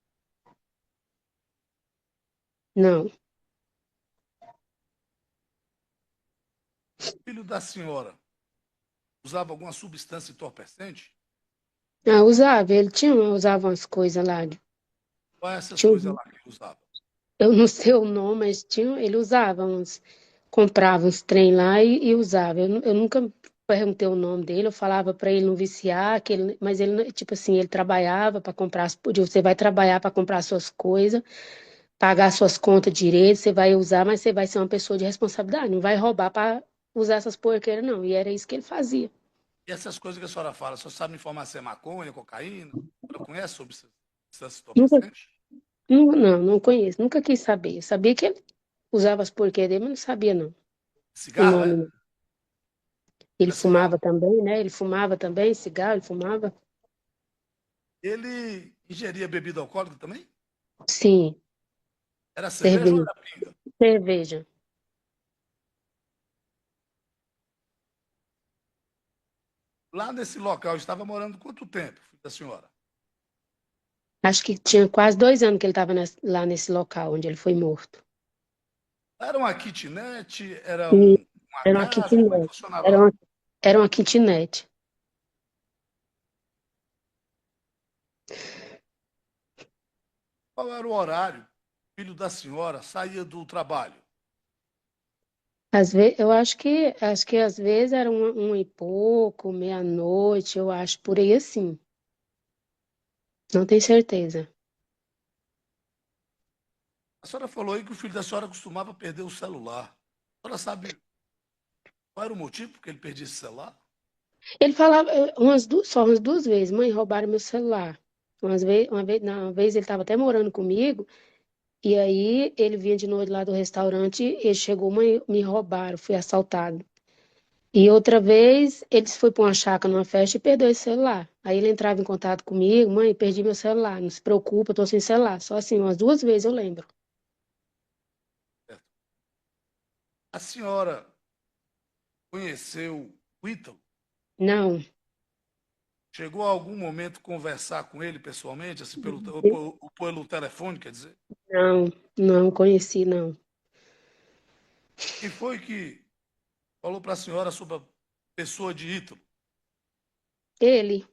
Speaker 11: não.
Speaker 4: O filho da senhora usava alguma substância entorpecente?
Speaker 11: Ah, usava, usava umas coisas lá,
Speaker 4: Qual é essas
Speaker 11: tinha
Speaker 4: coisas lá que ele usava?
Speaker 11: eu não sei o nome, mas ele usava comprava uns trem lá e usava. Eu nunca perguntei o nome dele, eu falava para ele não viciar, mas ele, tipo assim, ele trabalhava para comprar, você vai trabalhar para comprar suas coisas, pagar suas contas direito, você vai usar, mas você vai ser uma pessoa de responsabilidade, não vai roubar para usar essas porqueiras, não. E era isso que ele fazia.
Speaker 4: E essas coisas que a senhora fala, a senhora sabe me informar se é maconha, cocaína? A senhora conhece sobre substâncias
Speaker 11: Nunca,
Speaker 4: entorpecentes?
Speaker 11: não conheço, nunca quis saber. Eu sabia que ele usava as porqueiras dele, mas não sabia, não, o
Speaker 4: Cigarro,
Speaker 11: nome,
Speaker 4: é?
Speaker 11: não. Ele
Speaker 4: Era cigarro?
Speaker 11: fumava também, né? Ele fumava também, cigarro, ele fumava.
Speaker 4: Ele ingeria bebida alcoólica também?
Speaker 11: Sim,
Speaker 4: Era cerveja ou
Speaker 11: cerveja.
Speaker 4: era pinga?
Speaker 11: Cerveja.
Speaker 4: Lá nesse local, estava morando quanto tempo, filho da senhora?
Speaker 11: Acho que tinha quase 2 anos que ele estava lá nesse local onde ele foi morto.
Speaker 4: Era uma kitnet? Era
Speaker 11: E
Speaker 4: uma
Speaker 11: era uma
Speaker 4: casa? Como é que
Speaker 11: kitnet.
Speaker 4: funcionava
Speaker 11: Era
Speaker 4: lá?
Speaker 11: uma, era uma kitnet.
Speaker 4: Qual era o horário? Que o filho da senhora saía do trabalho.
Speaker 11: Às vezes, acho que às vezes era um e pouco, meia-noite, eu acho, por aí assim. Não tenho certeza.
Speaker 4: A senhora falou aí que o filho da senhora costumava perder o celular. A senhora sabe qual era o motivo que ele perdia esse celular?
Speaker 11: Ele falava só umas 2 vezes, mãe, roubaram meu celular. Uma vez ele estava até morando comigo. E aí ele vinha de noite lá do restaurante, ele chegou, mãe, me roubaram, fui assaltado. E outra vez ele foi para uma chácara numa festa e perdeu esse celular. Aí ele entrava em contato comigo, mãe, perdi meu celular, não se preocupa, eu tô sem celular. Só assim, umas 2 vezes eu lembro.
Speaker 4: Certo. A senhora conheceu o Ítalo?
Speaker 11: Não,
Speaker 4: Chegou a algum momento conversar com ele pessoalmente, assim, pelo telefone, quer dizer?
Speaker 11: não conheci, não.
Speaker 4: Quem foi que falou para a senhora sobre a pessoa de Ítalo?
Speaker 11: Ele,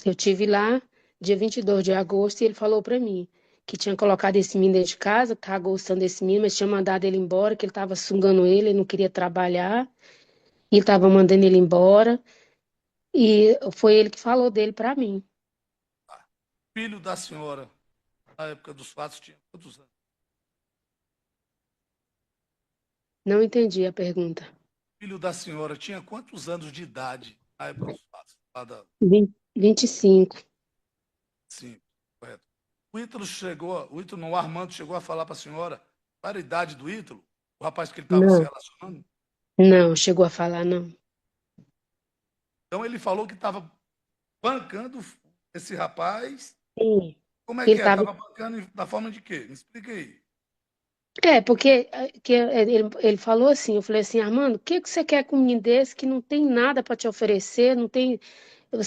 Speaker 11: eu tive lá dia 22 de agosto e ele falou para mim que tinha colocado esse menino dentro de casa, que tava gostando desse menino, mas tinha mandado ele embora, que ele tava sugando ele não queria trabalhar. E estava mandando ele embora. E foi ele que falou dele para mim.
Speaker 4: Filho da senhora, na época dos fatos, tinha quantos anos?
Speaker 11: Não entendi a pergunta.
Speaker 4: Filho da senhora tinha quantos anos de idade na época dos fatos? Lá da,
Speaker 11: 25.
Speaker 4: sim, correto. O Ítalo, não, o Armando chegou a falar para a senhora qual era a idade do Ítalo? O rapaz que ele estava se
Speaker 11: Não,
Speaker 4: relacionando?
Speaker 11: não, chegou a falar, não.
Speaker 4: Então ele falou que estava bancando esse rapaz.
Speaker 11: Sim,
Speaker 4: Como é
Speaker 11: ele
Speaker 4: que é?
Speaker 11: estava.
Speaker 4: Estava bancando da forma de quê? Me explica aí.
Speaker 11: É, porque ele falou assim, eu falei assim, Armando, o que que você quer com um menino desse que não tem nada para te oferecer, não tem.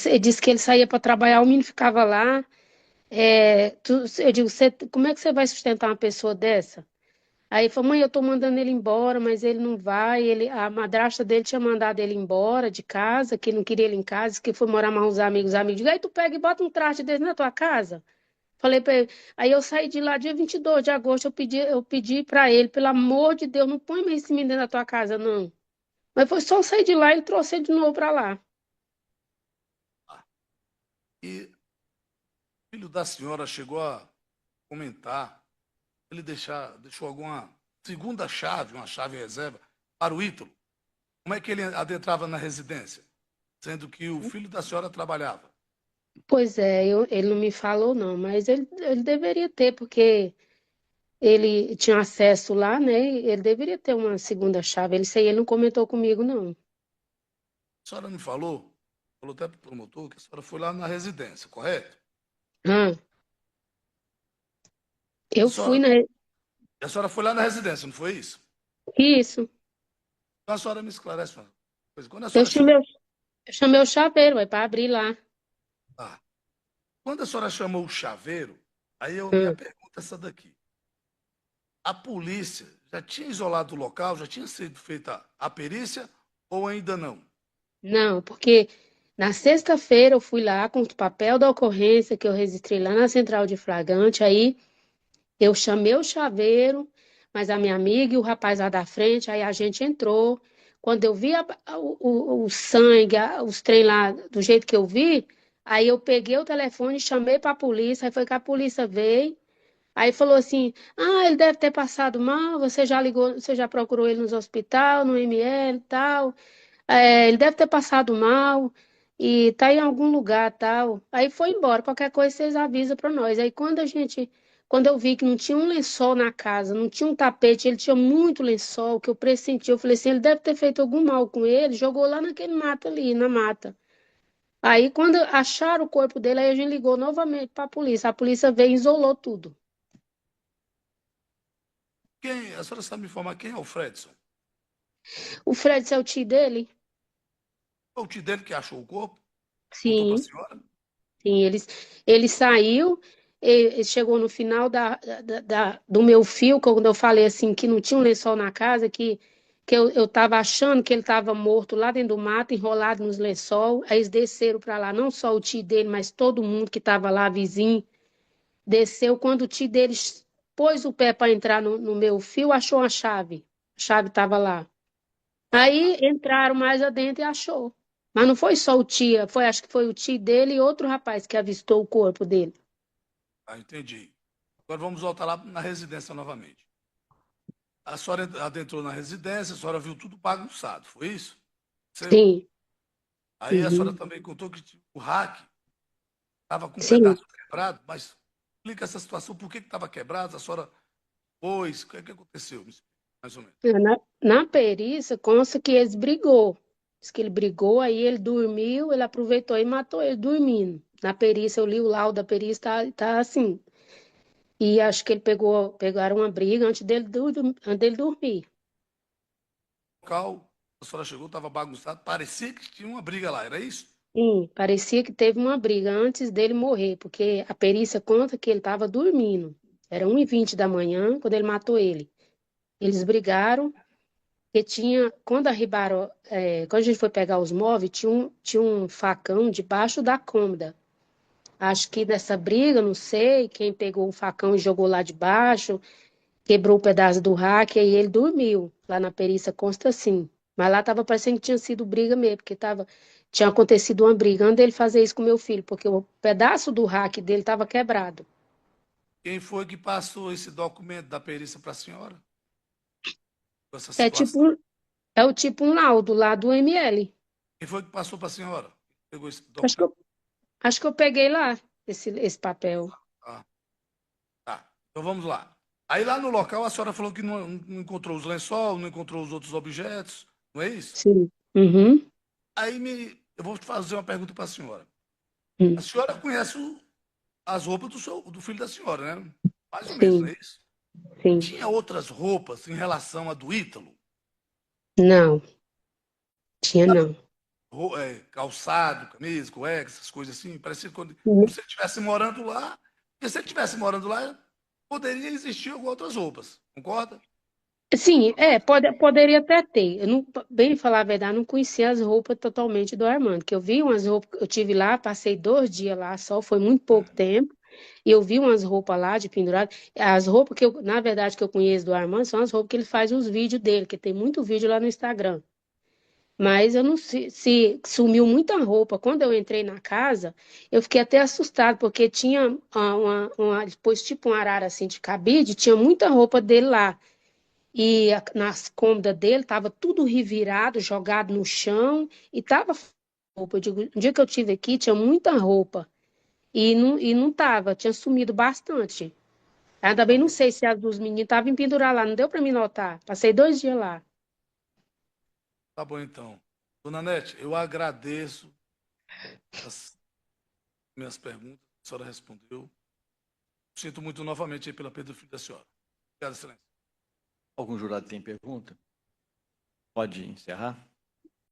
Speaker 11: Ele disse que ele saía para trabalhar, o menino ficava lá. Eu digo, como é que você vai sustentar uma pessoa dessa? Aí ele falou, mãe, eu tô mandando ele embora, mas ele não vai. A madrasta dele tinha mandado ele embora de casa, que não queria ele em casa, que foi morar mais uns amigos. Digo, aí tu pega e bota um traste desse na tua casa. Falei para ele. Aí eu saí de lá dia 22 de agosto, eu pedi para ele, pelo amor de Deus, não põe mais esse menino dentro da tua casa, não. Mas foi só eu sair de lá e ele trouxe ele de novo para lá.
Speaker 4: E o filho da senhora chegou a comentar, ele deixou alguma segunda chave, uma chave reserva, para o Ítalo. Como é que ele adentrava na residência? Sendo que o filho da senhora trabalhava.
Speaker 11: Pois é, ele não me falou, não, mas ele deveria ter, porque ele tinha acesso lá, né? E ele deveria ter uma segunda chave. Isso aí ele não comentou comigo, não.
Speaker 4: A senhora me falou até para o promotor, que a senhora foi lá na residência, correto?
Speaker 11: Ah,
Speaker 4: A
Speaker 11: eu fui
Speaker 4: senhora,
Speaker 11: na.
Speaker 4: a senhora foi lá na residência, não foi isso?
Speaker 11: Isso.
Speaker 4: Então a senhora me esclarece uma coisa. Quando a
Speaker 11: Eu
Speaker 4: senhora
Speaker 11: chamei,
Speaker 4: chamou,
Speaker 11: eu chamei o chaveiro, para abrir lá.
Speaker 4: ah, quando a senhora chamou o chaveiro, aí minha
Speaker 11: Hum.
Speaker 4: pergunta é essa daqui. A polícia já tinha isolado o local, já tinha sido feita a perícia ou ainda não?
Speaker 11: Não, porque na sexta-feira eu fui lá com o papel da ocorrência que eu registrei lá na central de flagrante. Aí eu chamei o chaveiro, mas a minha amiga e o rapaz lá da frente, aí a gente entrou. Quando eu vi o sangue, os trem lá do jeito que eu vi, aí eu peguei o telefone, chamei para a polícia, aí foi que a polícia veio. Aí falou assim: ah, ele deve ter passado mal, você já ligou, você já procurou ele nos hospital, no ML e tal. É, ele deve ter passado mal e tá em algum lugar tal. Aí foi embora. Qualquer coisa vocês avisam para nós. Aí quando eu vi que não tinha um lençol na casa, não tinha um tapete, ele tinha muito lençol, que eu pressenti, eu falei assim, ele deve ter feito algum mal com ele, jogou lá naquele mato ali, na mata. Aí quando acharam o corpo dele, aí a gente ligou novamente para a polícia. A polícia veio e isolou tudo.
Speaker 4: A senhora sabe me informar quem é o Fredson?
Speaker 11: O Fred é o tio dele?
Speaker 4: Foi o tio dele que achou o corpo? Contou para a
Speaker 11: Sim.
Speaker 4: senhora?
Speaker 11: Sim, ele saiu, ele chegou no final do meu fio, quando eu falei assim que não tinha um lençol na casa, que eu estava achando que ele estava morto lá dentro do mato, enrolado nos lençol. Aí eles desceram para lá, não só o tio dele, mas todo mundo que estava lá, vizinho, desceu. Quando o tio dele pôs o pé para entrar no meu fio, achou a chave estava lá. Aí entraram mais adentro e achou. Mas não foi só o tia, acho que foi o tio dele e outro rapaz que avistou o corpo dele.
Speaker 4: Ah, entendi. Agora vamos voltar lá na residência novamente. A senhora adentrou na residência, a senhora viu tudo bagunçado, foi isso? Seu.
Speaker 11: Sim,
Speaker 4: Aí a senhora
Speaker 11: uhum,
Speaker 4: também contou que o rack estava com um
Speaker 11: sim.
Speaker 4: pedaço quebrado, mas explica essa situação, por que estava quebrado? A senhora pôs, o que aconteceu? Me explica, mais ou menos.
Speaker 11: Na perícia consta que eles brigou. Diz que ele brigou, aí ele dormiu, ele aproveitou e matou ele dormindo. Na perícia, eu li o laudo da perícia, tá assim. E acho que pegaram uma briga antes dele dormir.
Speaker 4: O local, a senhora chegou, estava bagunçado, parecia que tinha uma briga lá, era isso?
Speaker 11: Sim, parecia que teve uma briga antes dele morrer, porque a perícia conta que ele estava dormindo. Era 1h20 da manhã, quando ele matou ele. Eles brigaram, e quando arribaram, quando a gente foi pegar os móveis, tinha um facão debaixo da cômoda. Acho que dessa briga, não sei, quem pegou o facão e jogou lá debaixo, quebrou o pedaço do rack, e aí ele dormiu. Lá na perícia consta assim. Mas lá estava parecendo que tinha sido briga mesmo, porque tinha acontecido uma briga antes dele fazer isso com meu filho, porque o pedaço do rack dele estava quebrado.
Speaker 4: Quem foi que passou esse documento da perícia para a senhora? Essa
Speaker 11: É
Speaker 4: situação.
Speaker 11: tipo um laudo lá do ML.
Speaker 4: Quem foi que passou para a senhora? Pegou esse
Speaker 11: Acho que
Speaker 4: documento?
Speaker 11: eu, acho que eu peguei lá esse papel.
Speaker 4: Ah, tá. Então vamos lá. Aí lá no local a senhora falou que não encontrou os lençol, não encontrou os outros objetos, não é isso?
Speaker 11: Sim. Uhum.
Speaker 4: Eu vou fazer uma pergunta para a senhora. A
Speaker 11: Hum.
Speaker 4: senhora conhece as roupas do filho da senhora, né? Mais ou menos, não
Speaker 11: Sim,
Speaker 4: é isso?
Speaker 11: sim.
Speaker 4: Tinha outras roupas em relação à do Ítalo?
Speaker 11: Não, tinha não.
Speaker 4: Calçado, camisa, cueca, essas coisas assim? Parecia como
Speaker 11: Uhum.
Speaker 4: se ele estivesse morando lá. Porque se ele estivesse morando lá, poderia existir algumas outras roupas. Concorda?
Speaker 11: Sim, poderia até ter. Eu não, bem falar a verdade, não conhecia as roupas totalmente do Armando, que eu vi umas roupas, eu tive lá, passei 2 dias lá só, foi muito pouco tempo. E eu vi umas roupas lá de pendurado. As roupas que eu, na verdade, que eu conheço do Armando são as roupas que ele faz os vídeos dele, que tem muito vídeo lá no Instagram. Mas eu não sei se sumiu muita roupa. Quando eu entrei na casa, eu fiquei até assustado, porque tinha depois tipo uma arara assim de cabide, tinha muita roupa dele lá. E nas cômodas dele tava tudo revirado, jogado no chão, e tava roupa. Eu digo, um dia que eu tive aqui, tinha muita roupa. E não tava, tinha sumido bastante. Eu também não sei se as dos meninos estavam penduradas lá, não deu para me notar. Passei 2 dias lá.
Speaker 4: Tá bom, então. Dona Nete, eu agradeço as minhas perguntas, a senhora respondeu. Sinto muito novamente aí pela perda do filho da senhora. Obrigado, excelência.
Speaker 1: Algum jurado tem pergunta? Pode encerrar?